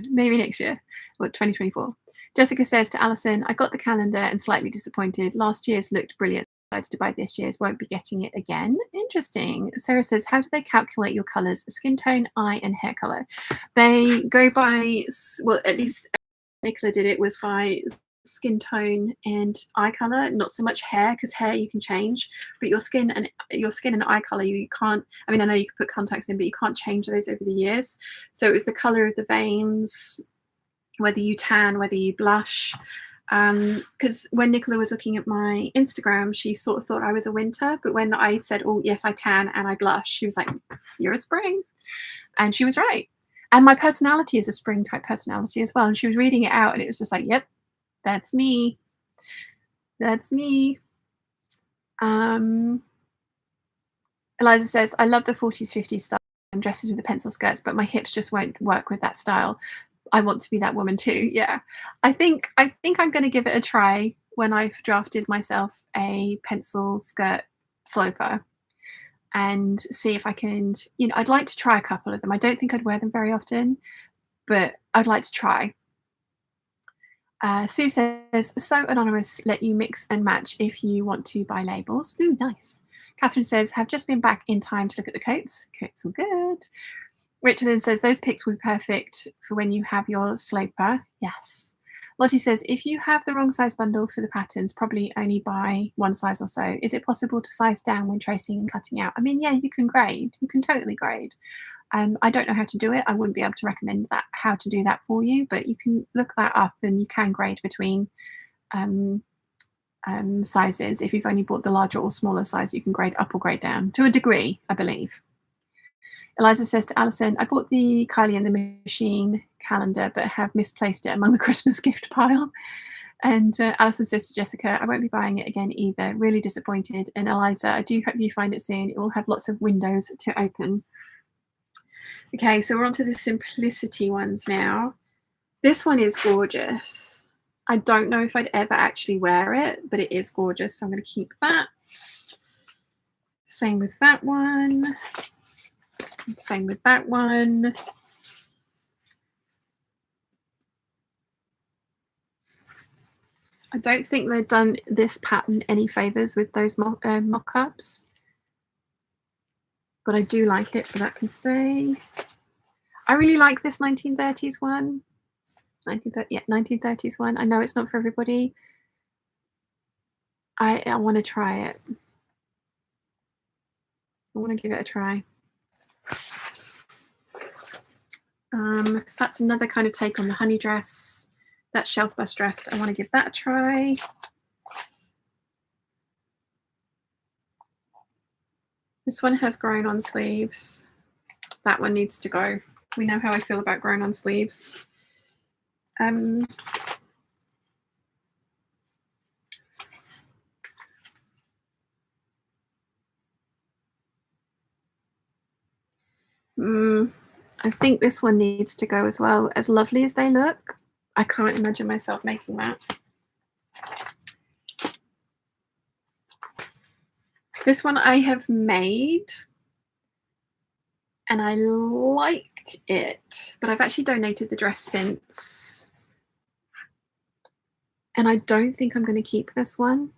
Maybe next year, or 2024. Jessica says to Alison, I got the calendar and slightly disappointed. Last year's looked brilliant. Decided to buy this year's, won't be getting it again. Interesting. Sarah says, how do they calculate your colors? Skin tone, eye, and hair color. They go by, well, at least Nicola did it, was by skin tone and eye color, not so much hair, because hair you can change, but your skin and eye color you can't. I mean, I know you can put contacts in, but you can't change those over the years. So it was the color of the veins, whether you tan, whether you blush. Because when Nicola was looking at my Instagram, she sort of thought I was a winter, but when I said, oh yes, I tan and I blush, she was like, you're a spring. And she was right. And my personality is a spring type personality as well. And she was reading it out, and it was just like, yep, that's me. That's me. Eliza says, I love the 40s, 50s style and dresses with the pencil skirts, but my hips just won't work with that style. I want to be that woman too. Yeah. I think I'm going to give it a try when I've drafted myself a pencil skirt sloper and see if I can, you know, I'd like to try a couple of them. I don't think I'd wear them very often, but I'd like to try. Sue says, so anonymous, let you mix and match if you want to buy labels. Ooh, nice. Catherine says, have just been back in time to look at the coats. Coats were good. Richard then says, those pics will be perfect for when you have your sloper. Yes. Lottie says, if you have the wrong size bundle for the patterns, probably only buy one size or so. Is it possible to size down when tracing and cutting out? I mean, yeah, you can grade. You can totally grade. I don't know how to do it. I wouldn't be able to recommend that, how to do that for you, but you can look that up and you can grade between sizes. If you've only bought the larger or smaller size, you can grade up or grade down to a degree, I believe. Eliza says to Alison, I bought the Kylie and the Machine calendar, but have misplaced it among the Christmas gift pile. And Alison says to Jessica, I won't be buying it again either. Really disappointed. And Eliza, I do hope you find it soon. It will have lots of windows to open. Okay, so we're on to the simplicity ones now. This one is gorgeous. I don't know if I'd ever actually wear it, but it is gorgeous, so I'm going to keep that. Same with that one. Same with that one. I don't think they've done this pattern any favors with those mock-ups, but I do like it, so that can stay. I really like this 1930s one. 1930s one. I know it's not for everybody. I want to try it. I want to give it a try. That's another kind of take on the honey dress. That shelf bust dress. I want to give that a try. This one has grown on sleeves. That one needs to go. We know how I feel about grown on sleeves. I think this one needs to go as well. As lovely as they look, I can't imagine myself making that. This one I have made and I like it, but I've actually donated the dress since. And I don't think I'm going to keep this one.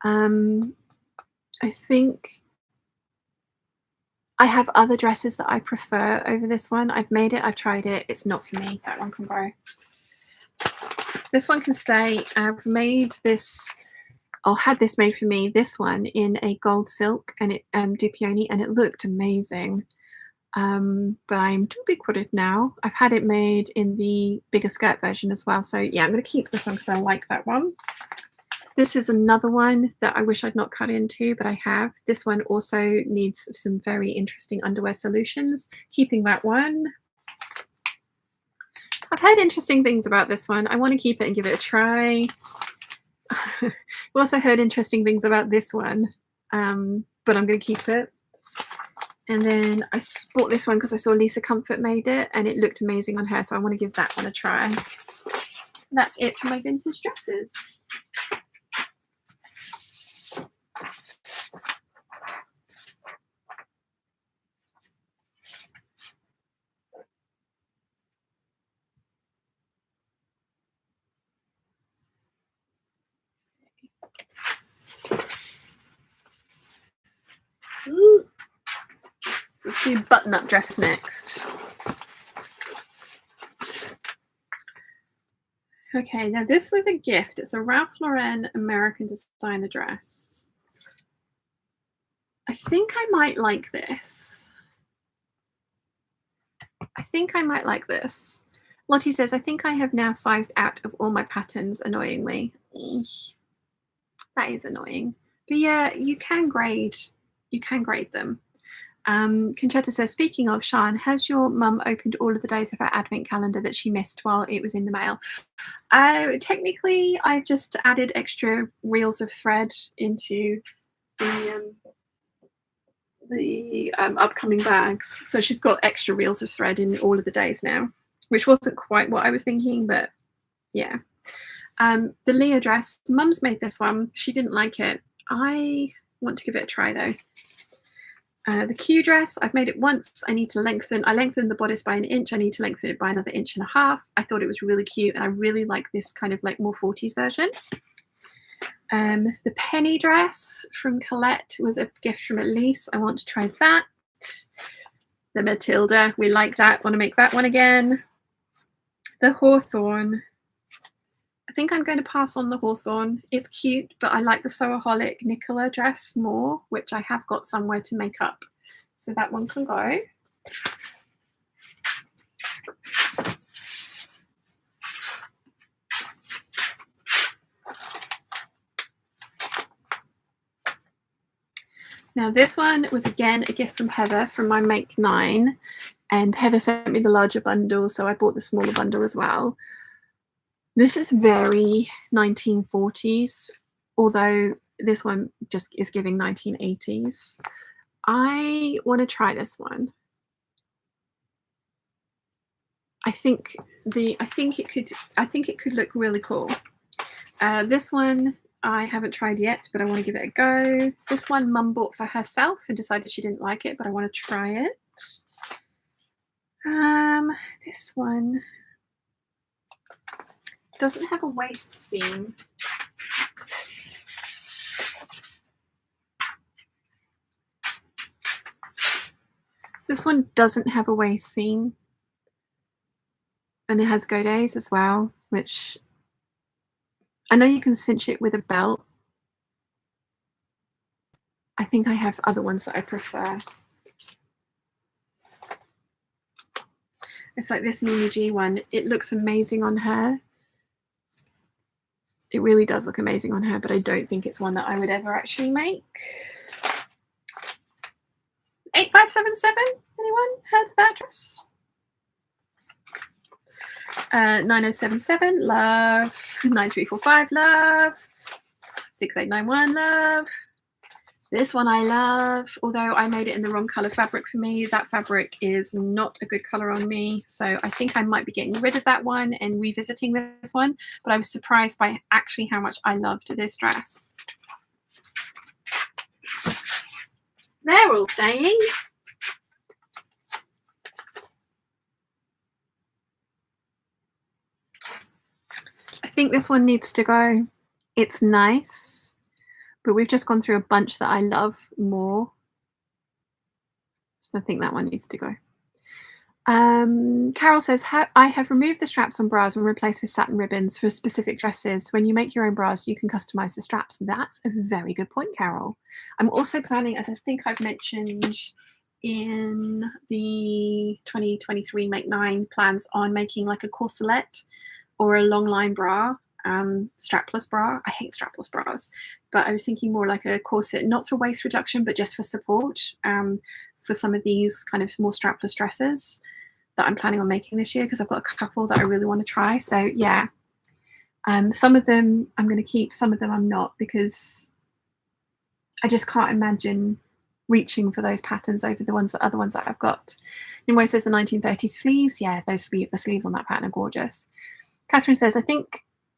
I think I have other dresses that I prefer over this one. I've made it, I've tried it. It's not for me. That one can go. This one can stay. I've made this, or had this made for me, this one in a gold silk and it Dupioni, and it looked amazing. But I'm too big for it now. I've had it made in the bigger skirt version as well. So yeah, I'm going to keep this one because I like that one. This is another one that I wish I'd not cut into, but I have. This one also needs some very interesting underwear solutions. Keeping that one. I've heard interesting things about this one. I want to keep it and give it a try. I've also heard interesting things about this one, but I'm going to keep it. And then I bought this one because I saw Lisa Comfort made it and it looked amazing on her, so I want to give that one a try. That's it for my vintage dresses. Ooh. Let's do button-up dress next. Okay, now this was a gift. It's a Ralph Lauren American designer dress. I think I might like this. I think I might like this. Lottie says, I think I have now sized out of all my patterns, annoyingly. Eesh. That is annoying. But yeah, you can grade them. Conchetta says, speaking of, Sian, has your mum opened all of the days of her advent calendar that she missed while it was in the mail? Technically, I've just added extra reels of thread into the upcoming bags. So she's got extra reels of thread in all of the days now, which wasn't quite what I was thinking, but yeah. The Leah dress, mum's made this one. She didn't like it. I want to give it a try though. The Q dress, I've made it once. I need to lengthen. I lengthened the bodice by 1 inch. I need to lengthen it by another 1.5 inches. I thought it was really cute and I really like this kind of like more 40s version. The Penny dress from Colette was a gift from Elise. I want to try that. The Matilda, we like that. Want to make that one again. The Hawthorn. I think I'm going to pass on the Hawthorn. It's cute, but I like the Sewaholic Nicola dress more, which I have got somewhere to make up. So that one can go. Now this one was again a gift from Heather from my Make 9, and Heather sent me the larger bundle, so I bought the smaller bundle as well. This is very 1940s, although this one just is giving 1980s. I want to try this one. I think it could look really cool. This one I haven't tried yet, but I want to give it a go. This one Mum bought for herself and decided she didn't like it, but I want to try it. This one doesn't have a waist seam. This one doesn't have a waist seam. And it has godets as well, which I know you can cinch it with a belt. I think I have other ones that I prefer. It's like this Mimi G one. It looks amazing on her. It really does look amazing on her, but I don't think it's one that I would ever actually make. 8577, anyone heard of that dress? 9077, love. 9345, love. 6891, love. This one I love, although I made it in the wrong color fabric for me. That fabric is not a good color on me, so I think I might be getting rid of that one and revisiting this one. But I was surprised by actually how much I loved this dress. They're all staying. I think this one needs to go. It's nice, but we've just gone through a bunch that I love more. So I think that one needs to go. Carol says, I have removed the straps on bras and replaced with satin ribbons for specific dresses. When you make your own bras, you can customize the straps. That's a very good point, Carol. I'm also planning, as I think I've mentioned in the 2023 Make 9 plans, on making like a corselet or a long line bra, strapless bra. I hate strapless bras, but I was thinking more like a corset, not for waist reduction, but just for support, for some of these kind of more strapless dresses that I'm planning on making this year, because I've got a couple that I really want to try. So yeah, some of them I'm going to keep, some of them I'm not, because I just can't imagine reaching for those patterns over the other ones that I've got. Anyway, says the 1930s sleeves. Yeah, the sleeves on that pattern are gorgeous. Catherine says,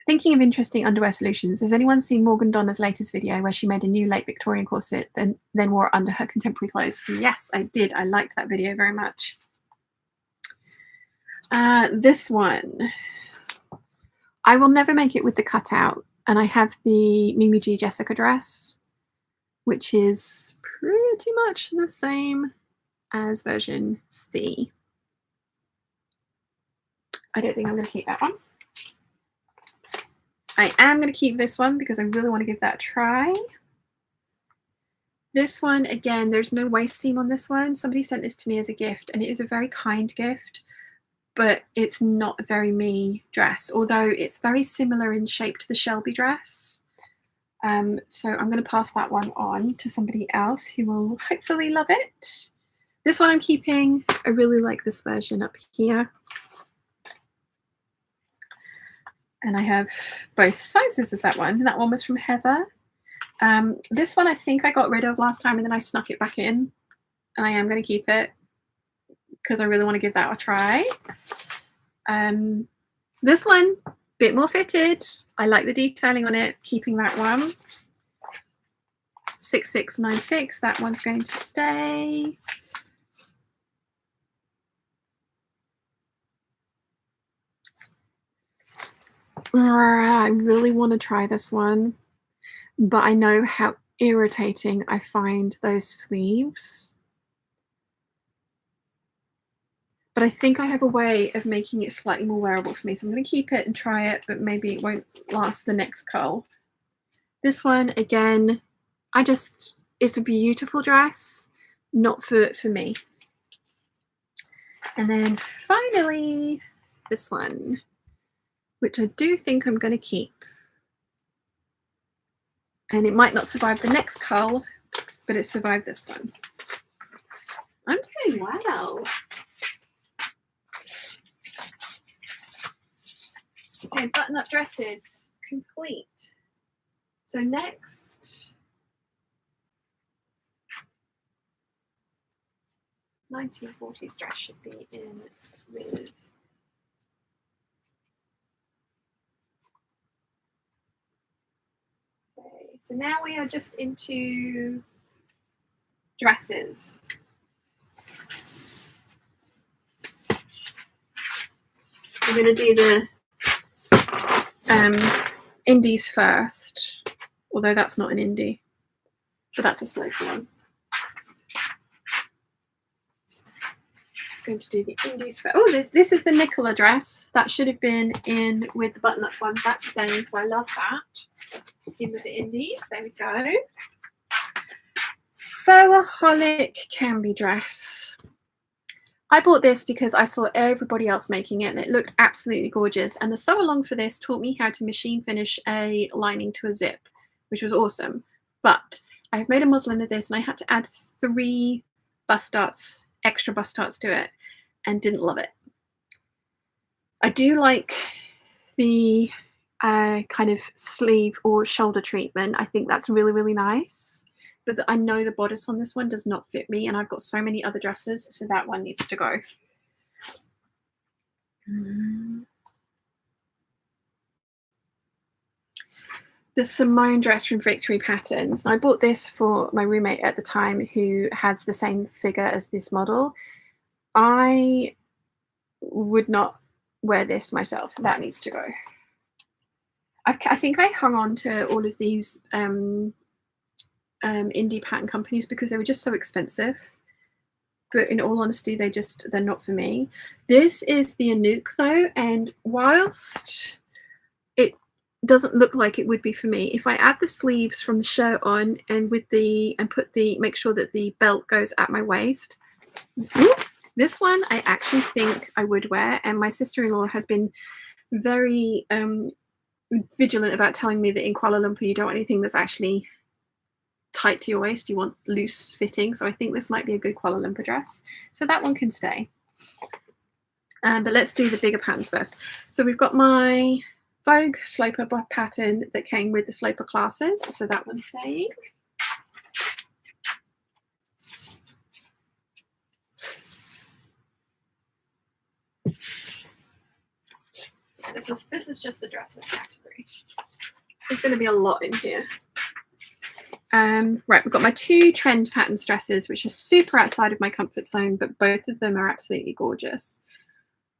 thinking of interesting underwear solutions. Has anyone seen Morgan Donna's latest video where she made a new late Victorian corset and then wore it under her contemporary clothes? Yes, I did. I liked that video very much. This one, I will never make it with the cutout, and I have the Mimi G Jessica dress, which is pretty much the same as version C. I don't think I'm going to keep that one. I am going to keep this one because I really want to give that a try. This one, again, there's no waist seam on this one. Somebody sent this to me as a gift, and it is a very kind gift, but it's not a very me dress, although it's very similar in shape to the Shelby dress. So I'm going to pass that one on to somebody else who will hopefully love it. This one I'm keeping. I really like this version up here. And I have both sizes of that one. That one was from Heather. This one I think I got rid of last time and then I snuck it back in. And I am going to keep it because I really want to give that a try. This one, a bit more fitted. I like the detailing on it, keeping that one. 6696, that one's going to stay. I really want to try this one, but I know how irritating I find those sleeves. But I think I have a way of making it slightly more wearable for me. So I'm going to keep it and try it, but maybe it won't last the next cull. This one, again, it's a beautiful dress, not for me. And then finally, this one, which I do think I'm going to keep. And it might not survive the next cull, but it survived this one. I'm doing well. Okay, button-up dresses complete. So next, 1940s dress should be in with so now we are just into dresses. We're going to do the indies first, although that's not an indie, but that's a slope one. Going to do the indies first. Oh, this is the Nicola dress. That should have been in with the button-up one. That's staying because I love that. In with the indies. There we go. Sewaholic Canby dress. I bought this because I saw everybody else making it and it looked absolutely gorgeous. And the sew along for this taught me how to machine finish a lining to a zip, which was awesome. But I've made a muslin of this and I had to add 3 bust darts, extra bust darts to it, and didn't love it. I do like the kind of sleeve or shoulder treatment. I think that's really, really nice. but I know the bodice on this one does not fit me, and I've got so many other dresses, so that one needs to go. The Simone dress from Victory Patterns. I bought this for my roommate at the time who has the same figure as this model. I would not wear this myself. That needs to go. I think I hung on to all of these indie pattern companies because they were just so expensive. But in all honesty, they're not for me. This is the Anouk though, and whilst it doesn't look like it would be for me, if I add the sleeves from the shirt on and make sure that the belt goes at my waist, this one I actually think I would wear. And my sister-in-law has been very vigilant about telling me that in Kuala Lumpur you don't want anything that's actually tight to your waist. You want loose fitting. So I think this might be a good Kuala Lumpur dress. So that one can stay. But let's do the bigger patterns first. So we've got my Vogue sloper pattern that came with the sloper classes. So that one's staying. This is just the dresses category. There's going to be a lot in here. Right, we've got my 2 trend patterns dresses, which are super outside of my comfort zone, but both of them are absolutely gorgeous.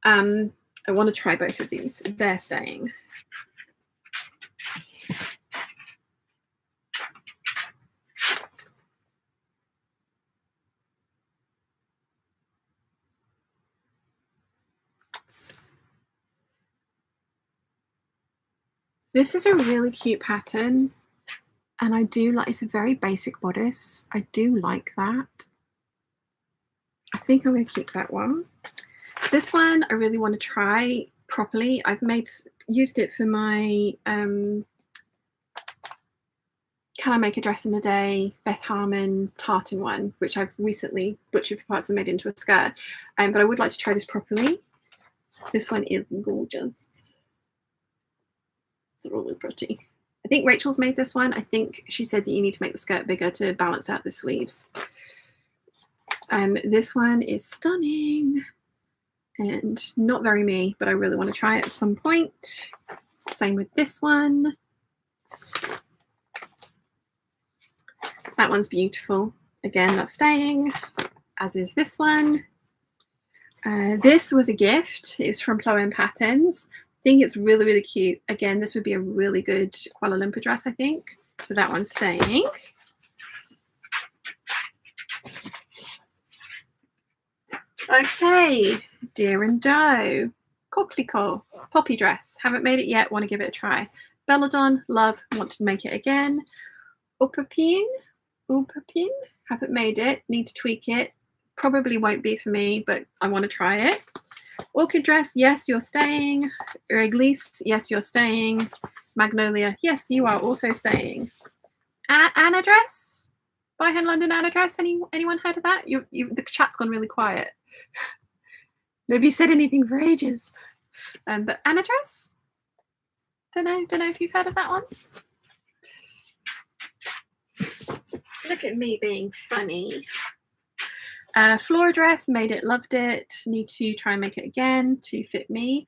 I want to try both of these. They're staying. This is a really cute pattern, and I do like, it's a very basic bodice. I do like that. I think I'm going to keep that one. This one I really want to try properly. I've used it for my Can I Make a Dress in a Day Beth Harmon tartan one, which I've recently butchered for parts and made into a skirt. But I would like to try this properly. This one is gorgeous. It's really pretty. I think Rachel's made this one. I think she said that you need to make the skirt bigger to balance out the sleeves. This one is stunning and not very me, but I really want to try it at some point. Same with this one. That one's beautiful. Again, that's staying, as is this one. This was a gift. It was from Ploem Patterns. I think it's really, really cute. Again, this would be a really good Kuala Lumpur dress, I think. So that one's staying. Okay, Deer and Doe. Coquelicot, poppy dress. Haven't made it yet, want to give it a try. Belladon, love, want to make it again. Upapin, haven't made it, need to tweak it. Probably won't be for me, but I want to try it. Orchid dress, yes, you're staying. Réglisse, yes, you're staying. Magnolia, yes, you are also staying. Anna dress, by Hand London Anna dress. Anyone heard of that? The chat's gone really quiet. Nobody said anything for ages. But Anna dress, don't know if you've heard of that one. Look at me being funny. Flora dress, made it, loved it. Need to try and make it again to fit me.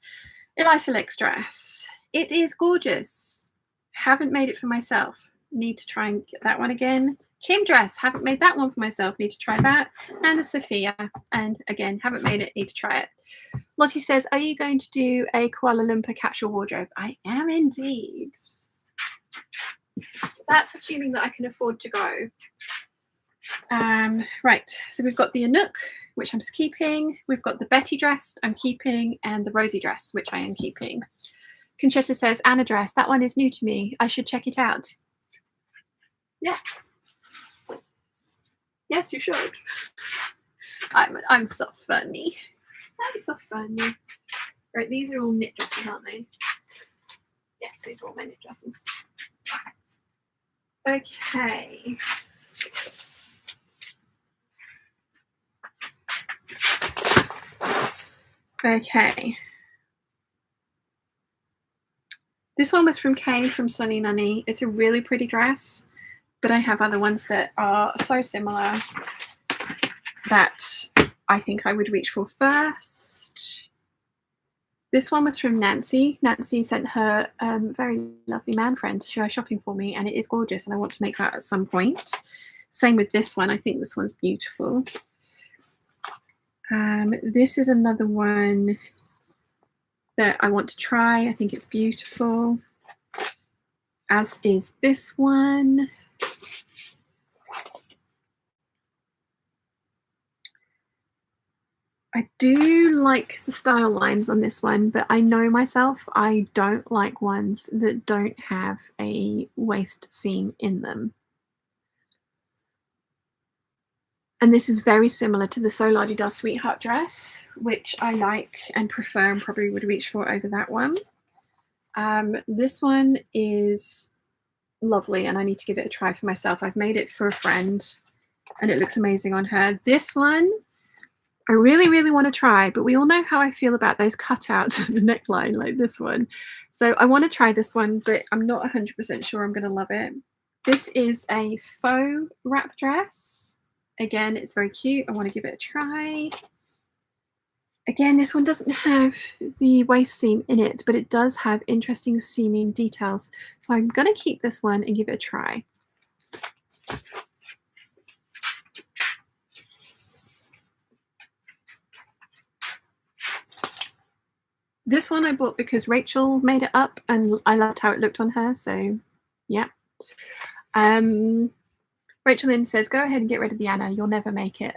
Elisa Lex dress. It is gorgeous. Haven't made it for myself. Need to try and get that one again. Kim dress. Haven't made that one for myself. Need to try that. And the Sophia. And again, haven't made it. Need to try it. Lottie says, are you going to do a Kuala Lumpur capsule wardrobe? I am indeed. That's assuming that I can afford to go. Right, so we've got the Anouk, which I'm keeping. We've got the Betty dress I'm keeping, and the Rosie dress, which I am keeping. Conchetta says, Anna dress, that one is new to me. I should check it out. Yeah. Yes, you should. I'm so funny. I'm so funny. Right, these are all knit dresses, aren't they? Yes, these are all my knit dresses. Okay. Okay. This one was from Kay from Sunny Nunny. It's a really pretty dress. but I have other ones that are so similar that I think I would reach for first. This one was from Nancy. Nancy sent her very lovely man friend to show her shopping for me, and it is gorgeous, and I want to make that at some point. Same with this one. I think this one's beautiful. This is another one that I want to try. I think it's beautiful, as is this one. I do like the style lines on this one, but I know myself, I don't like ones that don't have a waist seam in them. And this is very similar to the So La Di Da Sweetheart dress, which I like and prefer and probably would reach for over that one. This one is lovely and I need to give it a try for myself. I've made it for a friend and it looks amazing on her. This one, I really, really want to try, but we all know how I feel about those cutouts of the neckline like this one. So I want to try this one, but I'm not 100% sure I'm going to love it. This is a faux wrap dress. Again, it's very cute. I want to give it a try. Again, this one doesn't have the waist seam in it, but it does have interesting seaming details. So I'm going to keep this one and give it a try. This one I bought because Rachel made it up and I loved how it looked on her. So yeah. Rachel Lynn says, go ahead and get rid of the Anna. You'll never make it.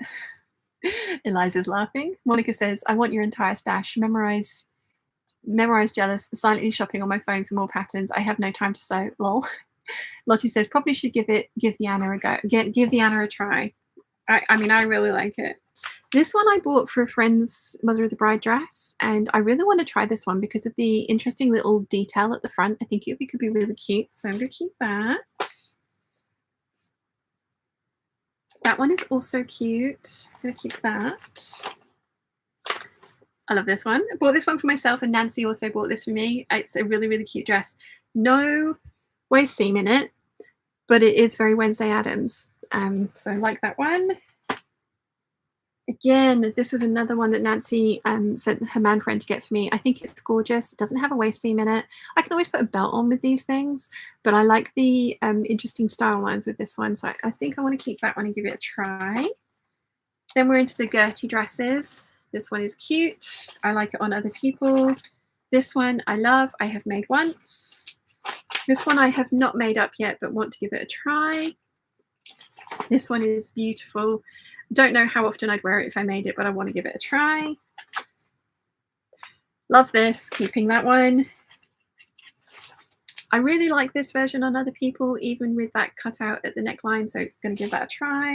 Eliza's laughing. Monica says, I want your entire stash. Memorize jealous, silently shopping on my phone for more patterns. I have no time to sew. Lol. Lottie says, probably should give the Anna a go. Give the Anna a try. I mean, I really like it. This one I bought for a friend's Mother of the Bride dress, and I really want to try this one because of the interesting little detail at the front. I think it could be really cute, so I'm going to keep that. That one is also cute. I'm going to keep that. I love this one. I bought this one for myself, and Nancy also bought this for me. It's a really, really cute dress. No waist seam in it, but it is very Wednesday Addams. So I like that one. Again, this was another one that Nancy sent her man friend to get for me. I think it's gorgeous. It doesn't have a waist seam in it. I can always put a belt on with these things, but I like the interesting style lines with this one. So I think I want to keep that one and give it a try. Then we're into the Gertie dresses. This one is cute. I like it on other people. This one I love. I have made once. This one I have not made up yet, but want to give it a try. This one is beautiful. Don't know how often I'd wear it if I made it, but I want to give it a try. Love this, keeping that one. I really like this version on other people, even with that cutout at the neckline, so going to give that a try.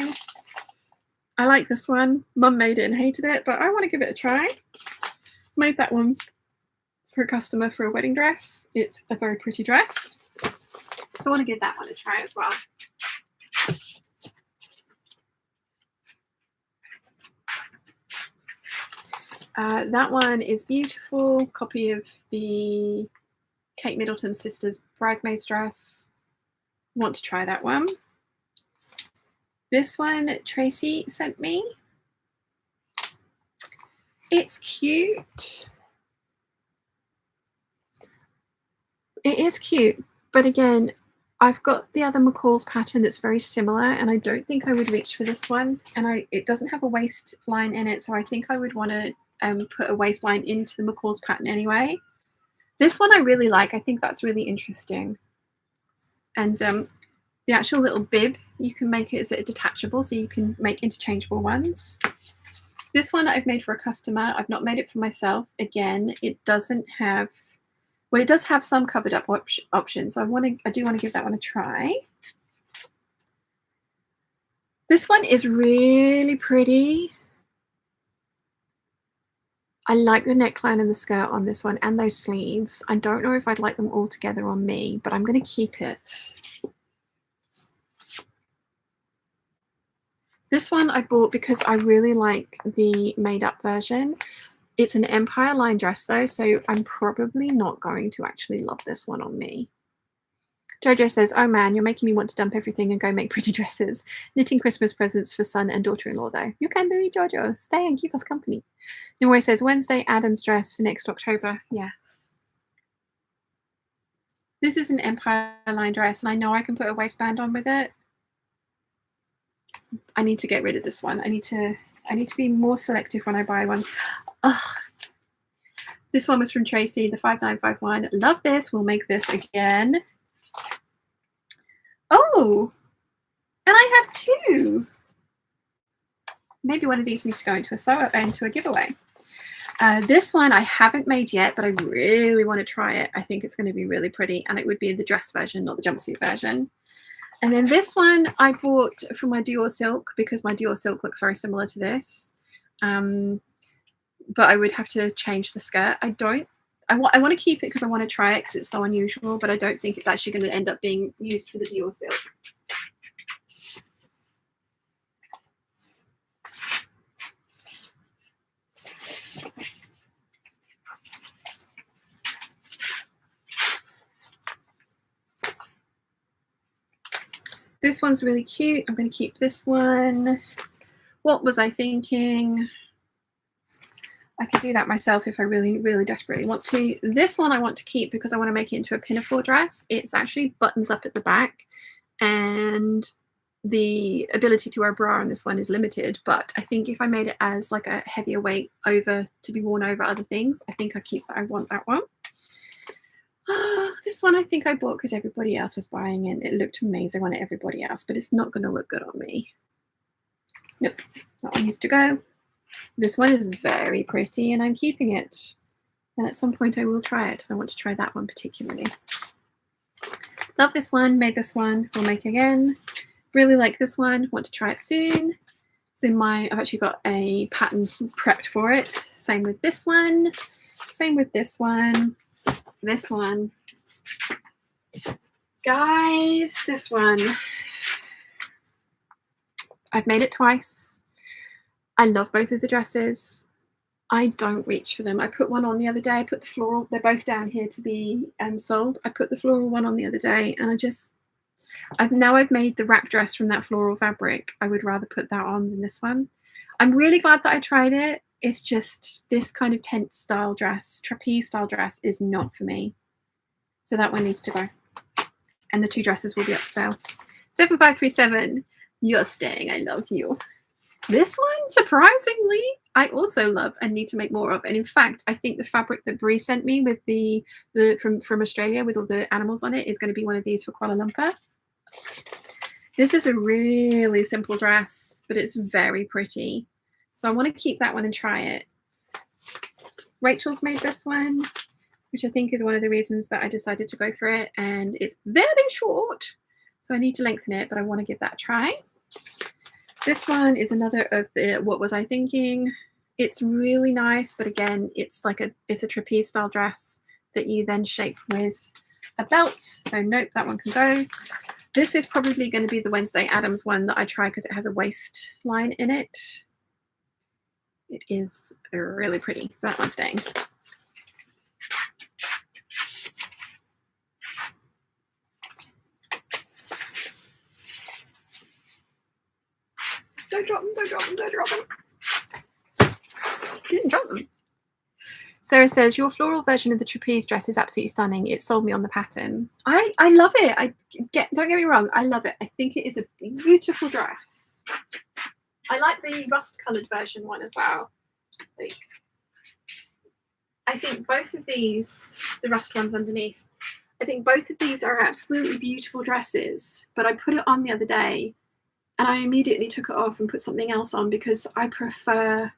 I like this one. Mum made it and hated it, but I want to give it a try. Made that one for a customer for a wedding dress. It's a very pretty dress, so I want to give that one a try as well. That one is beautiful. Copy of the Kate Middleton sisters bridesmaid's dress. Want to try that one. This one Tracy sent me. It's cute. It is cute, but again, I've got the other McCall's pattern that's very similar, and I don't think I would reach for this one. And it doesn't have a waistline in it, so I think I would want to put a waistline into the McCall's pattern anyway. This one I really like. I think that's really interesting. And the actual little bib, you can make it as a detachable, so you can make interchangeable ones. This one I've made for a customer. I've not made it for myself. Again, it doesn't have, well, it does have some covered up options. So I do want to give that one a try. This one is really pretty. I like the neckline and the skirt on this one and those sleeves. I don't know if I'd like them all together on me, but I'm going to keep it. This one I bought because I really like the made up version. It's an Empire line dress though, so I'm probably not going to actually love this one on me. Jojo says, oh man, you're making me want to dump everything and go make pretty dresses. Knitting Christmas presents for son and daughter-in-law though. You can do it, Jojo. Stay and keep us company. Nimue says, Wednesday Adam's dress for next October. Yeah. This is an Empire line dress, and I know I can put a waistband on with it. I need to get rid of this one. I need to be more selective when I buy ones. Ugh. This one was from Tracy, the 5951. Love this. We'll make this again. Oh, and I have two. Maybe one of these needs to go into a giveaway. This one I haven't made yet, but I really want to try it. I think it's going to be really pretty, and it would be the dress version, not the jumpsuit version. And then this one I bought for my Dior silk because my Dior silk looks very similar to this. But I would have to change the skirt. I want to keep it because I want to try it because it's so unusual, but I don't think it's actually going to end up being used for the Dior silk. This one's really cute. I'm going to keep this one. What was I thinking? I could do that myself if I really, really desperately want to. This one I want to keep because I want to make it into a pinafore dress. It's actually buttons up at the back, and the ability to wear a bra on this one is limited, but I think if I made it as like a heavier weight over to be worn over other things, I think I want that one. This one I think I bought because everybody else was buying it. It looked amazing on everybody else, but it's not going to look good on me. Nope, that one needs to go. This one is very pretty and I'm keeping it. And at some point I will try it. I want to try that one particularly. Love this one, made this one, we'll make again. Really like this one, want to try it soon. It's in I've actually got a pattern prepped for it. Same with this one, same with this one, this one. Guys, this one. I've made it twice. I love both of the dresses. I don't reach for them. I put one on the other day. I put the floral, they're both down here to be sold. I put the floral one on the other day and I've made the wrap dress from that floral fabric. I would rather put that on than this one. I'm really glad that I tried it. It's just this kind of tent style dress, trapeze style dress is not for me. So that one needs to go. And the two dresses will be up for sale. 7537, you're staying. I love you. This one, surprisingly, I also love and need to make more of. And in fact, I think the fabric that Brie sent me with the from Australia with all the animals on it is going to be one of these for Kuala Lumpur. This is a really simple dress, but it's very pretty. So I want to keep that one and try it. Rachel's made this one, which I think is one of the reasons that I decided to go for it. And it's very short, so I need to lengthen it, but I want to give that a try. This one is another of the what was I thinking. It's really nice, but again, it's a trapeze style dress that you then shape with a belt. So nope, that one can go. This is probably going to be the Wednesday Addams one that I try because it has a waistline in it. It is really pretty. So that one's staying. Don't drop them, don't drop them, don't drop them. Didn't drop them. Sarah says, your floral version of the trapeze dress is absolutely stunning. It sold me on the pattern. I love it. Don't get me wrong, I love it. I think it is a beautiful dress. I like the rust-coloured version one as well. I think both of these, the rust ones underneath, I think both of these are absolutely beautiful dresses, but I put it on the other day and I immediately took it off and put something else on because I prefer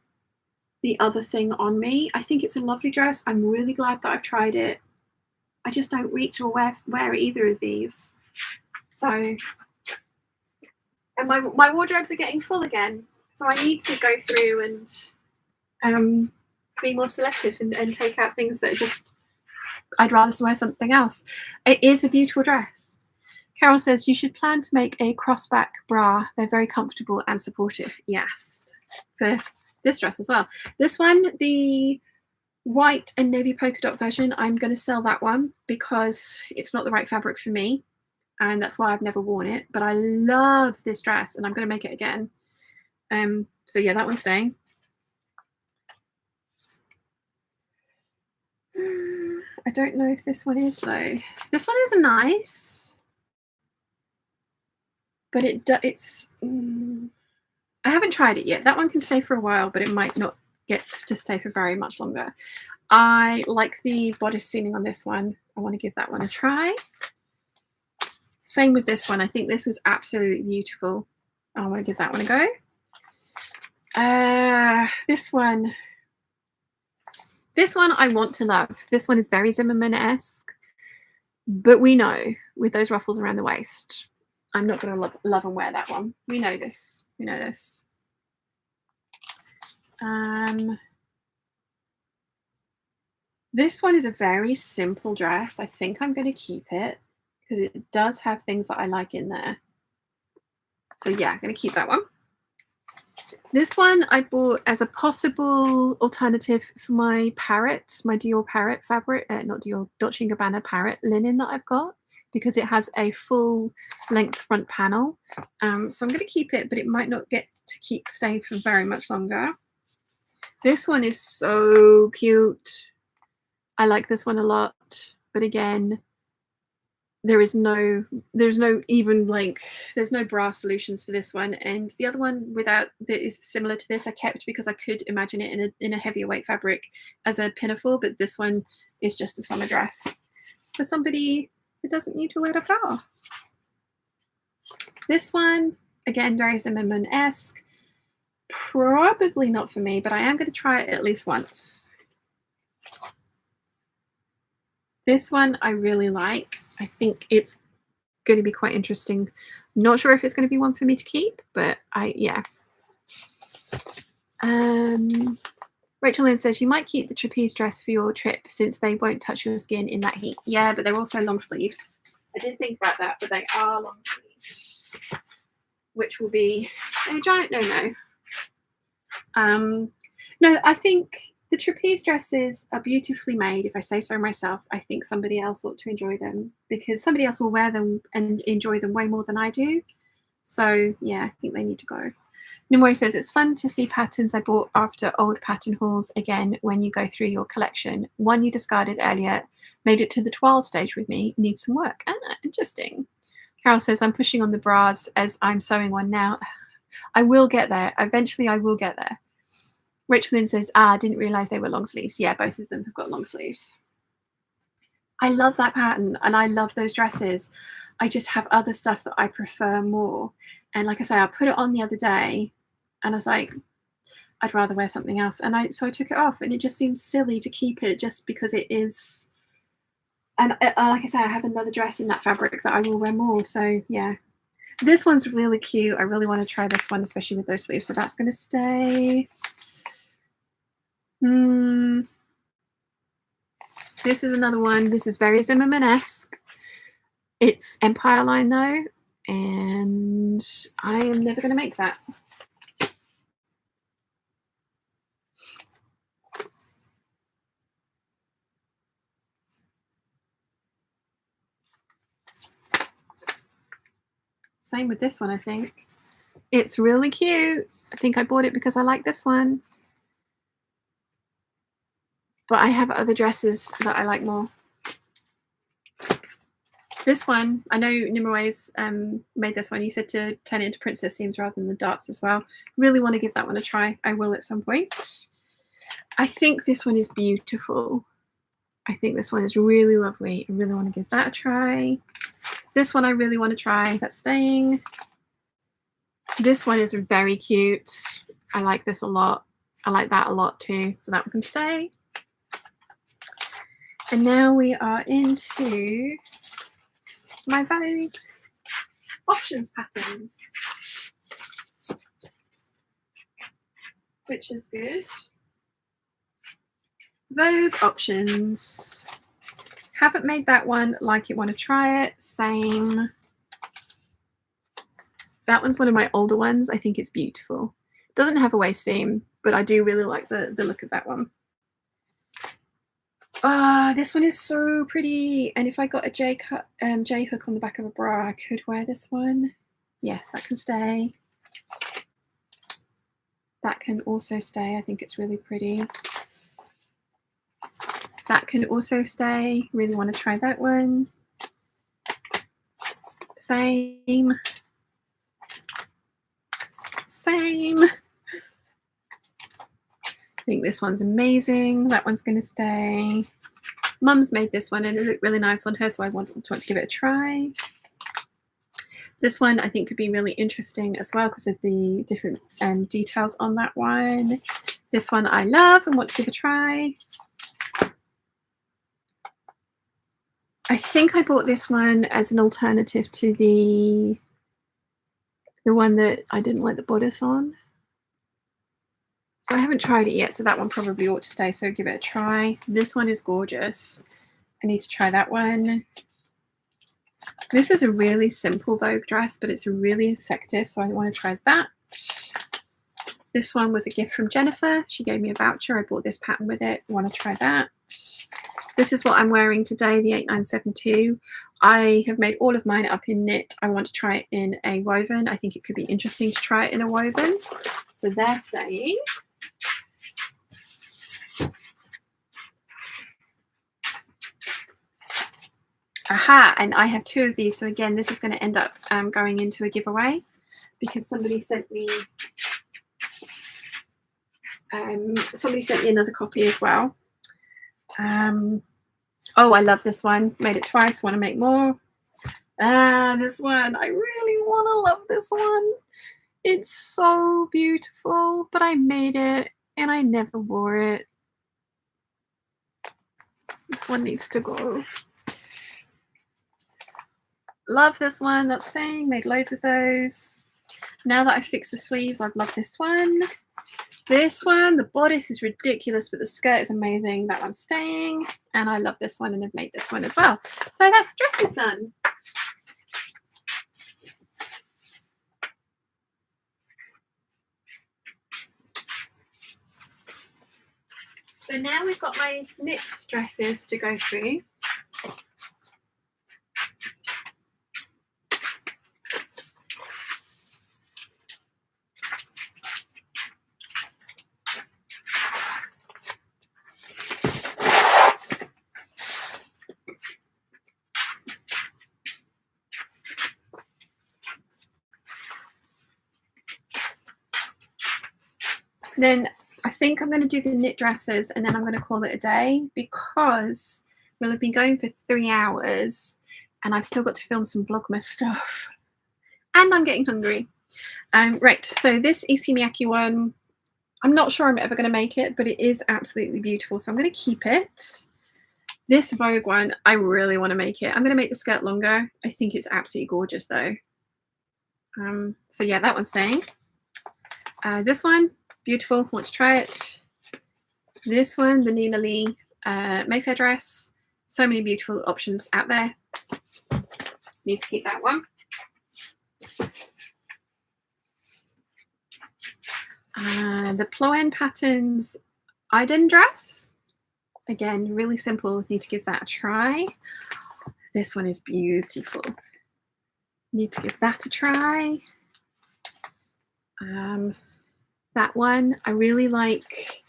the other thing on me. I think it's a lovely dress. I'm really glad that I've tried it. I just don't reach or wear either of these. So, and my wardrobes are getting full again. So I need to go through and be more selective and take out things that are just, I'd rather wear something else. It is a beautiful dress. Carol says, you should plan to make a crossback bra. They're very comfortable and supportive. Yes, for this dress as well. This one, the white and navy polka dot version, I'm going to sell that one because it's not the right fabric for me. and that's why I've never worn it, but I love this dress and I'm going to make it again. So yeah, that one's staying. I don't know if this one is though. This one is nice, but it's I haven't tried it yet. That one can stay for a while, but it might not get to stay for very much longer. I like the bodice seaming on this one. I want to give that one a try. Same with this one. I think this is absolutely beautiful. I want to give that one a go. This one I want to love. This one is very Zimmerman-esque, but we know with those ruffles around the waist, I'm not going to love and wear that one. We know this. We know this. This one is a very simple dress. I think I'm going to keep it because it does have things that I like in there. So yeah, I'm going to keep that one. This one I bought as a possible alternative for my parrot, my Dior parrot fabric, not Dior, Dolce & Gabbana parrot linen that I've got, because it has a full length front panel. So I'm going to keep it, but it might not get to keep staying for very much longer. This one is so cute. I like this one a lot, but again, there's no bra solutions for this one, and the other one that is similar to this I kept because I could imagine it in a heavier weight fabric as a pinafore, but this one is just a summer dress for somebody who doesn't need to wear a bra. This one, again, very Zimmerman-esque. Probably not for me, but I am going to try it at least once. This one I really like. I think it's going to be quite interesting. Not sure if it's going to be one for me to keep, but yeah. Rachel Lynn says you might keep the trapeze dress for your trip since they won't touch your skin in that heat. Yeah, but they're also long sleeved. I did think about that, but they are long sleeved, which will be a giant no-no. No, I think the trapeze dresses are beautifully made. If I say so myself, I think somebody else ought to enjoy them because somebody else will wear them and enjoy them way more than I do. So yeah, I think they need to go. Nimoy says it's fun to see patterns I bought after old pattern hauls again when you go through your collection. One you discarded earlier made it to the toile stage with me. Needs some work. Ah, interesting. Carol says I'm pushing on the bras as I'm sewing one now. I will get there. Eventually I will get there. Rachel Lynn says, I didn't realize they were long sleeves. Yeah, both of them have got long sleeves. I love that pattern and I love those dresses. I just have other stuff that I prefer more. And like I say, I put it on the other day and I was like, I'd rather wear something else. And so I took it off, and it just seems silly to keep it just because it is. And like I say, I have another dress in that fabric that I will wear more. So yeah, this one's really cute. I really want to try this one, especially with those sleeves. So that's going to stay. This is another one. This is very Zimmerman-esque. It's Empire line though, and I am never going to make that. Same with this one, I think. It's really cute. I think I bought it because I like this one. But I have other dresses that I like more. This one, I know Nimraway's made this one. You said to turn it into princess seams rather than the darts as well. Really want to give that one a try. I will at some point. I think this one is beautiful. I think this one is really lovely. I really want to give that a try. This one I really want to try. That's staying. This one is very cute. I like this a lot. I like that a lot too. So that one can stay. And now we are into my Vogue options patterns, which is good. Vogue options. Haven't made that one, like it, want to try it. Same. That one's one of my older ones. I think it's beautiful. Doesn't have a waist seam, but I do really like the look of that one. This one is so pretty. And if I got a J hook on the back of a bra, I could wear this one. Yeah, that can stay. That can also stay. I think it's really pretty. That can also stay. Really want to try that one. Same. Same. I think this one's amazing. That one's going to stay. Mum's made this one and it looked really nice on her, so I want to give it a try. This one I think could be really interesting as well because of the different details on that one. This one I love and want to give a try. I think I bought this one as an alternative to the one that I didn't like the bodice on. So I haven't tried it yet, so that one probably ought to stay, so give it a try. This one is gorgeous. I need to try that one. This is a really simple Vogue dress, but it's really effective, so I want to try that. This one was a gift from Jennifer. She gave me a voucher. I bought this pattern with it. I want to try that. This is what I'm wearing today, the 8972. I have made all of mine up in knit. I want to try it in a woven. I think it could be interesting to try it in a woven. So they're staying. Aha, and I have 2 of these. So again, this is going to end up going into a giveaway because somebody sent me another copy as well. Oh, I love this one. Made it twice. Want to make more. This one. I really want to love this one. It's so beautiful, but I made it and I never wore it. This one needs to go. Love this one. That's staying. Made loads of those. Now that I've fixed the sleeves, I've loved this one. This one, the bodice is ridiculous, but the skirt is amazing. That one's staying. And I love this one and I've made this one as well. So that's the dresses done. So now we've got my knit dresses to go through. Then I think I'm going to do the knit dresses and then I'm going to call it a day because we'll have been going for 3 hours and I've still got to film some Vlogmas stuff and I'm getting hungry. Right, so this Issey Miyake one, I'm not sure I'm ever going to make it, but it is absolutely beautiful, so I'm going to keep it. This Vogue one, I really want to make it. I'm going to make the skirt longer. I think it's absolutely gorgeous though. So yeah, that one's staying. This one, beautiful, want to try it. This one, the Nina Lee Mayfair dress. So many beautiful options out there. Need to keep that one. The Ploen Patterns Iden dress. Again, really simple. Need to give that a try. This one is beautiful. Need to give that a try. That one, I really like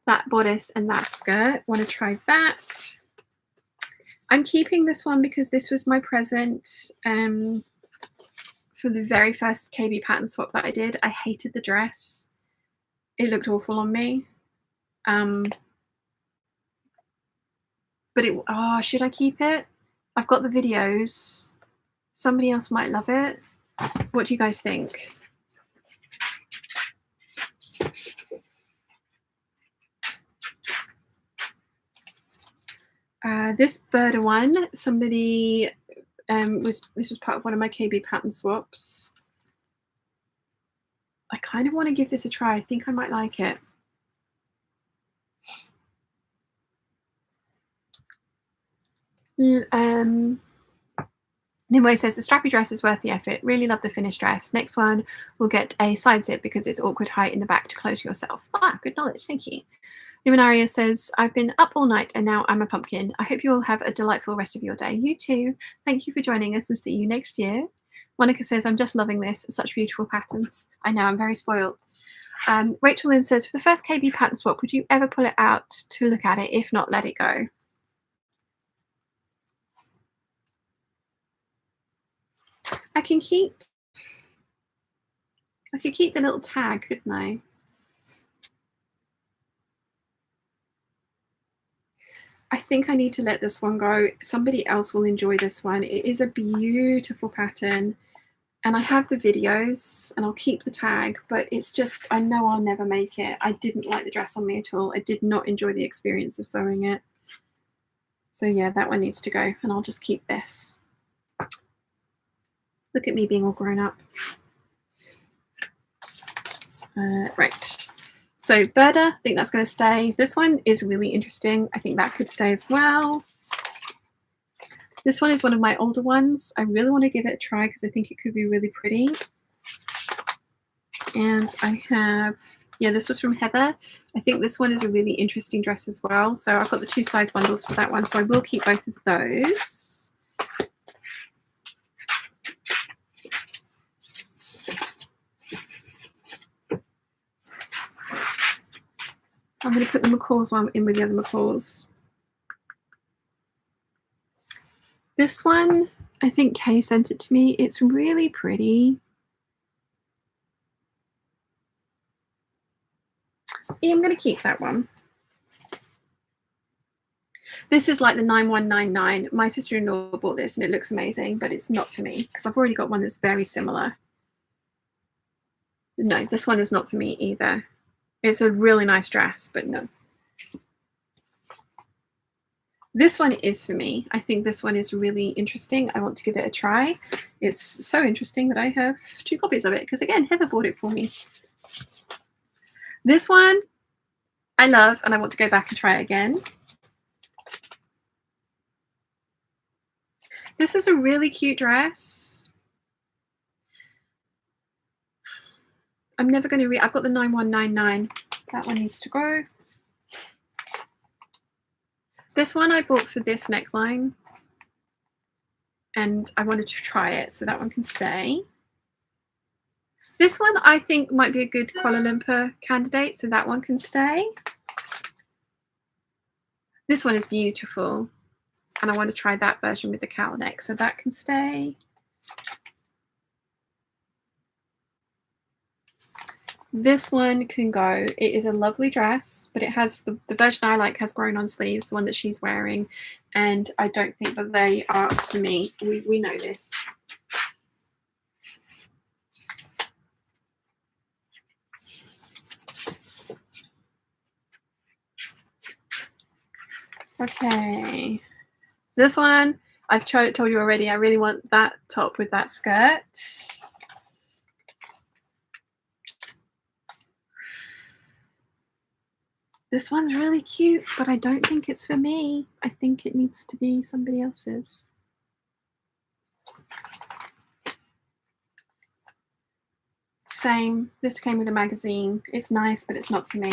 that bodice and that skirt. Want to try that. I'm keeping this one because this was my present for the very first KB pattern swap that I did. I hated the dress. It looked awful on me. But should I keep it? I've got the videos. Somebody else might love it. What do you guys think? This Burda one, somebody this was part of one of my KB pattern swaps. I kind of want to give this a try. I think I might like it. Nimue says the strappy dress is worth the effort. Really love the finished dress. Next one will get a side zip because it's awkward height in the back to close yourself. Ah, good knowledge. Thank you. Luminaria says, I've been up all night and now I'm a pumpkin. I hope you all have a delightful rest of your day. You too. Thank you for joining us and see you next year. Monica says, I'm just loving this. Such beautiful patterns. I know, I'm very spoiled. Rachel Lynn says, for the first KB pattern swap, would you ever pull it out to look at it? If not, let it go. I could keep the little tag, couldn't I? I think I need to let this one go. Somebody else will enjoy this one. It is a beautiful pattern and I have the videos and I'll keep the tag, but it's just, I know I'll never make it. I didn't like the dress on me at all. I did not enjoy the experience of sewing it. So yeah, that one needs to go and I'll just keep this. Look at me being all grown up. Right. So Berda, I think that's going to stay. This one is really interesting. I think that could stay as well. This one is one of my older ones. I really want to give it a try because I think it could be really pretty. And I have, yeah, this was from Heather. I think this one is a really interesting dress as well. So I've got the 2 size bundles for that one. So I will keep both of those. I'm going to put the McCall's one in with the other McCall's. This one, I think Kay sent it to me. It's really pretty. Yeah, I'm going to keep that one. This is like the 9199. My sister-in-law bought this and it looks amazing, but it's not for me because I've already got one that's very similar. No, this one is not for me either. It's a really nice dress, but no. This one is for me. I think this one is really interesting. I want to give it a try. It's so interesting that I have 2 copies of it because, again, Heather bought it for me. This one I love and I want to go back and try it again. This is a really cute dress. I'm never going to read. I've got the 9199. That one needs to go. This one I bought for this neckline and I wanted to try it, so that one can stay. This one I think might be a good Kuala Lumpur candidate, so that one can stay. This one is beautiful and I want to try that version with the cowl neck, so that can stay. This one can go. It is a lovely dress, but it has the version I like has grown on sleeves, the one that she's wearing, and I don't think that they are for me. We know this. Okay, this one I've told you already. I really want that top with that skirt. This one's really cute, but I don't think it's for me. I think it needs to be somebody else's. Same. This came with a magazine. It's nice, but it's not for me.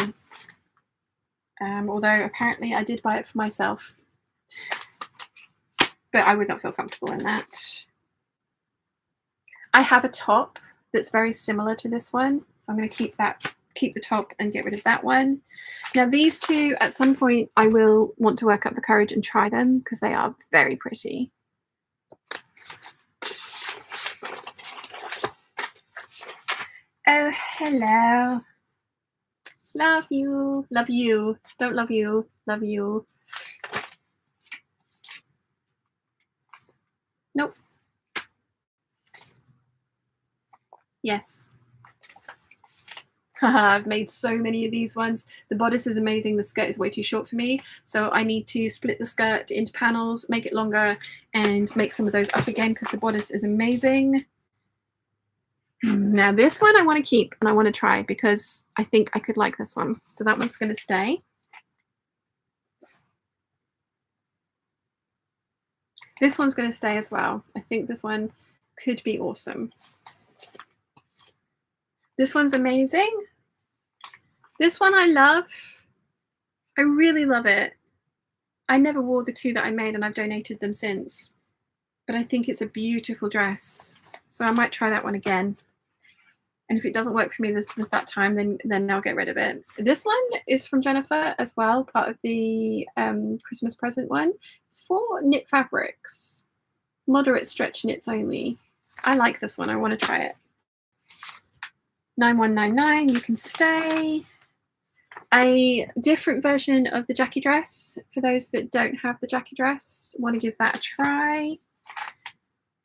Although apparently I did buy it for myself. But I would not feel comfortable in that. I have a top that's very similar to this one. So I'm going to keep the top and get rid of that one. Now these 2, at some point I will want to work up the courage and try them because they are very pretty. Oh, hello. Love you. Love you. Don't love you. Love you. Nope. Yes. I've made so many of these ones. The bodice is amazing. The skirt is way too short for me. So I need to split the skirt into panels, make it longer, and make some of those up again because the bodice is amazing. Now this one I want to keep and I want to try because I think I could like this one. So that one's going to stay. This one's going to stay as well. I think this one could be awesome. This one's amazing. This one I love. I really love it. I never wore the 2 that I made, and I've donated them since, but I think it's a beautiful dress, so I might try that one again. And if it doesn't work for me that time, then I'll get rid of it. This one is from Jennifer as well, part of the Christmas present one. It's for knit fabrics, moderate stretch knits only. I like this one. I want to try it. 9199, you can stay. A different version of the Jackie dress for those that don't have the Jackie dress. Want to give that a try.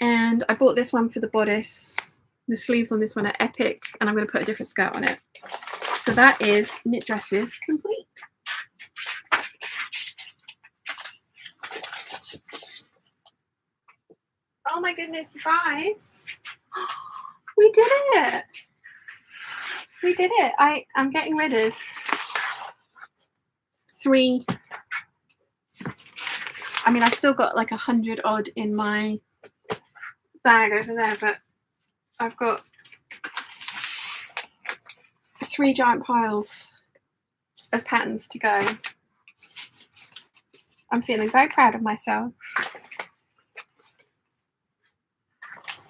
And I bought this one for the bodice. The sleeves on this one are epic, and I'm going to put a different skirt on it. So that is knit dresses complete. Oh my goodness, you guys. We did it. We did it. I'm getting rid of 3. I mean, I've still got like 100 odd in my bag over there, but I've got 3 giant piles of patterns to go. I'm feeling very proud of myself.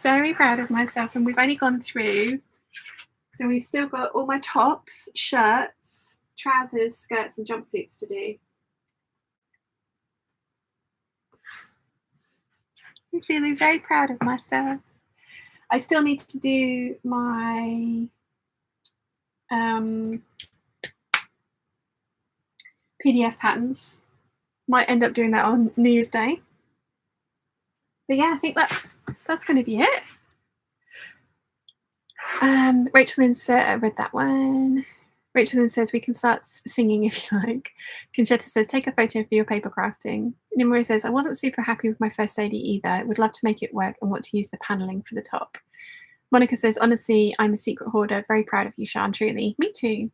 Very proud of myself, and we've only gone through, so we've still got all my tops, shirts, trousers, skirts, and jumpsuits to do. I'm feeling very proud of myself. I still need to do my PDF patterns. Might end up doing that on New Year's Day. But yeah, I think that's going to be it. Rachel Lynn said, I read that one. Rachel Lynn says we can start singing if you like. Conchetta says take a photo for your paper crafting. Nimue says I wasn't super happy with my first lady either. Would love to make it work and want to use the paneling for the top. Monica says honestly I'm a secret hoarder. Very proud of you, Sian. Truly, me too.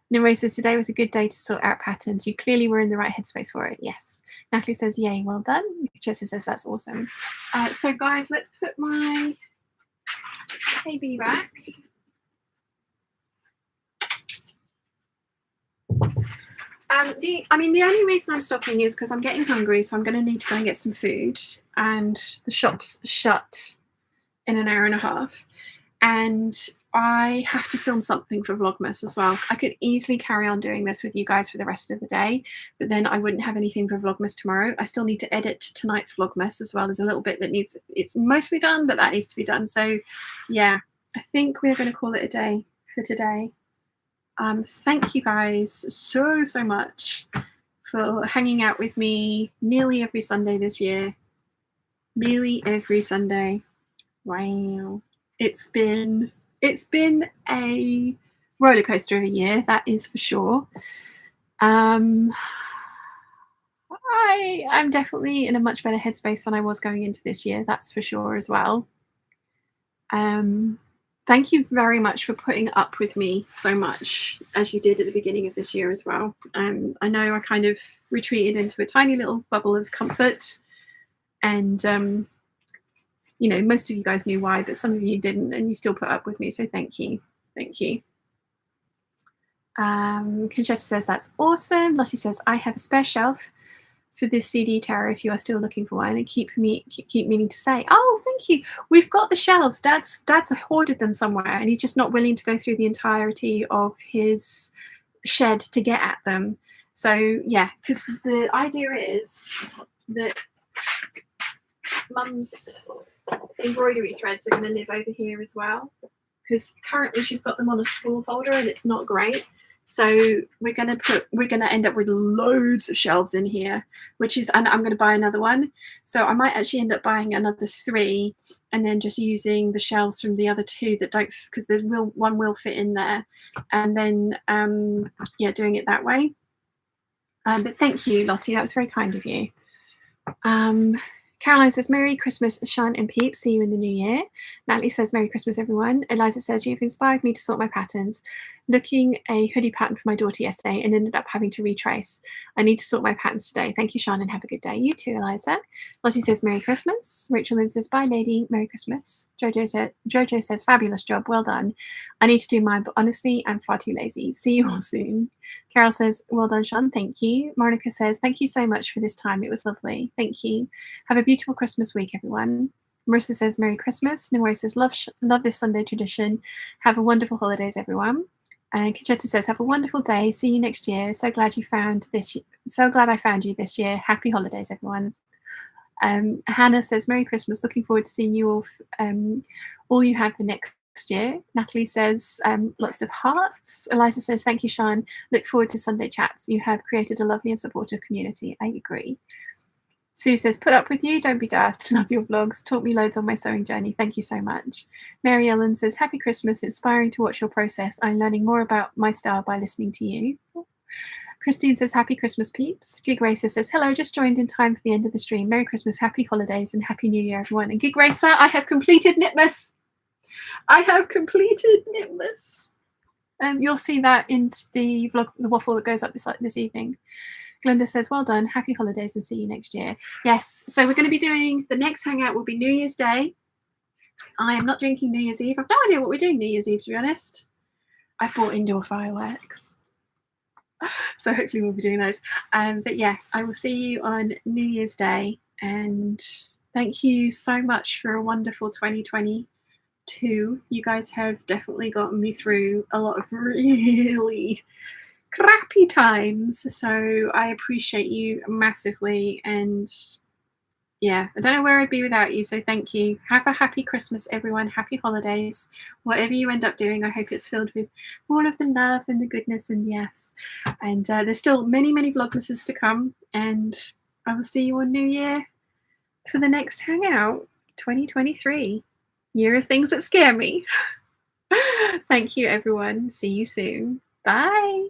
Nimue says today was a good day to sort out patterns. You clearly were in the right headspace for it. Yes. Natalie says yay, well done. Conchetta says that's awesome. So guys, let's put my KB back. The only reason I'm stopping is because I'm getting hungry, so I'm going to need to go and get some food, and the shop's shut in an hour and a half, and I have to film something for Vlogmas as well. I could easily carry on doing this with you guys for the rest of the day, but then I wouldn't have anything for Vlogmas tomorrow. I still need to edit tonight's Vlogmas as well. There's a little bit that it's mostly done, but that needs to be done. So yeah, I think we're going to call it a day for today. Thank you guys so much for hanging out with me nearly every Sunday this year. Nearly every Sunday. Wow. It's been a roller coaster of a year, that is for sure. I'm definitely in a much better headspace than I was going into this year, that's for sure as well. Thank you very much for putting up with me so much as you did at the beginning of this year as well. I know I kind of retreated into a tiny little bubble of comfort, and you know, most of you guys knew why, but some of you didn't, and you still put up with me, so thank you. Thank you. Conchetta says that's awesome. Lottie says I have a spare shelf for this CD Tara if you are still looking for one, and keep meaning to say, oh, thank you. We've got the shelves. Dad's hoarded them somewhere, and he's just not willing to go through the entirety of his shed to get at them. So yeah, because the idea is that Mum's embroidery threads are going to live over here as well, because currently she's got them on a spool holder and it's not great. So we're going to end up with loads of shelves in here, and I'm going to buy another one. So I might actually end up buying another 3 and then just using the shelves from the other 2 that don't, because one will fit in there, and then yeah, doing it that way. But thank you, Lottie, that was very kind of you. Caroline says, Merry Christmas, Sian and Peeps. See you in the new year. Natalie says, Merry Christmas, everyone. Eliza says, you've inspired me to sort my patterns. Looking a hoodie pattern for my daughter yesterday and ended up having to retrace. I need to sort my patterns today. Thank you, Sian, and have a good day. You too, Eliza. Lottie says, Merry Christmas. Rachel Lynn says, bye, lady. Merry Christmas. Jojo says, fabulous job. Well done. I need to do mine, but honestly, I'm far too lazy. See you all soon. Carol says, well done, Sean. Thank you. Monica says, thank you so much for this time. It was lovely. Thank you. Have a beautiful Christmas week, everyone. Marissa says, Merry Christmas. Nimori says, love this Sunday tradition. Have a wonderful holidays, everyone. And Conchetta says, have a wonderful day. See you next year. So glad I found you this year. Happy holidays, everyone. Hannah says, Merry Christmas. Looking forward to seeing you all you have for next year. Natalie says, lots of hearts. Eliza says, thank you, Sean. Look forward to Sunday chats. You have created a lovely and supportive community. I agree. Sue says, put up with you. Don't be daft. Love your vlogs. Taught me loads on my sewing journey. Thank you so much. Mary Ellen says, happy Christmas. Inspiring to watch your process. I'm learning more about my style by listening to you. Christine says, happy Christmas, peeps. Gig Racer says, hello, just joined in time for the end of the stream. Merry Christmas, happy holidays, and happy New Year, everyone. And Gig Racer, I have completed Knitmas. I have completed Knitmas. You'll see that in the vlog, the waffle that goes up this evening. Glenda says, well done, happy holidays, and see you next year. Yes, so we're going to be doing, the next hangout will be New Year's Day. I am not drinking New Year's Eve. I've no idea what we're doing New Year's Eve, to be honest. I've bought indoor fireworks. So hopefully we'll be doing those. But yeah, I will see you on New Year's Day. And thank you so much for a wonderful 2022. You guys have definitely gotten me through a lot of really crappy times, so I appreciate you massively. And yeah, I don't know where I'd be without you, so thank you. Have a happy Christmas, everyone. Happy holidays. Whatever you end up doing, I hope it's filled with all of the love and the goodness and yes. And there's still many Vlogmases to come, and I will see you on New Year for the next hangout. 2023, year of things that scare me. Thank you, everyone. See you soon. Bye.